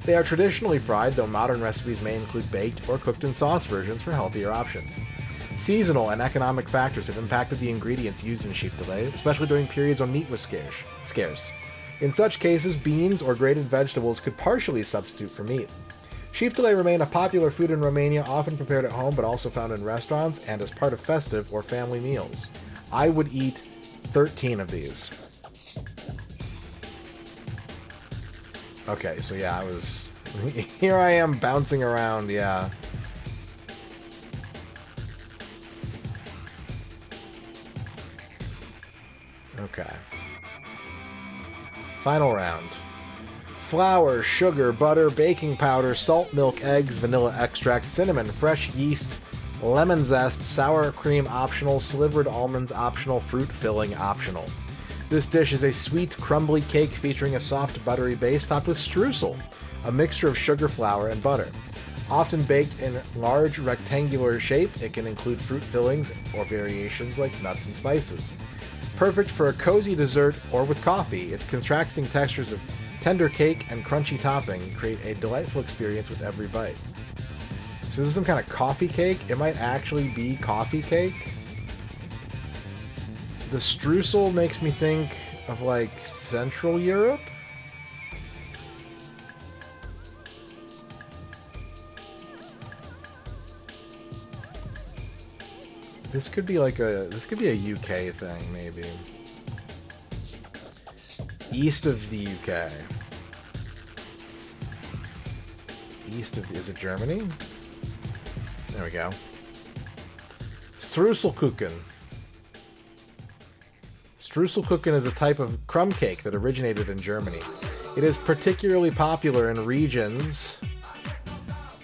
They are traditionally fried, though modern recipes may include baked or cooked in sauce versions for healthier options. Seasonal and economic factors have impacted the ingredients used in shiftele, especially during periods when meat was scarce. In such cases, beans or grated vegetables could partially substitute for meat. Sheep fillet remain a popular food in Romania, often prepared at home but also found in restaurants and as part of festive or family meals. I would eat 13 of these. Okay, so yeah, I was... Here I am bouncing around, yeah. Okay. Final round. Flour, sugar, butter, baking powder, salt, milk, eggs, vanilla extract, cinnamon, fresh yeast, lemon zest, sour cream optional, slivered almonds optional, fruit filling optional. This dish is a sweet, crumbly cake featuring a soft, buttery base topped with streusel, a mixture of sugar, flour, and butter. Often baked in large, rectangular shape, it can include fruit fillings or variations like nuts and spices. Perfect for a cozy dessert or with coffee, its contrasting textures of tender cake and crunchy topping create a delightful experience with every bite. So this is some kind of coffee cake? It might actually be coffee cake? The streusel makes me think of, like, Central Europe? This could be like a... This could be a UK thing, maybe. East of the UK. East of... Is it Germany? There we go. Streuselkuchen. Streuselkuchen is a type of crumb cake that originated in Germany. It is particularly popular in regions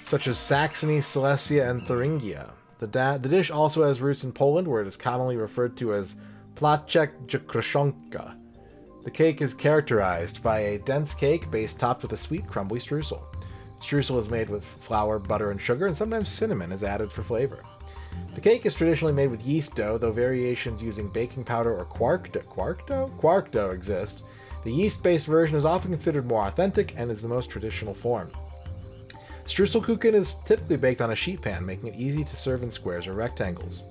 such as Saxony, Silesia, and Thuringia. The dish also has roots in Poland, where it is commonly referred to as placek kraszonka. The cake is characterized by a dense cake base topped with a sweet, crumbly streusel. Streusel is made with flour, butter, and sugar, and sometimes cinnamon is added for flavor. The cake is traditionally made with yeast dough, though variations using baking powder or quark dough exist. The yeast-based version is often considered more authentic and is the most traditional form. Streuselkuchen is typically baked on a sheet pan, making it easy to serve in squares or rectangles.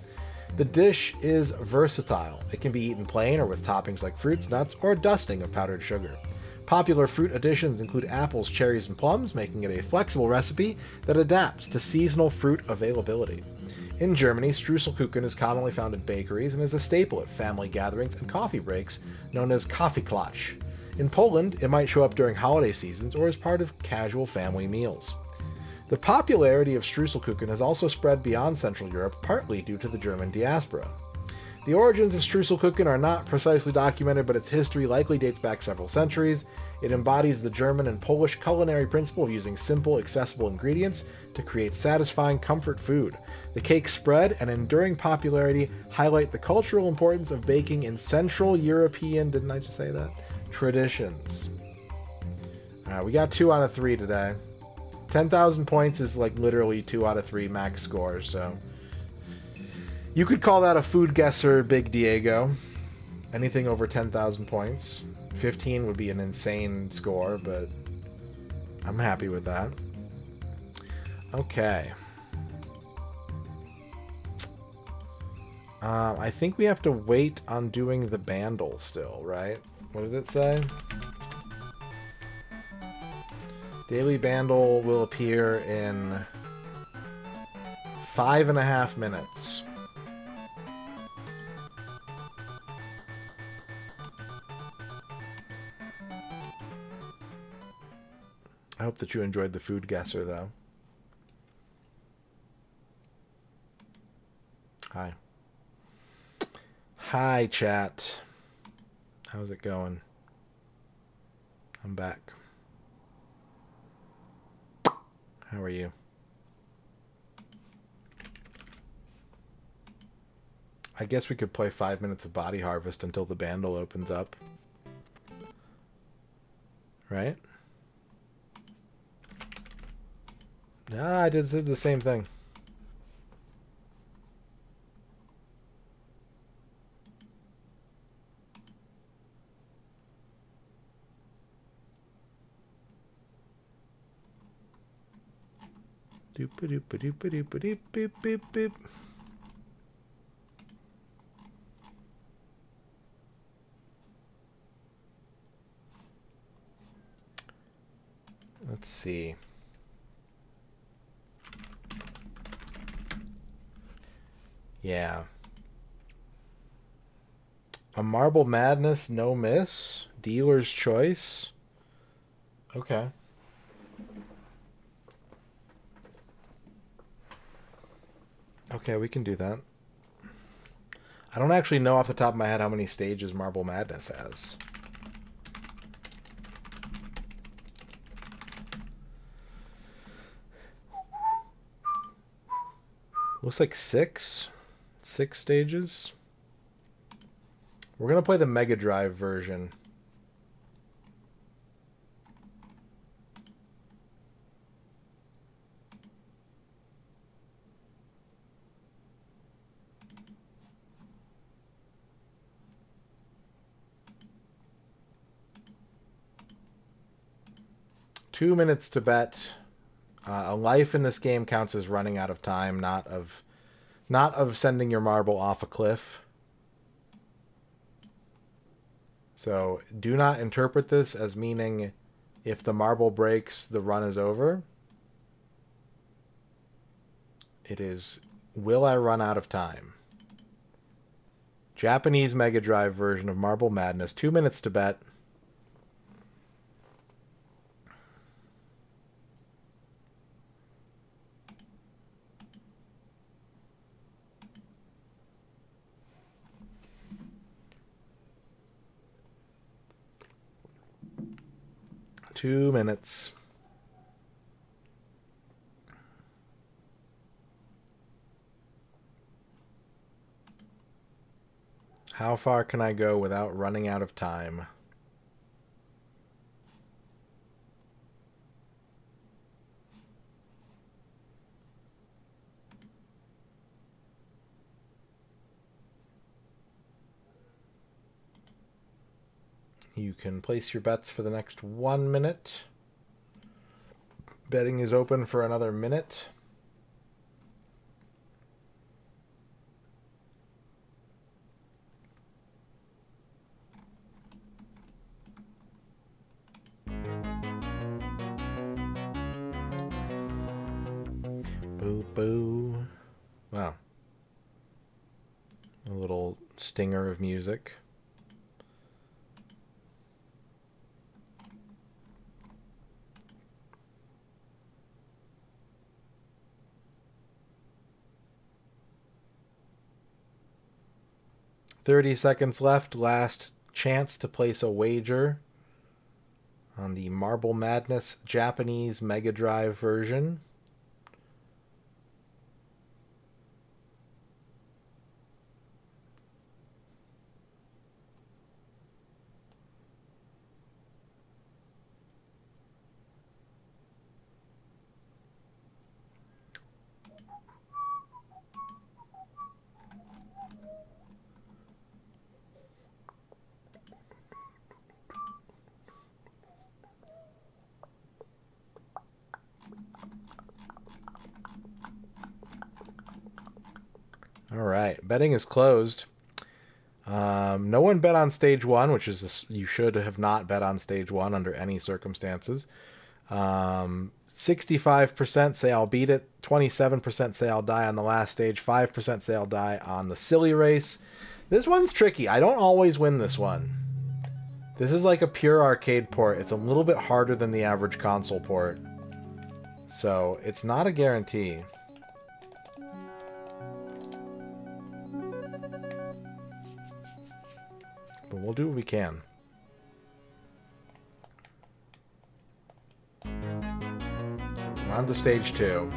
The dish is versatile. It can be eaten plain or with toppings like fruits, nuts, or a dusting of powdered sugar. Popular fruit additions include apples, cherries, and plums, making it a flexible recipe that adapts to seasonal fruit availability. In Germany, Streuselkuchen is commonly found in bakeries and is a staple at family gatherings and coffee breaks, known as Kaffeeklatsch. In Poland, it might show up during holiday seasons or as part of casual family meals. The popularity of Streuselkuchen has also spread beyond Central Europe, partly due to the German diaspora. The origins of Streuselkuchen are not precisely documented, but its history likely dates back several centuries. It embodies the German and Polish culinary principle of using simple, accessible ingredients to create satisfying comfort food. The cake's spread and enduring popularity highlight the cultural importance of baking in Central European, didn't I just say that? Traditions. Alright, we got 2 out of 3 today. 10,000 points is like literally 2 out of 3 max scores, so... You could call that a food guesser, Big Diego. Anything over 10,000 points. 15 would be an insane score, but I'm happy with that. Okay. I think we have to wait on doing the bandle still, right? What did it say? Daily bandle will appear in 5.5 minutes. I hope that you enjoyed the food guesser, though. Hi. Hi, chat. How's it going? I'm back. How are you? I guess we could play 5 minutes of Body Harvest until the bandle opens up. Right? Ah, I did the same thing. Doop-a-doop-a-doop-a-doop-a-doop-a-doop-a-doop-a-doop. Let's see. Yeah. A Marble Madness, no miss. Dealer's Choice. Okay. Okay, we can do that. I don't actually know off the top of my head how many stages Marble Madness has. Looks like 6. 6 stages. We're going to play the Mega Drive version. Two minutes to bet. A life in this game counts as running out of time, not of sending your marble off a cliff. So do not interpret this as meaning if the marble breaks, the run is over. It is, will I run out of time? Japanese Mega Drive version of Marble Madness. 2 minutes to bet. Two minutes. How far can I go without running out of time? You can place your bets for the next 1 minute. Betting is open for another minute. Boo boo. Wow. A little stinger of music. $30 seconds left. Last chance to place a wager on the Marble Madness Japanese Mega Drive version. All right, betting is closed. No one bet on stage one, which is you should have not bet on stage one under any circumstances. 65% say I'll beat it. 27% say I'll die on the last stage. 5% say I'll die on the silly race. This one's tricky. I don't always win this one. This is like a pure arcade port. It's a little bit harder than the average console port. So it's not a guarantee. But we'll do what we can. On to stage 2.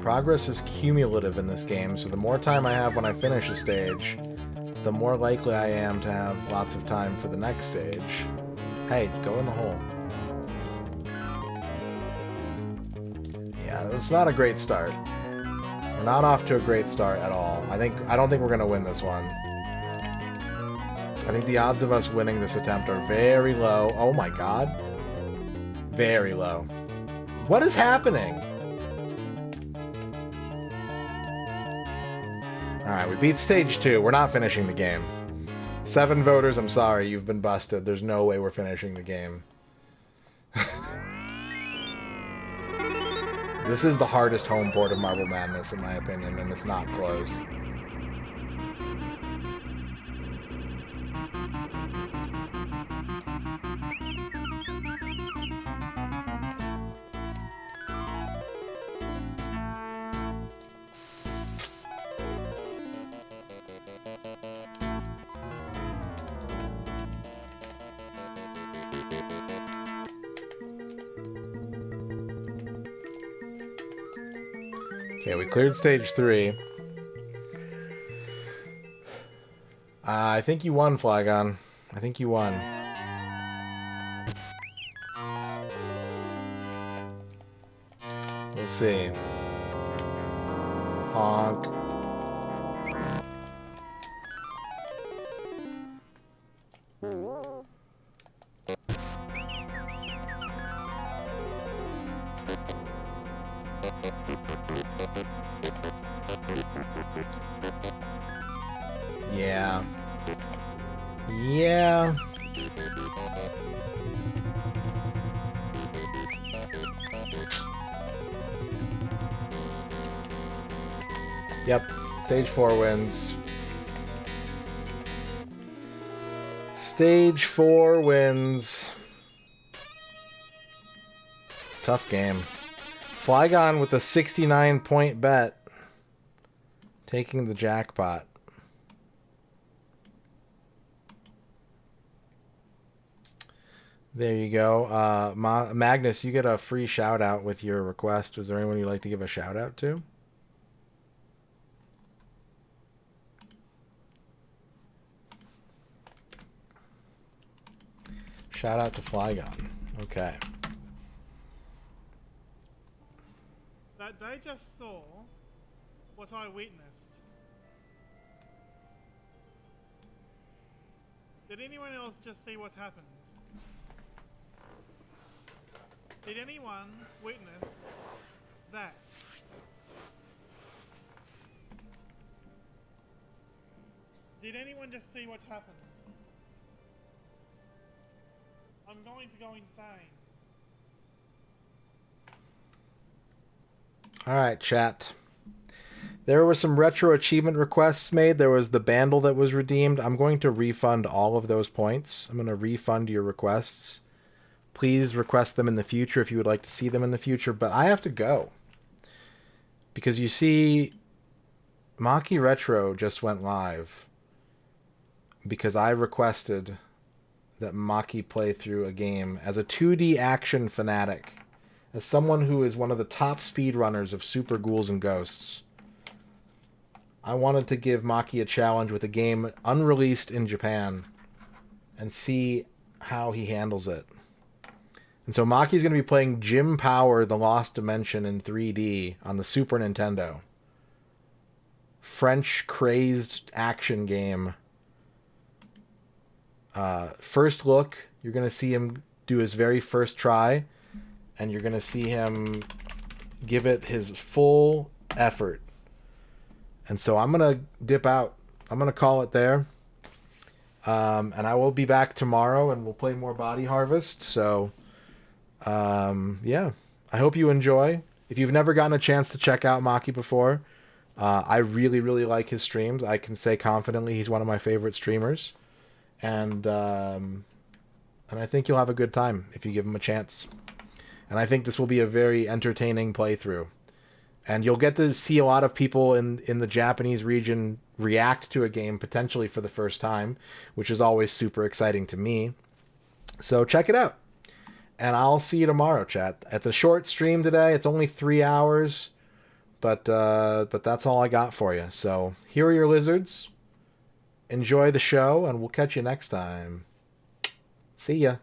Progress is cumulative in this game, so the more time I have when I finish a stage, the more likely I am to have lots of time for the next stage. Hey, go in the hole. Yeah, it's not a great start. We're not off to a great start at all. I don't think we're gonna win this one. I think the odds of us winning this attempt are very low. Oh my god. Very low. What is happening? Alright, we beat stage 2. We're not finishing the game. 7 voters, I'm sorry, you've been busted. There's no way we're finishing the game. This is the hardest home port of Marble Madness, in my opinion, and it's not close. Okay, we cleared stage 3. I think you won, Flygon. I think you won. We'll see. Honk. Yeah. Yeah. Yep. Stage 4 wins. Stage 4 wins. Tough game. Flygon with a 69-point bet. Taking the jackpot. There you go. Magnus, you get a free shout out with your request. Was there anyone you'd like to give a shout out to? Shout out to Flygon. Okay. That they just saw what I witnessed. Did anyone else just see what happened? Did anyone witness that? Did anyone just see what happened? I'm going to go insane. Alright, chat. There were some retro achievement requests made. There was the bandle that was redeemed. I'm going to refund all of those points. I'm going to refund your requests. Please request them in the future if you would like to see them in the future. But I have to go. Because you see, Maki Retro just went live. Because I requested that Maki play through a game as a 2D action fanatic. As someone who is one of the top speedrunners of Super Ghouls and Ghosts. I wanted to give Maki a challenge with a game unreleased in Japan. And see how he handles it. And so Maki's going to be playing Jim Power The Lost Dimension in 3D on the Super Nintendo. French crazed action game. First look, you're going to see him do his very first try. And you're going to see him give it his full effort. And so I'm going to dip out. I'm going to call it there. And I will be back tomorrow and we'll play more Body Harvest. So... yeah, I hope you enjoy. If you've never gotten a chance to check out Maki before, I really, really like his streams. I can say confidently he's one of my favorite streamers. And I think you'll have a good time if you give him a chance. And I think this will be a very entertaining playthrough. And you'll get to see a lot of people in the Japanese region react to a game potentially for the first time, which is always super exciting to me. So check it out. And I'll see you tomorrow, chat. It's a short stream today. It's only 3 hours. But that's all I got for you. So here are your lizards. Enjoy the show, and we'll catch you next time. See ya.